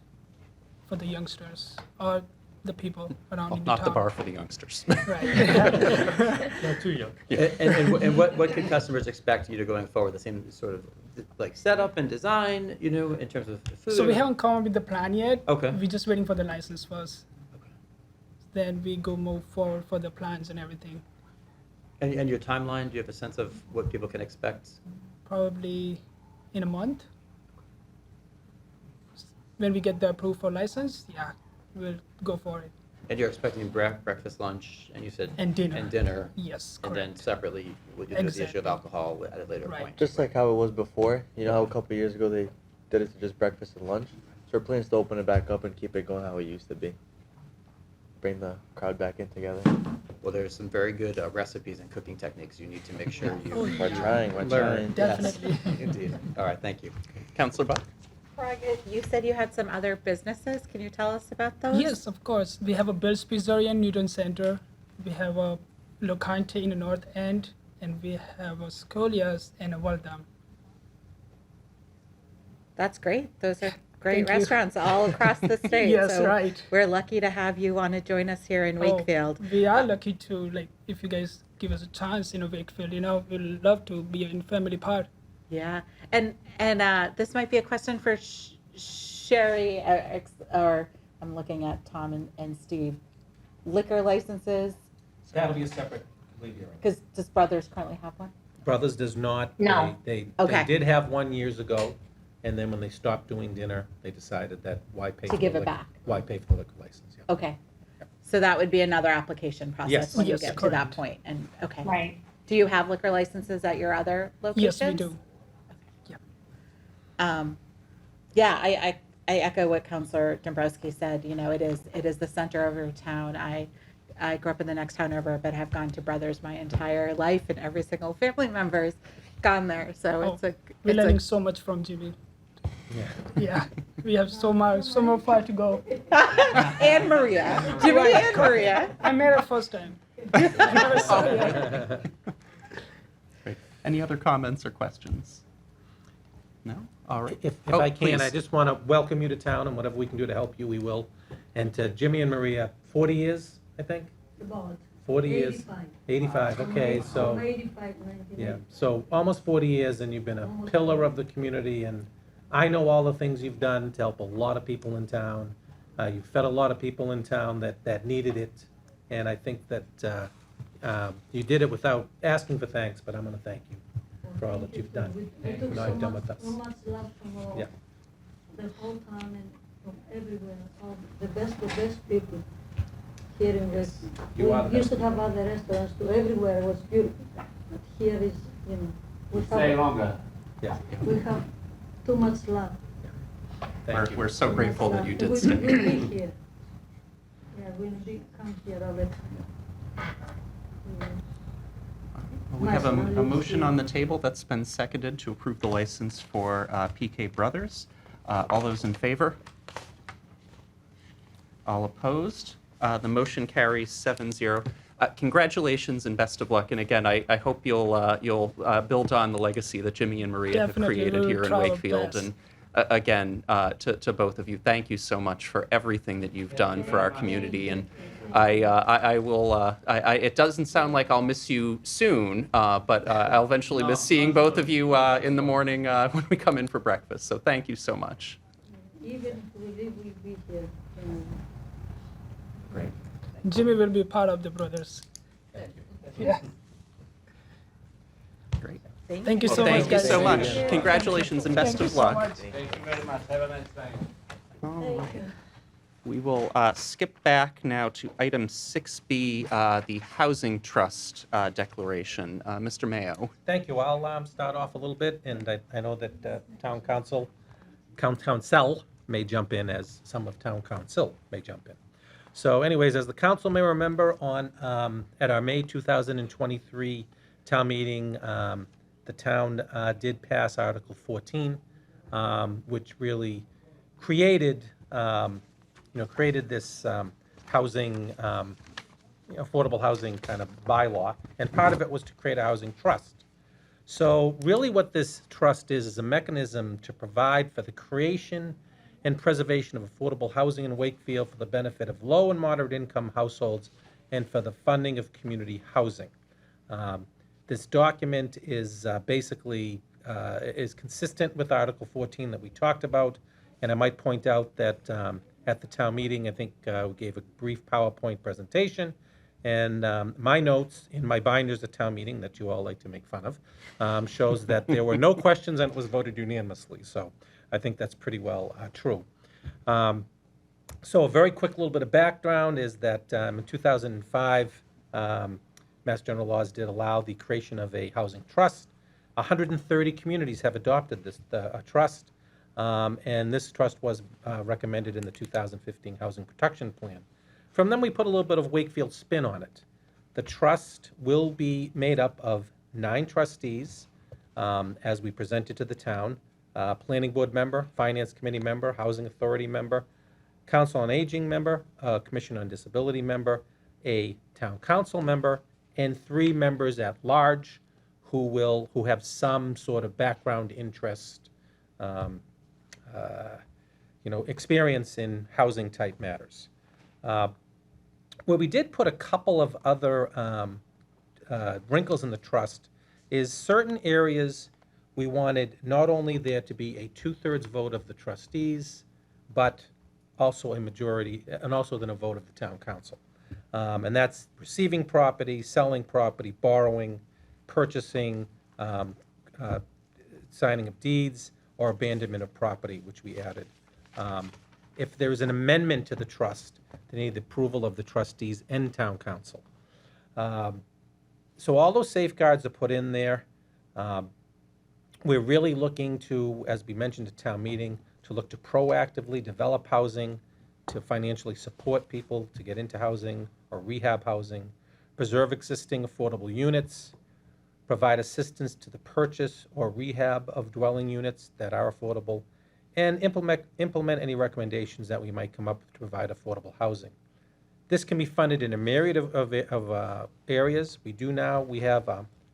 for the youngsters or the people around in the
Not
town.
the bar for the youngsters.
Right.
Not too young.
Yeah.
And what can customers expect going forward? The same sort of like setup and design, in terms of food?
So we haven't come up with the plan yet.
Okay.
We're just waiting for the license first. Then we move forward for the plans and everything.
And your timeline, do you have a sense of what people can expect?
Probably in a month. When we get the approved for license, yeah, we'll go for it.
And you're expecting breakfast, lunch, and you said
And dinner.
And dinner.
Yes,
And then separately, we'll do the issue
Exactly.
of alcohol at a later point.
Just like how it was before, how a couple years ago they did it to just breakfast and lunch. So we're planning to open it back up and keep it going how it used to be. bring the crowd back in together.
Well, there's some very good recipes and cooking techniques you need to make sure you.
We're trying, we're
learn.
trying.
Definitely.
Yes, indeed. All right, thank you.
Councillor Buck?
You said you had some other businesses. Can you tell us about those?
Yes, of course. We have a Bill's Pizzeria in Newton Center. We have a Locante in the North End, and we have a Scolia's and a Waldam.
That's great. Those are great
Thank you.
restaurants all across the state.
Yes,
so
right.
We're lucky to have you want to join us here in Wakefield.
Oh, we are lucky to, like, if you guys give us a chance in Wakefield, we'll love to be in family part.
Yeah, and this might be a question for Sherry, or I'm looking at Tom and Steve. Liquor licenses,
That'll be a separate legal hearing.
because does Brothers currently have one?
Brothers does not.
No.
They
Okay.
did have one years ago, and then when they stopped doing dinner, they decided that why pay
To
for the
give it
liquor-
back.
Why pay for the liquor license? Yeah.
Okay, so that would be another application process
Yes.
when
Yes,
you get to that
correct.
point. And okay,
Right.
do you have liquor licenses at your other locations?
Yes, we do.
Yeah, I echo what Councilor Dombrowski said. It is the center of our town. I grew up in the next town over, but have gone to Brothers my entire life, and every single family member's gone there. So
Oh,
it's a
We're learning so much from Jimmy.
Yeah.
Yeah, we have so more far to go.
and Maria, Jimmy and Maria.
I met her first time. I never saw her.
Great. Any other comments or questions? No? All right.
If
Oh,
I can,
please.
I just want to welcome you to town, and whatever we can do to help you, we will. And to Jimmy and Maria, 40 years, I think?
About
40 years?
85.
85, okay, so,
From 85, 99.
yeah, so almost 40 years, and you've been a pillar of the community, and I know all the things you've done to help a lot of people in town. You've fed a lot of people in town that needed it, and I think that you did it without asking for thanks, but I'm going to thank you for all that you've done.
We took
What you've done with us.
so much love from all,
Yeah.
the whole town and from everywhere. All the best people here in West.
You are the
We used
best.
to have other restaurants too. Everywhere was beautiful, but here is, we
Stay
have,
longer.
Yeah,
we have too much love.
thank you.
We're so
Too
grateful
much
that you
love.
did
We'll
stay.
be here. Yeah, we'll come here all the time. Yeah.
We have a
Nice.
motion on the table that's been seconded to approve the license for PK Brothers. All those in favor? All opposed? The motion carries 7-0. Congratulations and best of luck. And again, I hope you'll build on the legacy that Jimmy and Maria have
Definitely,
created
we'll
here in
try our
Wakefield.
best.
And again, to both of you, thank you so much for everything that you've done for our community. And I will. It doesn't sound like I'll miss you soon, but I'll eventually miss seeing both of you in the morning when we come in for breakfast. So thank you so much.
Even if we live, we'll be here.
Great.
Jimmy will be part of the Brothers. Yeah.
Great.
Thank you
Well,
so much,
thank you
guys.
so much. Congratulations and best
Thank you
of
so
luck.
much.
Thank you very much. Have a nice day.
All right. We will skip back now to item 6B, the Housing Trust Declaration. Mr. Mayo.
Thank you. I'll start off a little bit, and I know that town council may jump in, as some of town council may jump in. So anyways, as the council may remember, at our May 2023 town meeting, the town did pass Article 14, which really created this housing, affordable housing kind of bylaw, and part of it was to create a housing trust. So really what this trust is a mechanism to provide for the creation and preservation of affordable housing in Wakefield for the benefit of low and moderate income households and for the funding of community housing. This document is basically is consistent with Article 14 that we talked about, and I might point out that at the town meeting, I think we gave a brief PowerPoint presentation, and my notes in my binders at town meeting that you all like to make fun of shows that there were no questions and it was voted unanimously. So I think that's pretty well true. So a very quick little bit of background is that in 2005, Mass General laws did allow the creation of a housing trust. 130 communities have adopted this trust, and this trust was recommended in the 2015 Housing Protection Plan. From them, we put a little bit of Wakefield spin on it. The trust will be made up of 9 trustees, as we present it to the town. Planning board member, finance committee member, housing authority member, council on aging member, commission on disability member, a town council member, and 3 members at large who have some sort of background interest, experience in housing type matters. Where we did put a couple of other wrinkles in the trust is certain areas we wanted not only there to be a 2/3 vote of the trustees, but also a majority, and also then a vote of the town council. And that's receiving property, selling property, borrowing, purchasing, signing of deeds, or abandonment of property, which we added. If there's an amendment to the trust, they need the approval of the trustees and town council. So all those safeguards are put in there. We're really looking to, as we mentioned at town meeting, to look to proactively develop housing, to financially support people to get into housing or rehab housing, preserve existing affordable units, provide assistance to the purchase or rehab of dwelling units that are affordable, and implement any recommendations that we might come up with to provide affordable housing. This can be funded in a myriad of areas. We have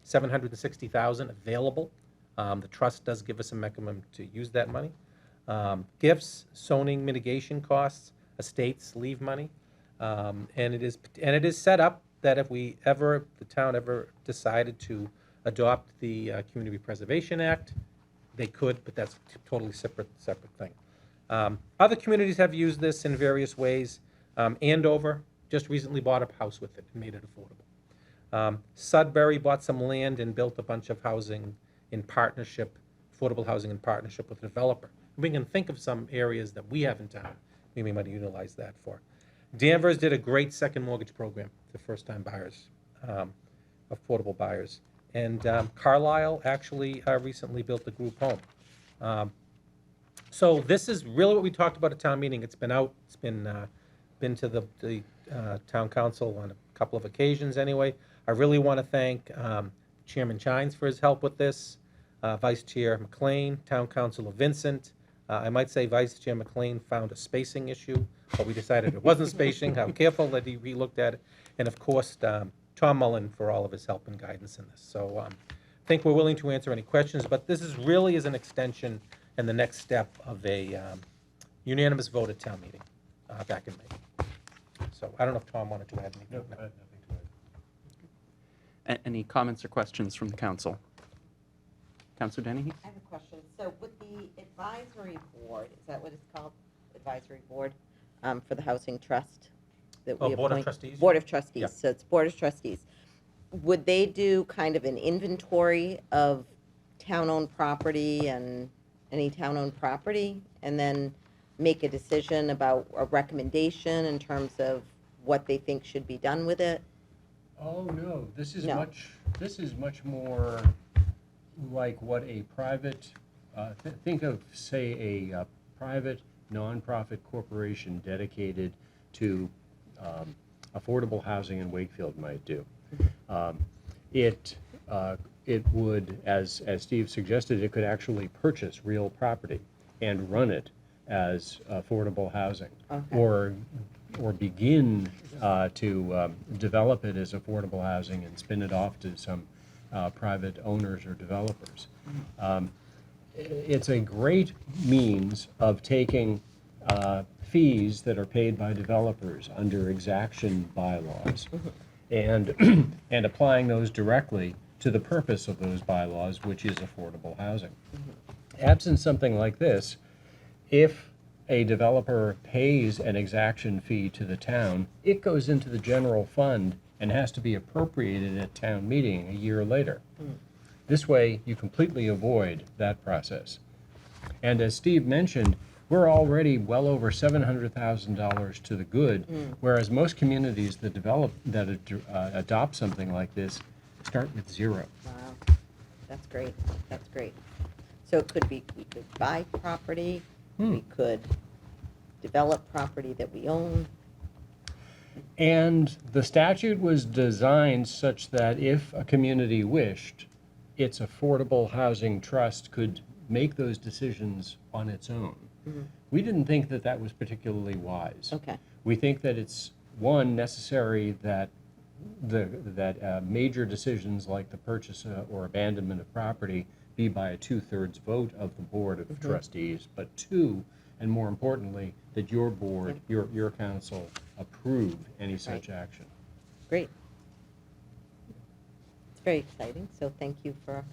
$760,000 available. The trust does give us a mechanism to use that money. Gifts, zoning mitigation costs, estates leave money, and it is set up that if the town ever decided to adopt the Community Preservation Act, they could, but that's a totally separate thing. Other communities have used this in various ways. Andover just recently bought a house with it and made it affordable. Sudbury bought some land and built a bunch of housing in partnership, affordable housing in partnership with a developer. We can think of some areas that we have in town we might utilize that for. Danvers did a great second mortgage program for first-time buyers, affordable buyers. And Carlisle actually recently built a group home. So this is really what we talked about at town meeting. It's been out. It's been to the town council on a couple of occasions anyway. I really want to thank Chairman Chines for his help with this, Vice Chair McLean, Town Councilor Vincent. I might say Vice Chair McLean found a spacing issue, but we decided it wasn't spacing. How careful that he re-looked at it. And of course, Tom Mullen for all of his help and guidance in this. So I think we're willing to answer any questions, but this is really is an extension and the next step of a unanimous vote at town meeting back in May. So I don't know if Tom wanted to add anything.
No, I have nothing to add.
Any comments or questions from the council? Councilor Dennehy?
I have a question. So with the advisory board, is that what it's called? Advisory board for the housing trust? That we
Board of
appoint?
Trustees?
Board of Trustees.
Yeah.
So it's Board of Trustees. Would they do kind of an inventory of town-owned property and any town-owned property, and then make a decision about a recommendation in terms of what they think should be done with it?
Oh, no, this is
No.
much more like what a private, think of, say, a private nonprofit corporation dedicated to affordable housing in Wakefield might do. It would, as Steve suggested, it could actually purchase real property and run it as affordable housing,
Okay.
or begin to develop it as affordable housing and spin it off to some private owners or developers. It's a great means of taking fees that are paid by developers under exaction bylaws and and applying those directly to the purpose of those bylaws, which is affordable housing. Absent something like this, if a developer pays an exaction fee to the town, it goes into the general fund and has to be appropriated at town meeting a year later. This way, you completely avoid that process. And as Steve mentioned, we're already well over $700,000 to the good, whereas most communities that adopt something like this start with zero.
Wow, that's great, that's great. So it could be, we could buy property, we could develop property that we own.
And the statute was designed such that if a community wished, its affordable housing trust could make those decisions on its own. We didn't think that that was particularly wise.
Okay.
We think that it's, one, necessary that major decisions like the purchase or abandonment of property be by a 2/3 vote of the Board of Trustees, but two, and more importantly, that your board, your council, approve any such action.
Great. It's very exciting, so thank you for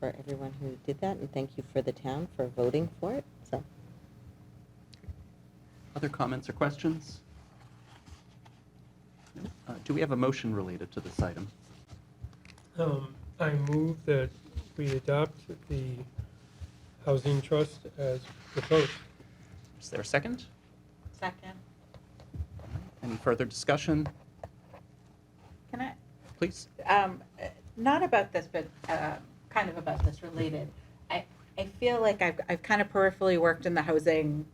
everyone who did that, and thank you for the town for voting for it, so.
Other comments or questions? Do we have a motion related to this item?
I move that we adopt the housing trust as proposed.
Is there a second?
Second.
Any further discussion?
Can I,
Please.
not about this, but kind of about this related. I feel like I've kind of peripherally worked in the housing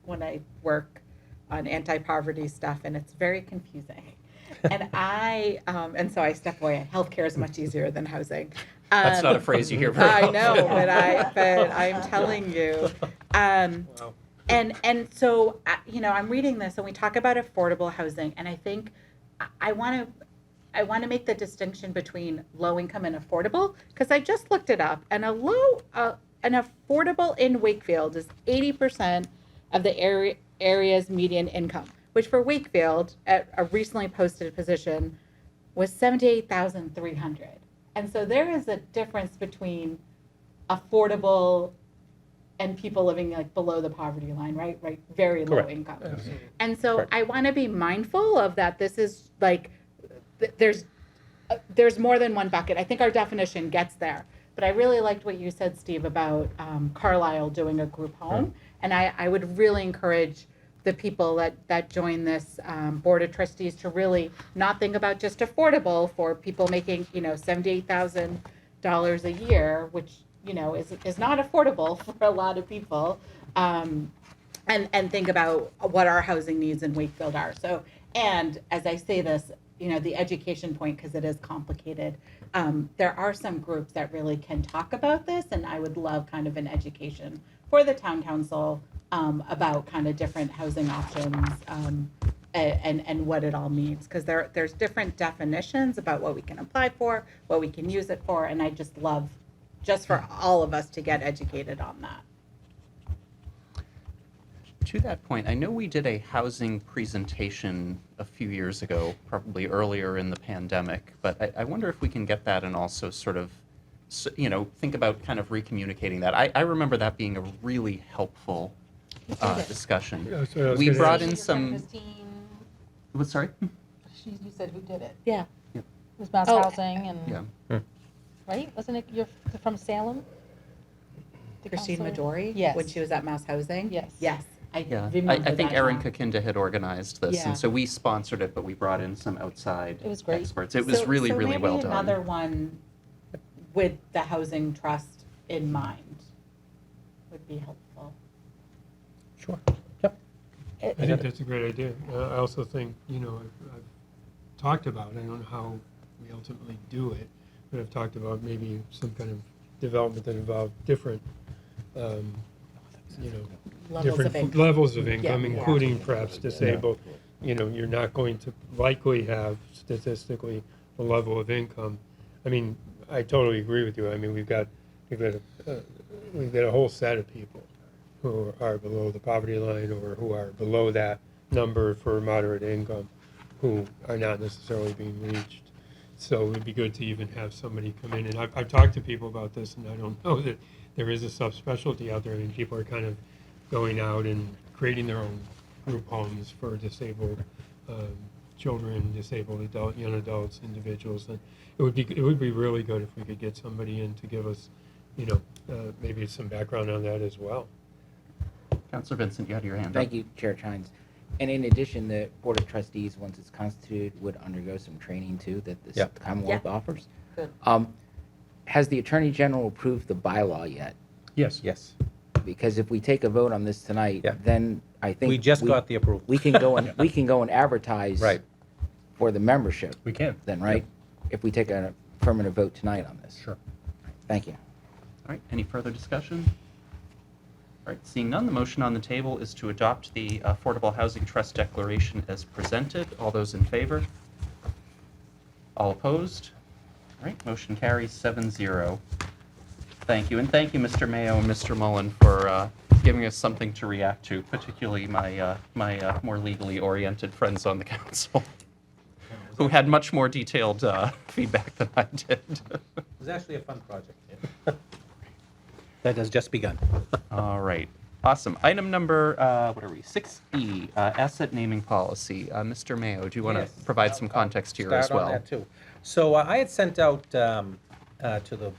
when I work on anti-poverty stuff, and it's very confusing. And and so I step away. Healthcare is much easier than housing.
That's not a phrase you hear very
I
often.
know, but I'm telling you.
Wow.
And so I'm reading this, and we talk about affordable housing, and I think I want to make the distinction between low income and affordable, because I just looked it up, and an affordable in Wakefield is 80% of the area's median income, which for Wakefield at a recently posted position was $78,300. And so there is a difference between affordable and people living like below the poverty line, right? Very low
Correct.
income.
Yes.
And so
Correct.
I want to be mindful of that. This is like, there's more than one bucket. I think our definition gets there. But I really liked what you said, Steve, about Carlisle doing a group home. And I would really encourage the people that join this board of trustees to really not think about just affordable for people making, $78,000 a year, which, is not affordable for a lot of people. And think about what our housing needs in Wakefield are. So, and as I say this, the education point, because it is complicated, there are some groups that really can talk about this, and I would love kind of an education for the town council about kind of different housing options and what it all means, because there's different definitions about what we can apply for, what we can use it for, and I just love for all of us to get educated on that.
To that point, I know we did a housing presentation a few years ago, probably earlier in the pandemic, but I wonder if we can get that and also sort of, think about kind of recommunicating that. I remember that being a really helpful discussion.
Yeah, that's what I was
We
gonna
brought
ask.
in some,
Christine,
what, sorry?
you said who did it?
Yeah.
It was Mass
Oh,
Housing and,
Yeah.
right? Wasn't it, you're from Salem? The
Christine
counselor?
Majori,
Yes.
when she was at Mass Housing?
Yes.
Yes.
Yeah,
remember
I think
that
Erin
now.
Kakinda had organized this,
Yeah.
and so we sponsored it, but we brought in some outside
It was great.
experts. It was
So
really, really well
maybe
done.
another one with the housing trust in mind would be helpful.
Sure.
I think that's a great idea. I also think, I've talked about, I don't know how we ultimately do it, but I've talked about maybe some kind of development that involved different,
Levels of income.
levels of income,
Yeah.
including perhaps disabled. You're not going to likely have statistically a level of income. I mean, I totally agree with you. I mean, we've got a whole set of people who are below the poverty line or who are below that number for moderate income, who are not necessarily being reached. So it would be good to even have somebody come in. And I've talked to people about this, and I don't know that there is a subspecialty out there. I mean, people are kind of going out and creating their own group homes for disabled children, disabled young adults, individuals. And it would be really good if we could get somebody in to give us, maybe some background on that as well.
Councilor Vincent, you had your hand up.
Thank you, Chair Chines. And in addition, the Board of Trustees, once it's constituted, would undergo some training too that the Commonwealth offers.
Good.
Has the Attorney General approved the bylaw yet?
Yes.
Yes.
because if we take a vote on this tonight,
Yeah.
then I think
We just got the approval.
we can go and we can go and advertise
Right.
for the membership.
We can.
Then, right? If we take an affirmative vote tonight on this.
Sure.
Thank you.
All right, any further discussion? All right, seeing none, the motion on the table is to adopt the Affordable Housing Trust Declaration as presented. All those in favor? All opposed? All right, motion carries 7-0. Thank you, and thank you, Mr. Mayo and Mr. Mullen, for giving us something to react to, particularly my more legally oriented friends on the council, who had much more detailed feedback than I did.
It was actually a fun project. That has just begun.
All right, awesome. Item number, what are we, 6E, asset naming policy. Mr. Mayo, do you want to
Yes.
provide some context here as
Start on
well?
that too. So I had sent out to the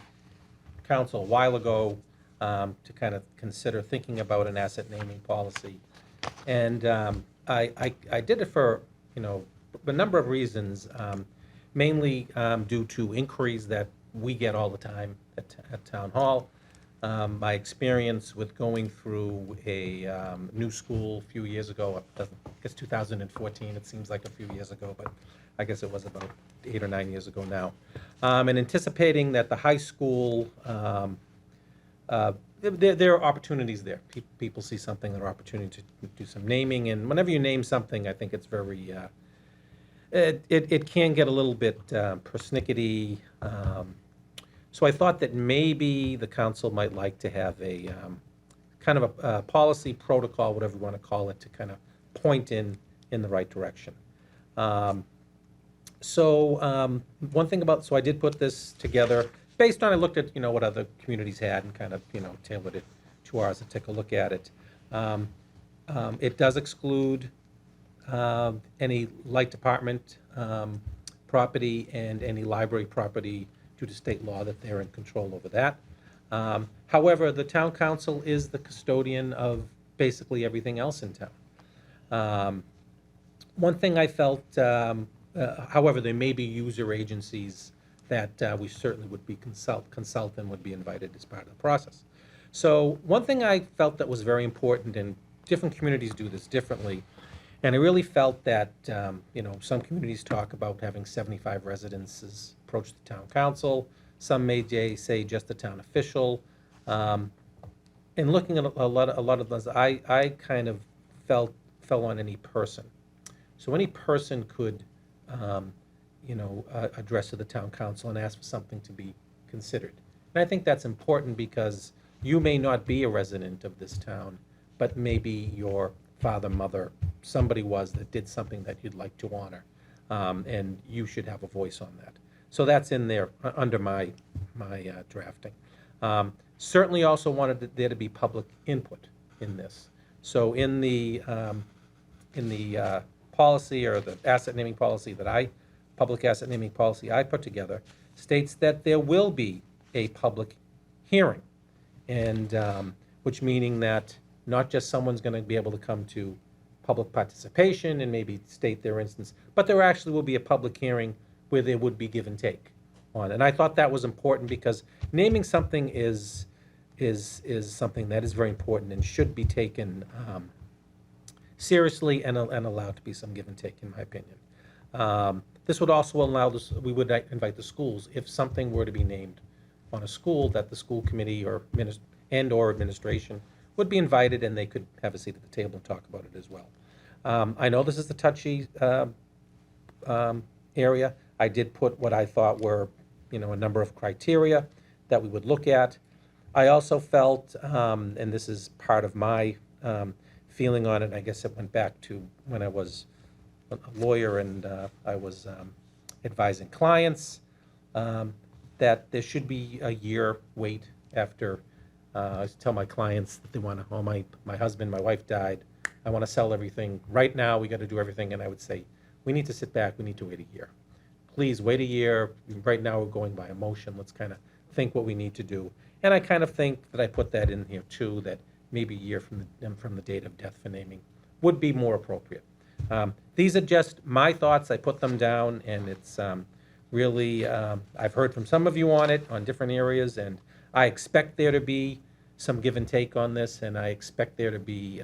council a while ago to kind of consider thinking about an asset naming policy. And I did it for, a number of reasons, mainly due to inquiries that we get all the time at Town Hall. My experience with going through a new school a few years ago, I guess 2014, it seems like a few years ago, but I guess it was about 8 or 9 years ago now. And anticipating that the high school, there are opportunities there. People see something, there are opportunities to do some naming, and whenever you name something, I think it's very, it can get a little bit persnickety. So I thought that maybe the council might like to have a kind of a policy, protocol, whatever you want to call it, to kind of point in the right direction. So I did put this together based on, I looked at, what other communities had and kind of, tailored it to ours to take a look at it. It does exclude any light department property and any library property due to state law that they're in control over that. However, the town council is the custodian of basically everything else in town. One thing I felt, however, there may be user agencies that we certainly would be consult and would be invited as part of the process. So one thing I felt that was very important, and different communities do this differently, and I really felt that, some communities talk about having 75 residences approach the town council. Some may say just the town official. And looking at a lot of those, I kind of fell on any person. So any person could, address to the town council and ask for something to be considered. And I think that's important because you may not be a resident of this town, but maybe your father, mother, somebody was that did something that you'd like to honor, and you should have a voice on that. So that's in there under my drafting. Certainly also wanted there to be public input in this. So in the policy, or the asset naming policy public asset naming policy I put together, states that there will be a public hearing, and which meaning that not just someone's going to be able to come to public participation and maybe state their instance, but there actually will be a public hearing where there would be give and take on it. And I thought that was important because naming something is something that is very important and should be taken seriously and allowed to be some give and take, in my opinion. This would also allow we would invite the schools, if something were to be named on a school, that the school committee or administration would be invited, and they could have a seat at the table and talk about it as well. I know this is a touchy area. I did put what I thought were, a number of criteria that we would look at. I also felt, and this is part of my feeling on it, I guess it went back to when I was a lawyer and I was advising clients, that there should be a year wait after. I tell my clients that they want to, my husband, my wife died, I want to sell everything right now, we got to do everything, and I would say, we need to sit back, we need to wait a year. Please wait a year. Right now we're going by emotion, let's kind of think what we need to do. And I kind of think that I put that in here too, that maybe a year from the date of death for naming would be more appropriate. These are just my thoughts, I put them down, and it's really, I've heard from some of you on it, on different areas, and I expect there to be some give and take on this, and I expect there to be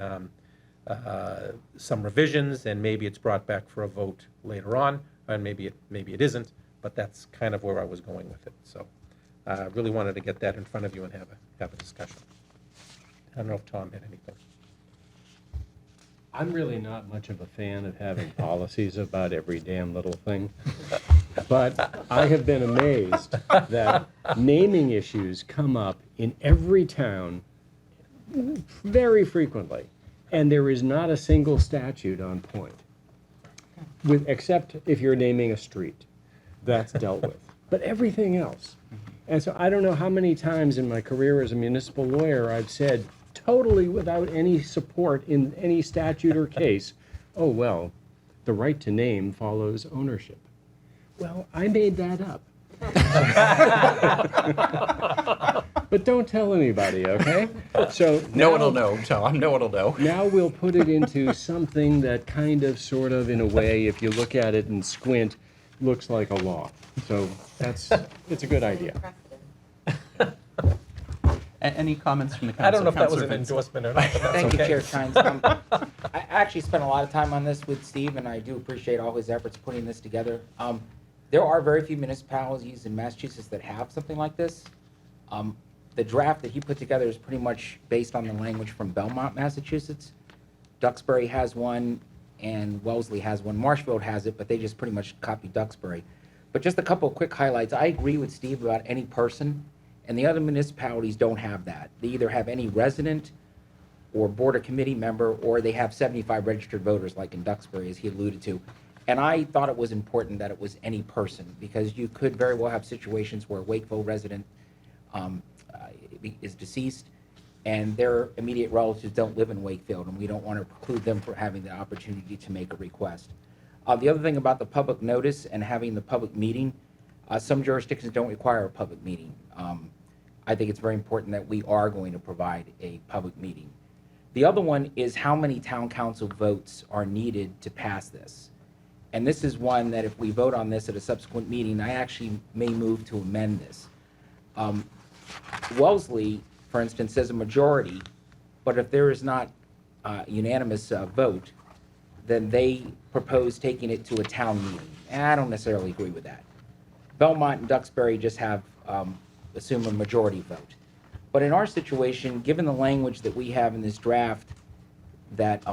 some revisions, and maybe it's brought back for a vote later on, and maybe it isn't, but that's kind of where I was going with it. So I really wanted to get that in front of you and have a discussion. I don't know if Tom had anything.
I'm really not much of a fan of having policies about every damn little thing. But I have been amazed that naming issues come up in every town very frequently, and there is not a single statute on point, except if you're naming a street. That's dealt with. But everything else. And so I don't know how many times in my career as a municipal lawyer I've said, totally without any support in any statute or case, oh, well, the right to name follows ownership. Well, I made that up. But don't tell anybody, okay? So
No one will know, Tom. No one will know.
now we'll put it into something that kind of, sort of, in a way, if you look at it and squint, looks like a law. So it's a good idea.
Any comments from the council?
I don't know if that was
Councilor
an
Vincent?
endorsement or not, but that's
Thank you,
okay.
Chair Chines. I actually spent a lot of time on this with Steve, and I do appreciate all his efforts putting this together. There are very few municipalities in Massachusetts that have something like this. The draft that he put together is pretty much based on the language from Belmont, Massachusetts. Duxbury has one, and Wellesley has one. Marshfield has it, but they just pretty much copied Duxbury. But just a couple of quick highlights. I agree with Steve about any person, and the other municipalities don't have that. They either have any resident or board or committee member, or they have 75 registered voters, like in Duxbury, as he alluded to. And I thought it was important that it was any person, because you could very well have situations where a Wakefield resident is deceased, and their immediate relatives don't live in Wakefield, and we don't want to preclude them from having the opportunity to make a request. The other thing about the public notice and having the public meeting, some jurisdictions don't require a public meeting. I think it's very important that we are going to provide a public meeting. The other one is how many town council votes are needed to pass this. And this is one that if we vote on this at a subsequent meeting, I actually may move to amend this. Wellesley, for instance, says a majority, but if there is not a unanimous vote, then they propose taking it to a town meeting. And I don't necessarily agree with that. Belmont and Duxbury just have, assume a majority vote. But in our situation, given the language that we have in this draft, that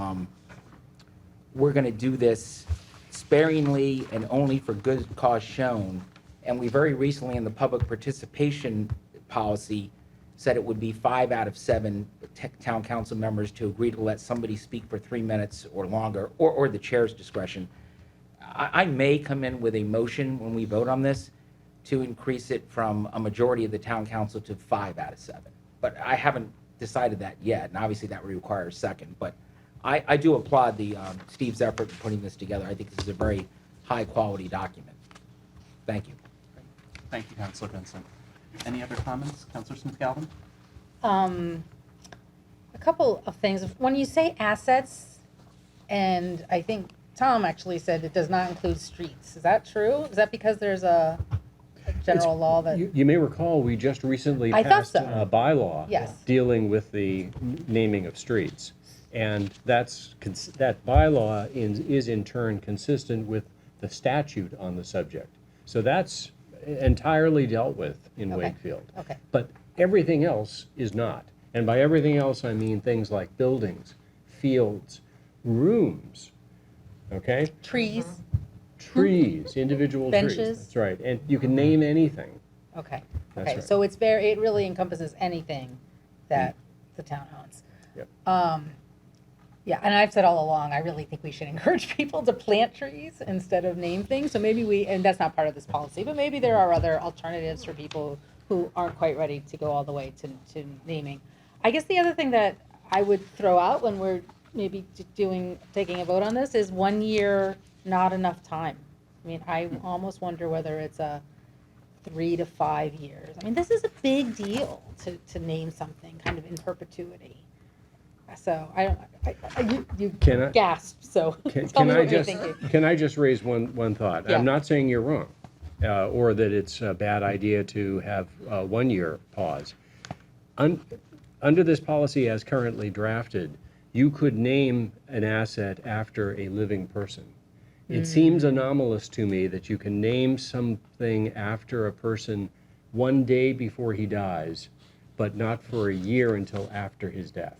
we're gonna do this sparingly and only for good cause shown, and we very recently in the public participation policy said it would be 5 out of 7 town council members to agree to let somebody speak for 3 minutes or longer, or the chair's discretion. I may come in with a motion when we vote on this to increase it from a majority of the town council to 5 out of 7. But I haven't decided that yet, and obviously that would require a second. But I do applaud Steve's effort in putting this together. I think this is a very high-quality document. Thank you.
Thank you, Councilor Vincent. Any other comments? Councilor Smith-Galvin?
A couple of things. When you say assets, and I think Tom actually said it does not include streets. Is that true? Is that because there's a general law that?
You may recall, we just recently
I thought
passed
so.
a bylaw
Yes.
dealing with the naming of streets. And that bylaw is in turn consistent with the statute on the subject. So that's entirely dealt with in
Okay.
Wakefield.
Okay.
But everything else is not. And by everything else, I mean things like buildings, fields, rooms, okay?
Trees.
Trees, individual trees.
Benches.
That's right. And you can name anything.
Okay.
That's
Okay.
right.
So it really encompasses anything that the town owns.
Yep.
Yeah, and I've said all along, I really think we should encourage people to plant trees instead of name things. So maybe and that's not part of this policy, but maybe there are other alternatives for people who aren't quite ready to go all the way to naming. I guess the other thing that I would throw out when we're maybe taking a vote on this is 1 year, not enough time. I mean, I almost wonder whether it's a 3 to 5 years. I mean, this is a big deal to name something kind of in perpetuity. So you
Can I-
gasped, so tell me what you're thinking.
Can I just raise one thought?
Yeah.
I'm not saying you're wrong, or that it's a bad idea to have a 1 year pause. under this policy as currently drafted, you could name an asset after a living person. It seems anomalous to me that you can name something after a person one day before he dies, but not for a year until after his death.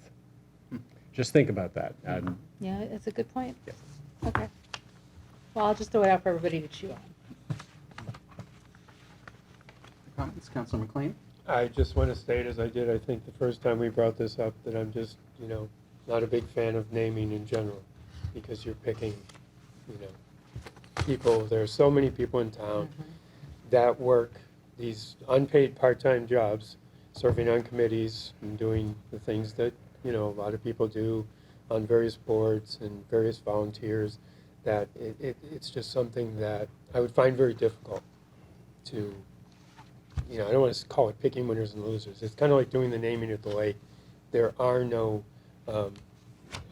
Just think about that.
Yeah, it's a good point. Okay. Well, I'll just throw it out for everybody to chew on.
Comments, Councilor McLean?
I just want to state, as I did, I think the first time we brought this up, that I'm just, not a big fan of naming in general, because you're picking, people. There are so many people in town that work these unpaid part-time jobs, serving on committees and doing the things that, a lot of people do on various boards and various volunteers, that it's just something that I would find very difficult to, I don't want to call it picking winners and losers. It's kind of like doing the naming at the lake. There are no,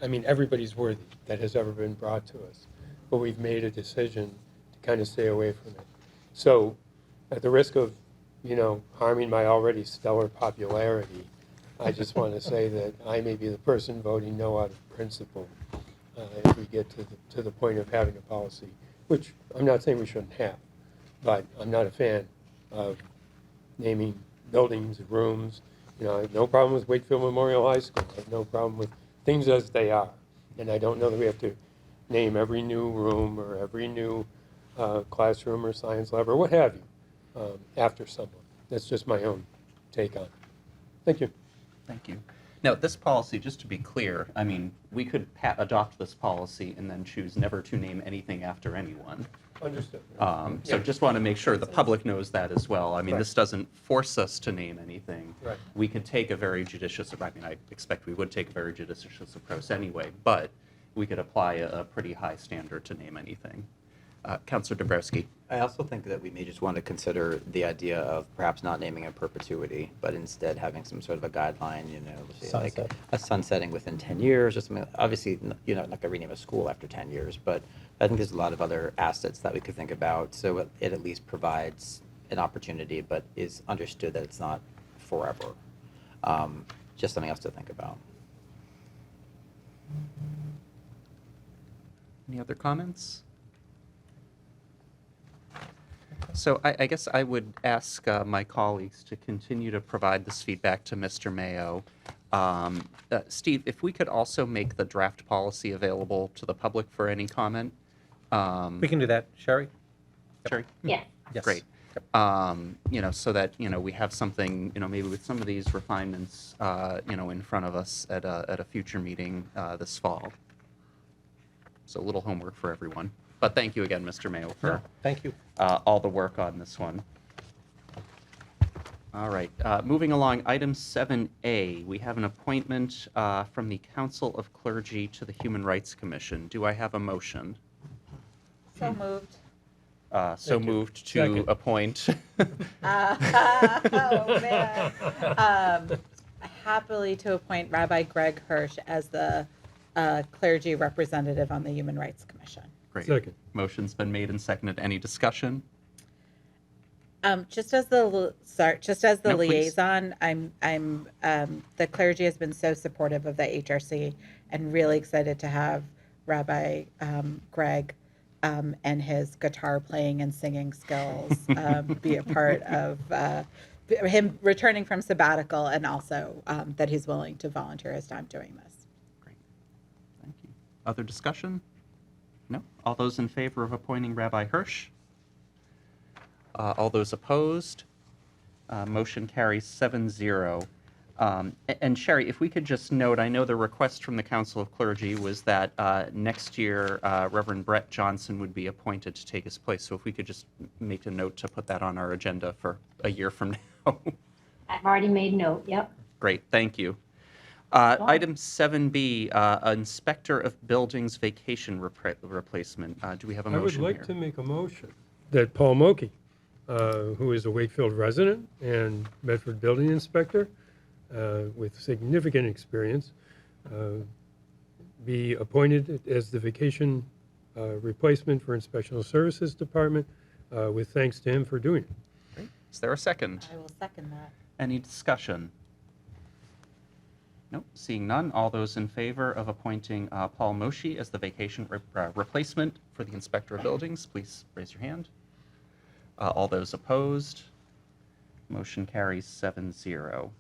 everybody's worthy that has ever been brought to us, but we've made a decision to kind of stay away from it. So at the risk of, harming my already stellar popularity, I just want to say that I may be the person voting no out of principle if we get to the point of having a policy, which I'm not saying we shouldn't have, but I'm not a fan of naming buildings, rooms. I have no problem with Wakefield Memorial High School. I have no problem with things as they are. And I don't know that we have to name every new room or every new classroom or science lab or what have you after someone. That's just my own take on it. Thank you.
Thank you. Now, this policy, just to be clear, we could adopt this policy and then choose never to name anything after anyone.
Understood.
So just want to make sure the public knows that as well.
Right.
This doesn't force us to name anything.
Right.
We could take a very judicious, I expect we would take a very judicious approach anyway, but we could apply a pretty high standard to name anything. Councilor Dabrowski.
I also think that we may just want to consider the idea of perhaps not naming in perpetuity, but instead having some sort of a guideline, say like a sunsetting within 10 years or something. Obviously, you're not going to rename a school after 10 years, but I think there's a lot of other assets that we could think about. So it at least provides an opportunity, but is understood that it's not forever. Just something else to think about.
Any other comments? So I guess I would ask my colleagues to continue to provide this feedback to Mr. Mayo. Steve, if we could also make the draft policy available to the public for any comment.
We can do that. Sherry?
Sherry?
Yeah.
Yes.
Great. So that, we have something, maybe with some of these refinements, in front of us at a future meeting this fall. So a little homework for everyone. But thank you again, Mr. Mayo, for
Thank you.
all the work on this one. All right, moving along, item 7A, we have an appointment from the Council of Clergy to the Human Rights Commission. Do I have a motion?
So moved.
So moved to
Second.
appoint.
Oh, man. Happily to appoint Rabbi Greg Hirsch as the clergy representative on the Human Rights Commission.
Great.
Second.
Motion's been made and seconded. Any discussion?
Just as the
No, please.
liaison, I'm the clergy has been so supportive of the HRC and really excited to have Rabbi Greg and his guitar playing and singing skills be a part of him returning from sabbatical, and also that he's willing to volunteer his time doing this.
Great. Thank you. Other discussion? No? All those in favor of appointing Rabbi Hirsch? All those opposed? Motion carries 7-0. And Sherry, if we could just note, I know the request from the Council of Clergy was that next year Reverend Brett Johnson would be appointed to take his place. So if we could just make a note to put that on our agenda for a year from now.
I've already made note, yep.
Great, thank you. Item 7B, Inspector of Buildings Vacation Replacement. Do we have a motion
I would like
here?
to make a motion that Paul Moki, who is a Wakefield resident and Medford building inspector with significant experience, be appointed as the vacation replacement for Inspectional Services Department, with thanks to him for doing it.
Great. Is there a second?
I will second that.
Any discussion? Nope. Seeing none, all those in favor of appointing Paul Moshi as the vacation replacement for the Inspector of Buildings, please raise your hand. All those opposed, motion carries 7-0.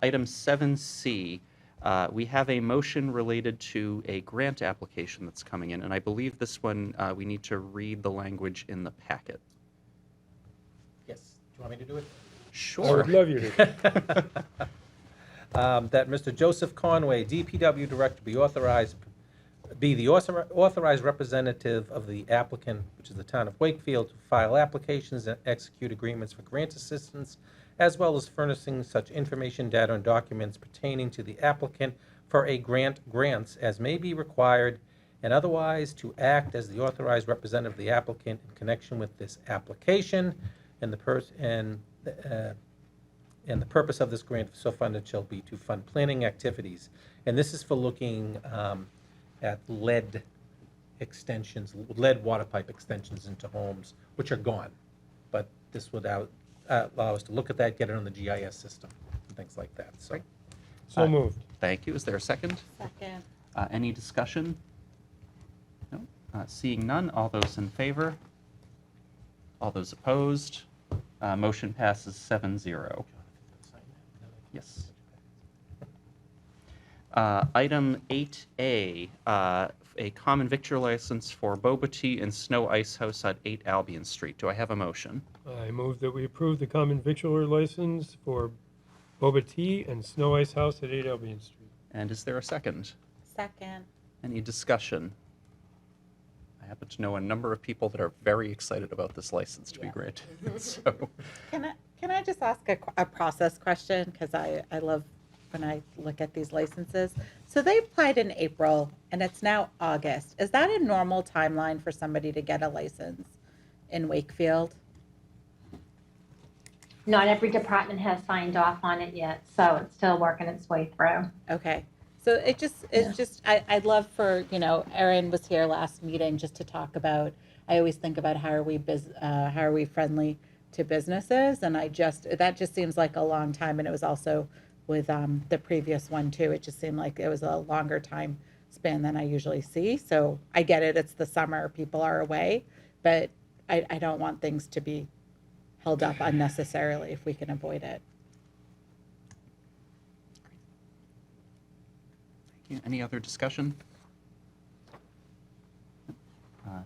Item 7C, we have a motion related to a grant application that's coming in, and I believe this one, we need to read the language in the packet.
Yes. Do you want me to do it?
Sure.
I would love you to.
That Mr. Joseph Conway, DPW Director, be the authorized representative of the applicant, which is the town of Wakefield, to file applications and execute agreements for grant assistance, as well as furnishing such information, data, and documents pertaining to the applicant for a grants as may be required, and otherwise to act as the authorized representative of the applicant in connection with this application, and the purpose of this grant, if so funded, shall be to fund planning activities. And this is for looking at lead water pipe extensions into homes, which are gone. But this would allow us to look at that, get it on the GIS system, and things like that. So,
So moved.
Thank you. Is there a second?
Second.
Any discussion? No. Seeing none, all those in favor? All those opposed? Motion passes 7-0. Yes. Item 8A, a common victual license for Boba Tea and Snow Ice House at 8 Albion Street. Do I have a motion?
I move that we approve the common victualler license for Boba Tea and Snow Ice House at 8 Albion Street.
And is there a second?
Second.
Any discussion? I happen to know a number of people that are very excited about this license to be granted. So,
Can I just ask a process question? Because I love when I look at these licenses. So they applied in April and it's now August. Is that a normal timeline for somebody to get a license in Wakefield?
Not every department has signed off on it yet, so it's still working its way through.
Okay. So I'd love for, Erin was here last meeting just to talk about, I always think about how are we friendly to businesses? And that just seems like a long time. And it was also with the previous one too. It just seemed like it was a longer time span than I usually see. So I get it. It's the summer, people are away, but I don't want things to be held up unnecessarily if we can avoid it.
any other discussion?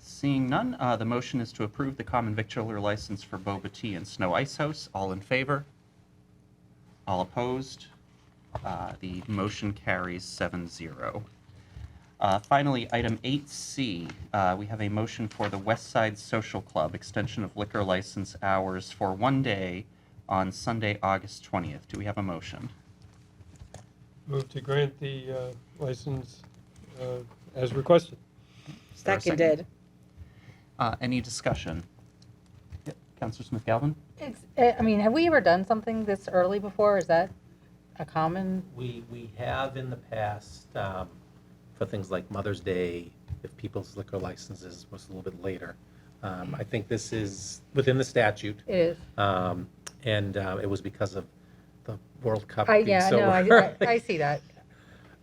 Seeing none, the motion is to approve the common victualler license for Boba Tea and Snow Ice House. All in favor? All opposed? The motion carries 7-0. Finally, item 8C, we have a motion for the West Side Social Club extension of liquor license hours for 1 day on Sunday, August 20th. Do we have a motion?
Move to grant the license as requested.
Is there a second?
Seconded.
Any discussion? Yep. Councilor Smith-Galvin?
Have we ever done something this early before? Is that a common?
We have in the past, for things like Mother's Day, if people's liquor licenses was a little bit later. I think this is within the statute.
It is.
And it was because of the World Cup
I
being so early.
I see that.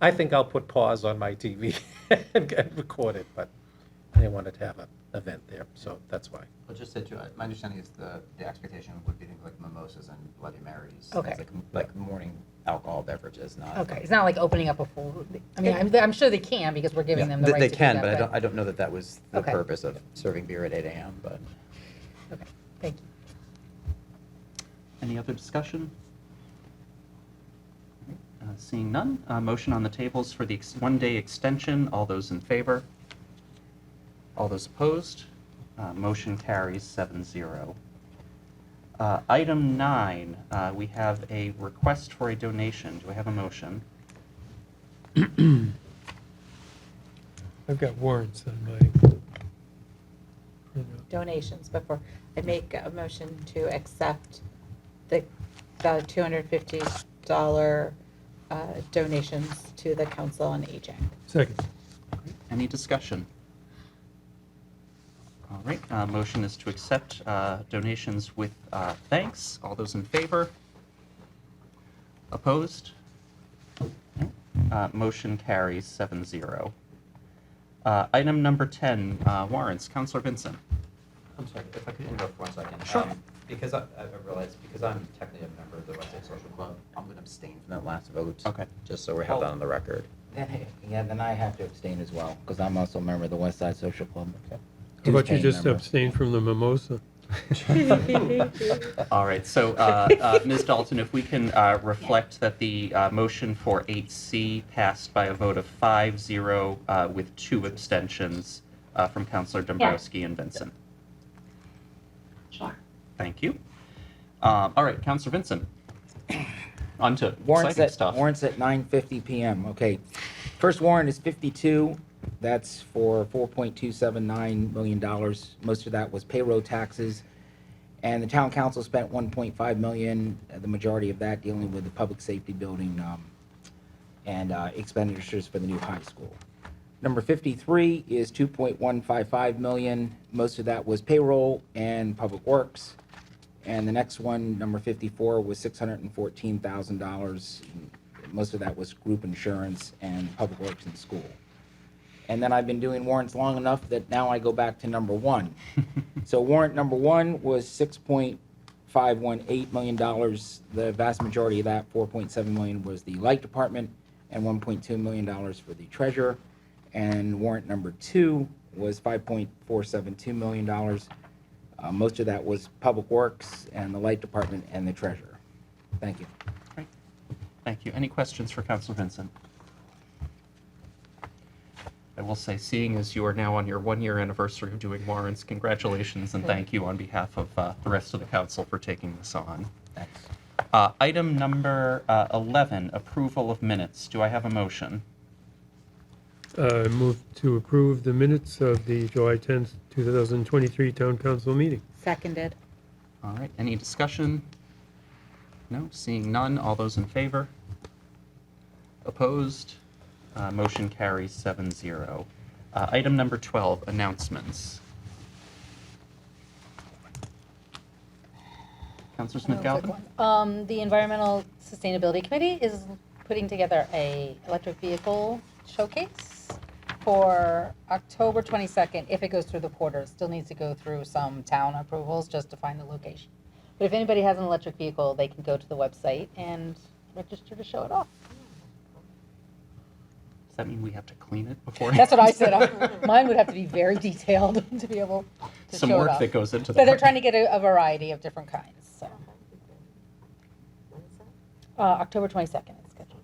I think I'll put pause on my TV and record it, but they wanted to have an event there, so that's why.
Well, just to, my understanding is the expectation would be things like mimosas and Bloody Marys.
Okay.
Things like morning alcohol beverages, not.
Okay, it's not like opening up a full, I'm sure they can because we're giving them the right
They
to do
can,
that,
but I don't know that that was the
Okay.
purpose of serving beer at 8 a.m., but.
Okay, thank you.
Any other discussion? Seeing none, motion on the tables for the 1 day extension. All those in favor? All those opposed? Motion carries 7-0. Item 9, we have a request for a donation. Do I have a motion?
I've got warrants on my.
Donations before. I make a motion to accept the $250 donations to the Council on Aging.
Second.
Any discussion? All right, motion is to accept donations with thanks. All those in favor? Opposed? Motion carries 7-0. Item number 10, warrants. Counselor Vincent.
I'm sorry, if I could interrupt for 1 second.
Sure.
Because I realized, because I'm technically a member of the Westside Social Club, I'm going to abstain from that last vote.
Okay.
Just so we have that on the record.
Then I have to abstain as well, because I'm also a member of the West Side Social Club.
How about you
Two-paying
just
member.
abstain from the mimosa?
All right, so Ms. Dalton, if we can reflect that the motion for 8C passed by a vote of 5-0 with 2 abstentions from Counselor Dombrowski and Vincent.
Sure.
Thank you. All right, Counselor Vincent. On to
Warrants
exciting
at,
stuff.
warrants at 9:50 p.m. Okay. First warrant is 52. That's for $4.279 million. Most of that was payroll taxes. And the town council spent $1.5 million, the majority of that dealing with the public safety building and expenditures for the new high school. Number 53 is $2.155 million. Most of that was payroll and public works. And the next one, number 54, was $614,000. Most of that was group insurance and public works in school. And then I've been doing warrants long enough that now I go back to number 1. So warrant number 1 was $6.518 million. The vast majority of that, $4.7 million, was the light department and $1.2 million for the treasurer. And warrant number 2 was $5.472 million. Most of that was public works and the light department and the treasurer. Thank you.
Great. Thank you. Any questions for Counselor Vincent? I will say, seeing as you are now on your 1-year anniversary of doing warrants, congratulations and thank you on behalf of the rest of the council for taking this on.
Thanks.
Item number 11, approval of minutes. Do I have a motion?
Move to approve the minutes of the July 10th, 2023 Town Council meeting.
Seconded.
All right, any discussion? No, seeing none. All those in favor? Opposed? Motion carries 7-0. Item number 12, announcements. Councilor Smith-Galvin?
The Environmental Sustainability Committee is putting together a electric vehicle showcase for October 22nd, if it goes through the porters. Still needs to go through some town approvals just to find the location. But if anybody has an electric vehicle, they can go to the website and register to show it off.
Does that mean we have to clean it before?
That's what I said. Mine would have to be very detailed to be able to
Some
show
work
it off.
that goes into
So they're
that.
trying to get a variety of different kinds, so. October 22nd is scheduled.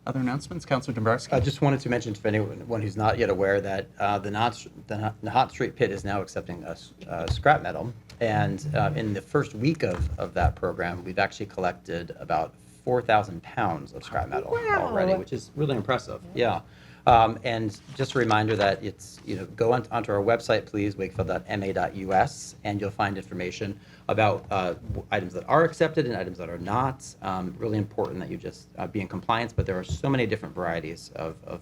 Other announcements? Counselor Dombrowski?
I just wanted to mention to anyone who's not yet aware that the Nahant Street Pit is now accepting scrap metal. And in the first week of that program, we've actually collected about 4,000 pounds of scrap metal already, which is really impressive. Yeah. And just a reminder that it's, go onto our website, please, wakefield.ma.us, and you'll find information about items that are accepted and items that are not. Really important that you just be in compliance, but there are so many different varieties of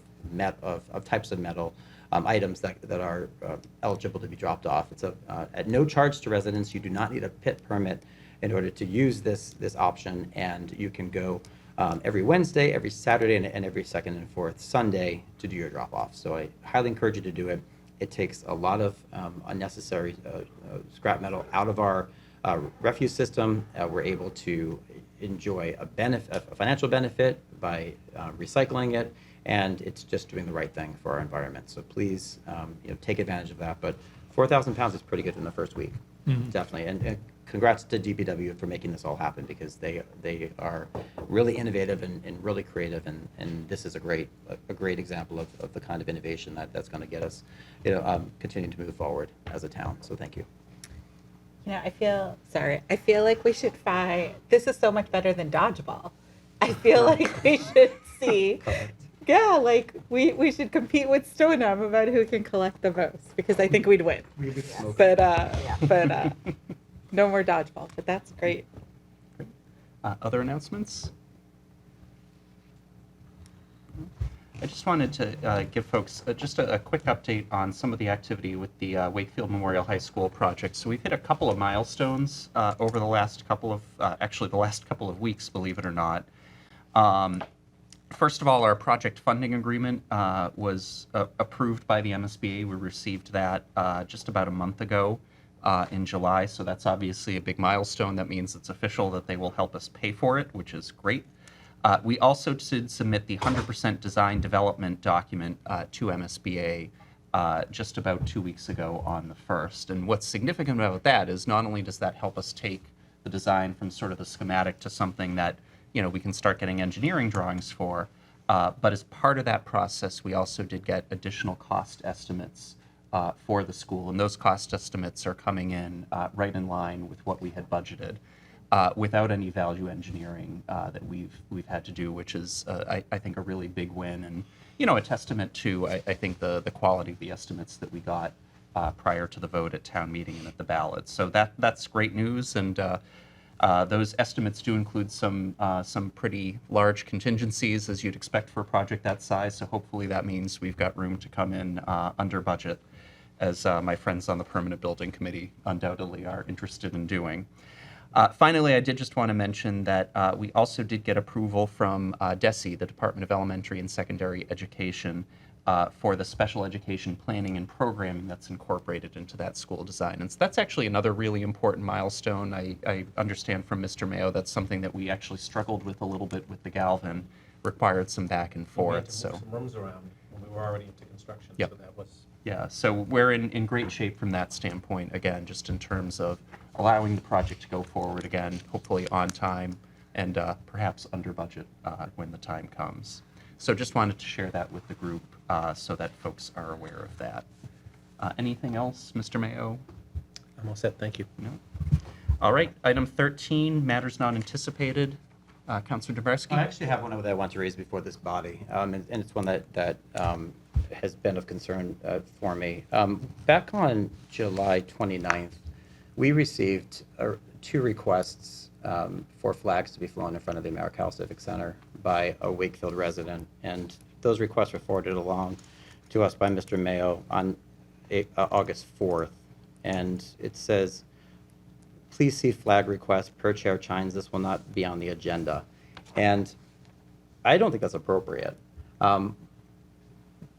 types of metal items that are eligible to be dropped off. It's at no charge to residents. You do not need a pit permit in order to use this option, and you can go every Wednesday, every Saturday, and every second and fourth Sunday to do your drop-off. So I highly encourage you to do it. It takes a lot of unnecessary scrap metal out of our refuse system. We're able to enjoy a financial benefit by recycling it, and it's just doing the right thing for our environment. So please, take advantage of that. But 4,000 pounds is pretty good in the first week, definitely. And congrats to DPW for making this all happen, because they are really innovative and really creative, and this is a great example of the kind of innovation that's going to get us, continuing to move forward as a town. So thank you.
I feel like we should find, this is so much better than dodgeball. I feel like we should see, like we should compete with Stoneham about who can collect the most, because I think we'd win. But no more dodgeball, but that's great.
Other announcements? I just wanted to give folks just a quick update on some of the activity with the Wakefield Memorial High School project. So we've hit a couple of milestones over the last couple of, actually the last couple of weeks, believe it or not. First of all, our project funding agreement was approved by the MSBA. We received that just about a month ago in July, so that's obviously a big milestone. That means it's official that they will help us pay for it, which is great. We also did submit the 100% design development document to MSBA just about 2 weeks ago on the 1st. And what's significant about that is not only does that help us take the design from sort of the schematic to something that we can start getting engineering drawings for, but as part of that process, we also did get additional cost estimates for the school, and those cost estimates are coming in right in line with what we had budgeted. Without any value engineering that we've had to do, which is, I think, a really big win, and a testament to, I think, the quality of the estimates that we got prior to the vote at town meeting and at the ballot. So that's great news, and those estimates do include some pretty large contingencies, as you'd expect for a project that size. So hopefully that means we've got room to come in under budget, as my friends on the Permanent Building Committee undoubtedly are interested in doing. Finally, I did just want to mention that we also did get approval from DESE, the Department of Elementary and Secondary Education, for the special education planning and programming that's incorporated into that school design. And so that's actually another really important milestone. I understand from Mr. Mayo that's something that we actually struggled with a little bit with the Galvin, required some back and
We had
forth.
to
So
move some rooms around when we were already into construction,
Yep.
so that was.
yeah, so we're in great shape from that standpoint, again, just in terms of allowing the project to go forward again, hopefully on time and perhaps under budget when the time comes. So just wanted to share that with the group so that folks are aware of that. Anything else, Mr. Mayo?
I'm all set, thank you.
No? All right, item 13, matters not anticipated. Councilor Dabrowski?
I actually have one that I want to raise before this body, and it's one that has been of concern for me. Back on July 29th, we received 2 requests for flags to be flown in front of the Americal Civic Center by a Wakefield resident, and those requests were forwarded along to us by Mr. Mayo on August 4th, and it says, please see flag request per Chair Chines. This will not be on the agenda. And I don't think that's appropriate.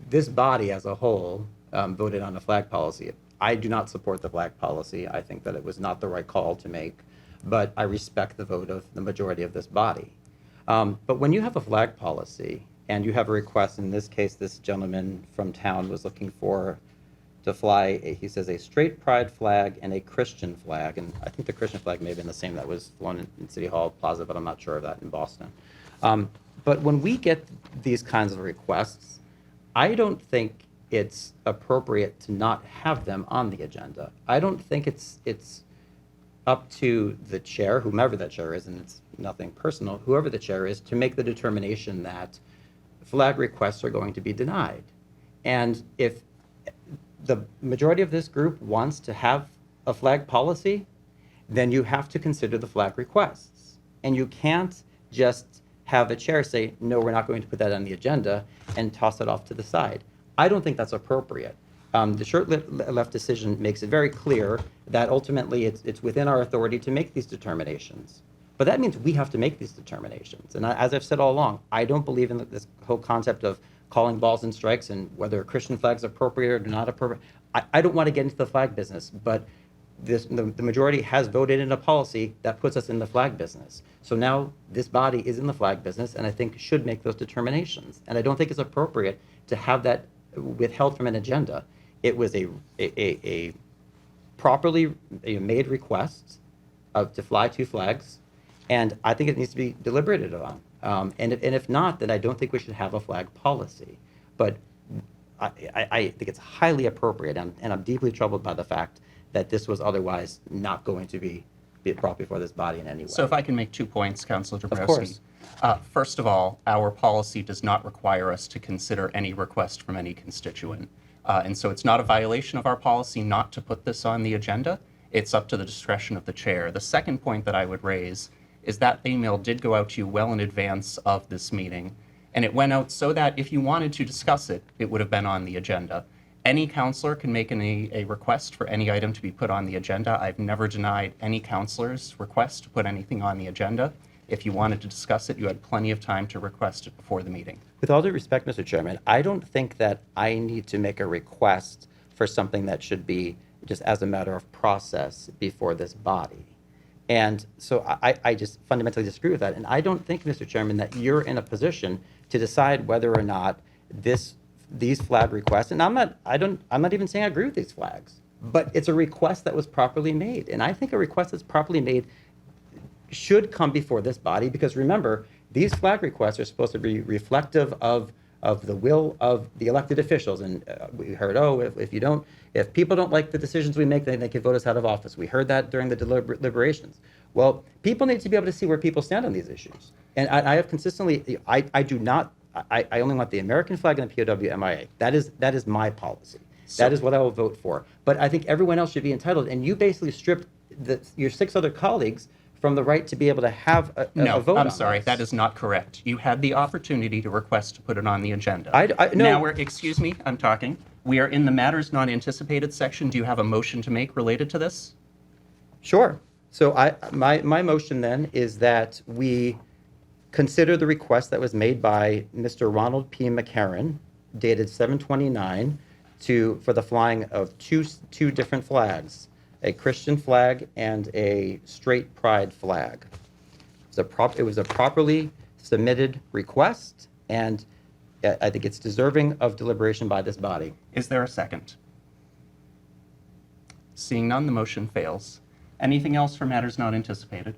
This body as a whole voted on a flag policy. I do not support the flag policy. I think that it was not the right call to make, but I respect the vote of the majority of this body. But when you have a flag policy and you have a request, in this case, this gentleman from town was looking to fly, he says, a straight pride flag and a Christian flag. And I think the Christian flag may have been the same that was flown in City Hall Plaza, but I'm not sure of that in Boston. But when we get these kinds of requests, I don't think it's appropriate to not have them on the agenda. I don't think it's up to the chair, whomever that chair is, and it's nothing personal, whoever the chair is, to make the determination that flag requests are going to be denied. And if the majority of this group wants to have a flag policy, then you have to consider the flag requests. And you can't just have a chair say, no, we're not going to put that on the agenda, and toss it off to the side. I don't think that's appropriate. The short left decision makes it very clear that ultimately it's within our authority to make these determinations. But that means we have to make these determinations. And as I've said all along, I don't believe in this whole concept of calling balls and strikes and whether a Christian flag's appropriate or not appropriate. I don't want to get into the flag business, but the majority has voted in a policy that puts us in the flag business. So now this body is in the flag business, and I think should make those determinations. And I don't think it's appropriate to have that withheld from an agenda. It was a properly made request to fly 2 flags, and I think it needs to be deliberated on. And if not, then I don't think we should have a flag policy. But I think it's highly appropriate, and I'm deeply troubled by the fact that this was otherwise not going to be brought before this body in any way.
So if I can make 2 points, Councilor Dabrowski.
Of course.
First of all, our policy does not require us to consider any request from any constituent. And so it's not a violation of our policy not to put this on the agenda. It's up to the discretion of the chair. The second point that I would raise is that email did go out to you well in advance of this meeting. And it went out so that if you wanted to discuss it, it would have been on the agenda. Any counselor can make a request for any item to be put on the agenda. I've never denied any counselor's request to put anything on the agenda. If you wanted to discuss it, you had plenty of time to request it before the meeting.
With all due respect, Mr. Chairman, I don't think that I need to make a request for something that should be just as a matter of process before this body. And so I just fundamentally disagree with that. And I don't think, Mr. Chairman, that you're in a position to decide whether or not these flag requests, and I'm not even saying I agree with these flags, but it's a request that was properly made. And I think a request that's properly made should come before this body, because remember, these flag requests are supposed to be reflective of the will of the elected officials. And we heard, if people don't like the decisions we make, then they can vote us out of office. We heard that during the deliberations. Well, people need to be able to see where people stand on these issues. And I have consistently, I only want the American flag and the POW MIA. That is my policy. That is what I will vote for. But I think everyone else should be entitled. And you basically stripped your 6 other colleagues from the right to be able to have a vote on
I'm sorry,
this.
that is not correct. You had the opportunity to request to put it on the agenda.
No.
Excuse me, I'm talking. We are in the matters not anticipated section. Do you have a motion to make related to this?
Sure. So my motion then is that we consider the request that was made by Mr. Ronald P. McCarron, dated 7/29, for the flying of two different flags, a Christian flag and a straight pride flag. It was a properly submitted request, and I think it's deserving of deliberation by this body.
Is there a second? Seeing none, the motion fails. Anything else for matters not anticipated?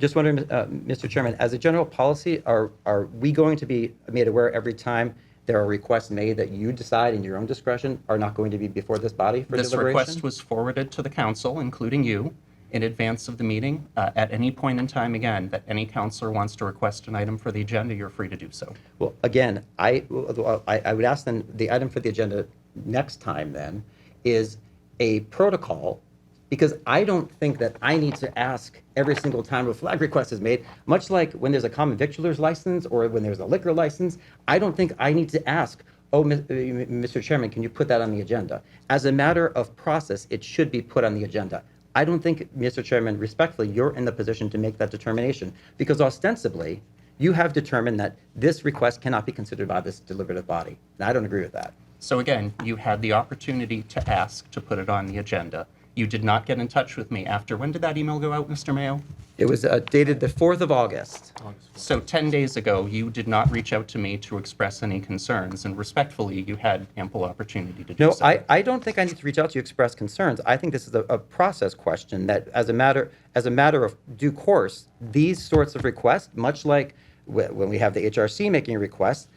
Just wondering, Mr. Chairman, as a general policy, are we going to be made aware every time there are requests made that you decide in your own discretion are not going to be before this body for
This
deliberation?
request was forwarded to the council, including you, in advance of the meeting. At any point in time, again, that any counselor wants to request an item for the agenda, you're free to do so.
Well, again, I would ask then, the item for the agenda next time then is a protocol, because I don't think that I need to ask every single time a flag request is made, much like when there's a common victualer's license or when there's a liquor license. I don't think I need to ask, Mr. Chairman, can you put that on the agenda? As a matter of process, it should be put on the agenda. I don't think, Mr. Chairman, respectfully, you're in the position to make that determination, because ostensibly, you have determined that this request cannot be considered by this deliberative body. And I don't agree with that.
So again, you had the opportunity to ask to put it on the agenda. You did not get in touch with me after. When did that email go out, Mr. Mayo?
It was dated the 4th of August.
So 10 days ago, you did not reach out to me to express any concerns, and respectfully, you had ample opportunity to do
No,
so.
I don't think I need to reach out to you to express concerns. I think this is a process question that, as a matter of due course, these sorts of requests, much like when we have the HRC making a request,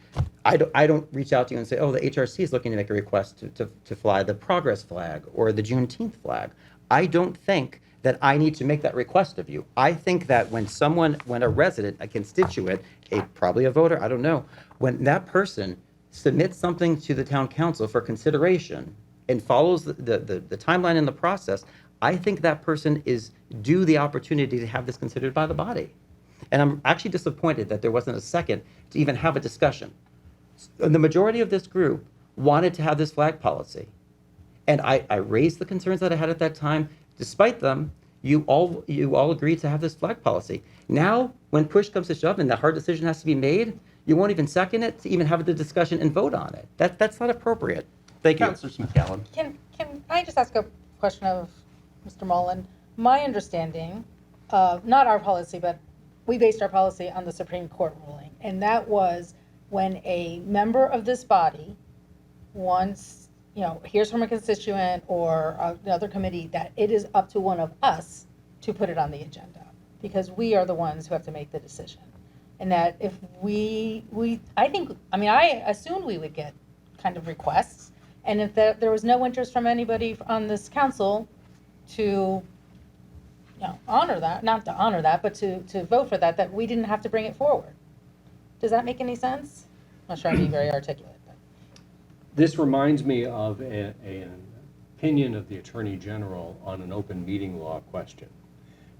I don't reach out to you and say, the HRC is looking to make a request to fly the Progress flag or the Juneteenth flag. I don't think that I need to make that request of you. I think that when a resident, a constituent, probably a voter, I don't know, when that person submits something to the town council for consideration and follows the timeline in the process, I think that person is due the opportunity to have this considered by the body. And I'm actually disappointed that there wasn't a second to even have a discussion. The majority of this group wanted to have this flag policy. And I raised the concerns that I had at that time. Despite them, you all agreed to have this flag policy. Now, when push comes to shove and the hard decision has to be made, you won't even second it to even have the discussion and vote on it. That's not appropriate. Thank you.
Councilor Smith-Gallen.
Can I just ask a question of Mr. Mullen? My understanding, not our policy, but we based our policy on the Supreme Court ruling, and that was when a member of this body wants, hears from a constituent or another committee that it is up to one of us to put it on the agenda, because we are the ones who have to make the decision. And that if I assumed we would get kind of requests, and if there was no interest from anybody on this council to honor that, not to honor that, but to vote for that we didn't have to bring it forward. Does that make any sense? I'm not sure I'm being very articulate. But.
This reminds me of an opinion of the Attorney General on an open meeting law question,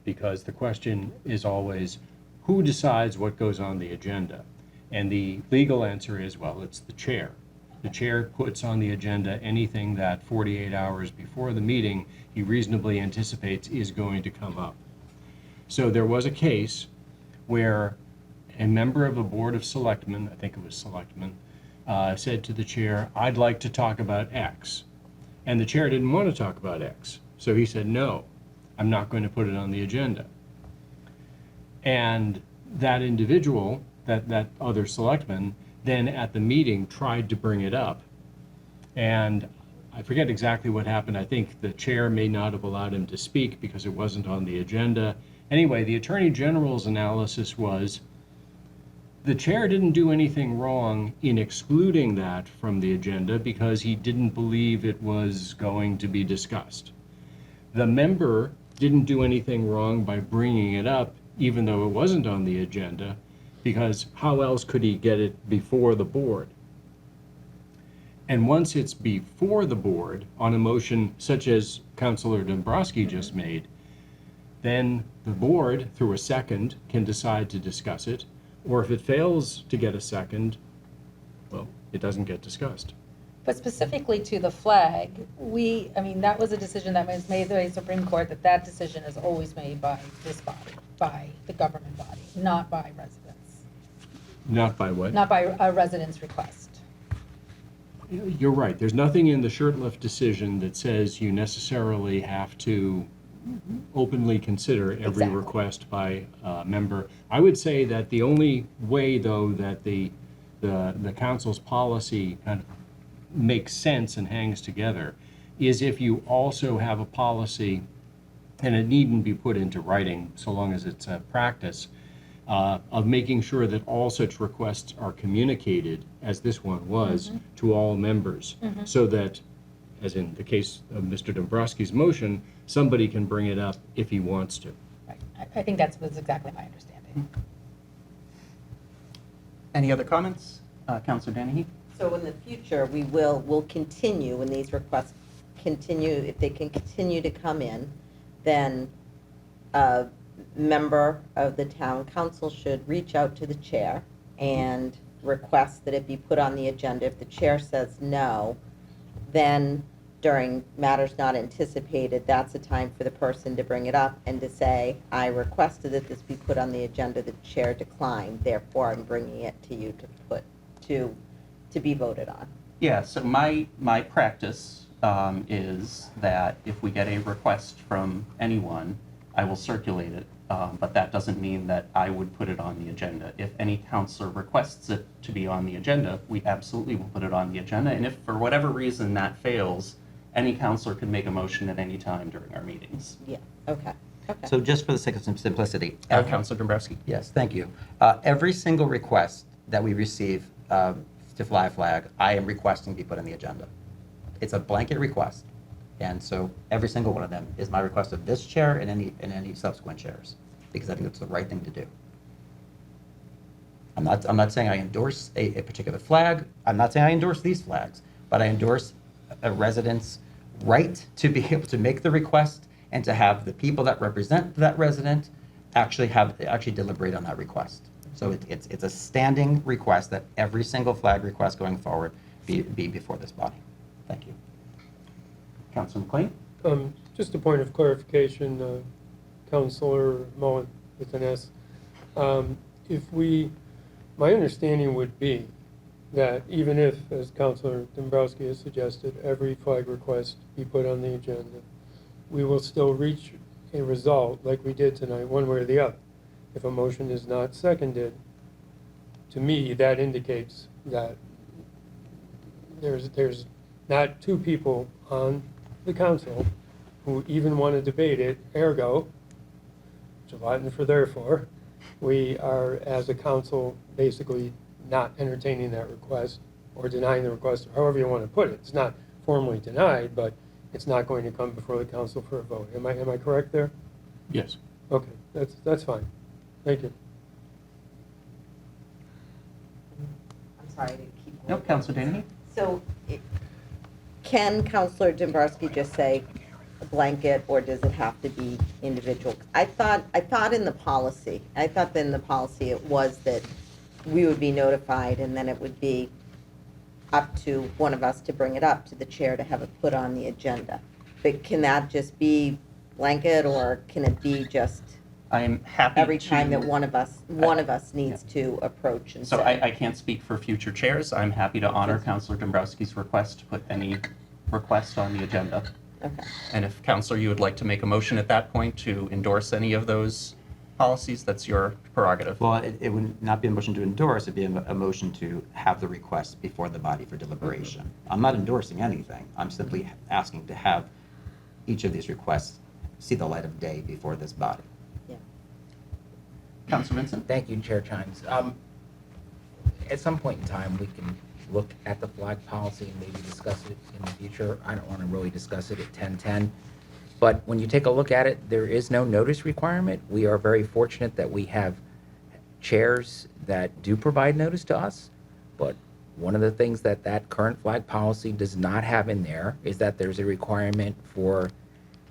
because the question is always, who decides what goes on the agenda? And the legal answer is, well, it's the chair. The chair puts on the agenda anything that 48 hours before the meeting he reasonably anticipates is going to come up. So there was a case where a member of a board of selectmen, I think it was selectmen, said to the chair, "I'd like to talk about X." And the chair didn't want to talk about X. So he said, "No, I'm not going to put it on the agenda." And that individual, that other selectman, then at the meeting tried to bring it up. And I forget exactly what happened. I think the chair may not have allowed him to speak because it wasn't on the agenda. Anyway, the Attorney General's analysis was the chair didn't do anything wrong in excluding that from the agenda because he didn't believe it was going to be discussed. The member didn't do anything wrong by bringing it up, even though it wasn't on the agenda, because how else could he get it before the board? And once it's before the board on a motion such as Councilor Dombrowski just made, then the board, through a second, can decide to discuss it. Or if it fails to get a second, well, it doesn't get discussed.
But specifically to the flag, that was a decision that was made by the Supreme Court, that decision is always made by this body, by the government body, not by residents.
Not by what?
Not by a resident's request.
You're right. There's nothing in the Shurtleff decision that says you necessarily have to openly consider every request by a member. I would say that the only way, though, that the council's policy kind of makes sense and hangs together is if you also have a policy, and it needn't be put into writing so long as it's a practice, of making sure that all such requests are communicated, as this one was, to all members, so that, as in the case of Mr. Dombrowski's motion, somebody can bring it up if he wants to.
Right. I think that's exactly my understanding.
Any other comments? Councilor Dennehy?
So in the future, we'll continue, when these requests continue, if they can continue to come in, then a member of the town council should reach out to the chair and request that it be put on the agenda. If the chair says no, then during matters not anticipated, that's a time for the person to bring it up and to say, I requested that this be put on the agenda, the chair declined, therefore I'm bringing it to you to be voted on.
Yeah, so my practice is that if we get a request from anyone, I will circulate it, but that doesn't mean that I would put it on the agenda. If any counselor requests it to be on the agenda, we absolutely will put it on the agenda. And if for whatever reason that fails, any counselor can make a motion at any time during our meetings.
Yeah, okay.
So just for the sake of some simplicity.
Councilor Dombrowski.
Yes, thank you. Every single request that we receive to fly a flag, I am requesting be put on the agenda. It's a blanket request. And so every single one of them is my request of this chair and any subsequent chairs, because I think it's the right thing to do. I'm not saying I endorse a particular flag. I'm not saying I endorse these flags, but I endorse a resident's right to be able to make the request and to have the people that represent that resident actually deliberate on that request. So it's a standing request that every single flag request going forward be before this body. Thank you.
Councilor McLean?
Just a point of clarification, Councilor Mullen with an S. My understanding would be that even if, as Councilor Dombrowski has suggested, every flag request be put on the agenda, we will still reach a result like we did tonight, one way or the other. If a motion is not seconded, to me, that indicates that there's not two people on the council who even want to debate it, ergo, Gelatin for therefore, we are, as a council, basically not entertaining that request or denying the request, or however you want to put it. It's not formally denied, but it's not going to come before the council for a vote. Am I correct there?
Yes.
Okay, that's fine. Thank you.
I'm sorry to keep.
No, Councilor Dennehy?
So can Councilor Dombrowski just say a blanket, or does it have to be individual? I thought in the policy it was that we would be notified and then it would be up to one of us to bring it up to the chair to have it put on the agenda. But can that just be blanket, or can it be just
I'm happy
every time
to-
that one of us needs to approach and
So
say.
I can't speak for future chairs. I'm happy to honor Councilor Dombrowski's request to put any request on the agenda.
Okay.
And if, Councilor, you would like to make a motion at that point to endorse any of those policies, that's your prerogative.
Well, it would not be a motion to endorse, it'd be a motion to have the request before the body for deliberation. I'm not endorsing anything. I'm simply asking to have each of these requests see the light of day before this body.
Councilor Vincent?
Thank you, Chair Chines. At some point in time, we can look at the flag policy and maybe discuss it in the future. I don't want to really discuss it at 10:10. But when you take a look at it, there is no notice requirement. We are very fortunate that we have chairs that do provide notice to us. But one of the things that that current flag policy does not have in there is that there's a requirement for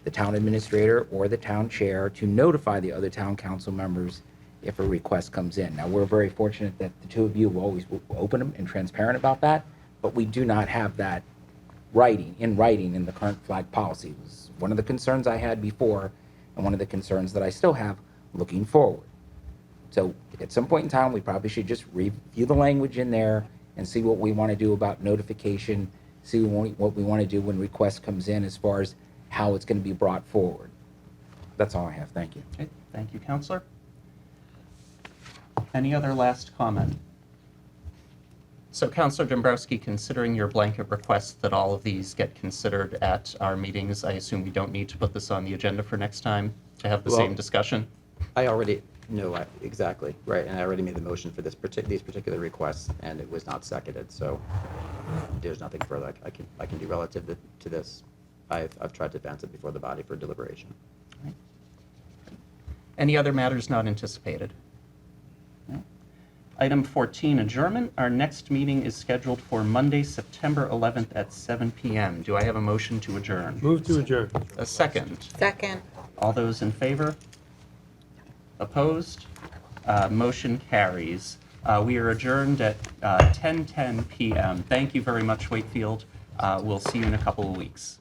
the town administrator or the town chair to notify the other town council members if a request comes in. Now, we're very fortunate that the two of you will always open and transparent about that, but we do not have that writing in the current flag policy. It was one of the concerns I had before and one of the concerns that I still have looking forward. So at some point in time, we probably should just review the language in there and see what we want to do about notification, see what we want to do when request comes in as far as how it's going to be brought forward. That's all I have. Thank you.
Okay, thank you, Councilor. Any other last comment? So, Councilor Dombrowski, considering your blanket request that all of these get considered at our meetings, I assume we don't need to put this on the agenda for next time to have the
Well,
same discussion?
I already know, exactly, right, and I already made the motion for these particular requests, and it was not seconded, so there's nothing further I can do relative to this. I've tried to advance it before the body for deliberation.
Any other matters not anticipated? No. Item 14, adjournment. Our next meeting is scheduled for Monday, September 11th at 7 p.m. Do I have a motion to adjourn?
Move to adjourn.
A second.
Second.
All those in favor? Opposed? Motion carries. We are adjourned at 10:10 p.m. Thank you very much, Wakefield. We'll see you in a couple of weeks.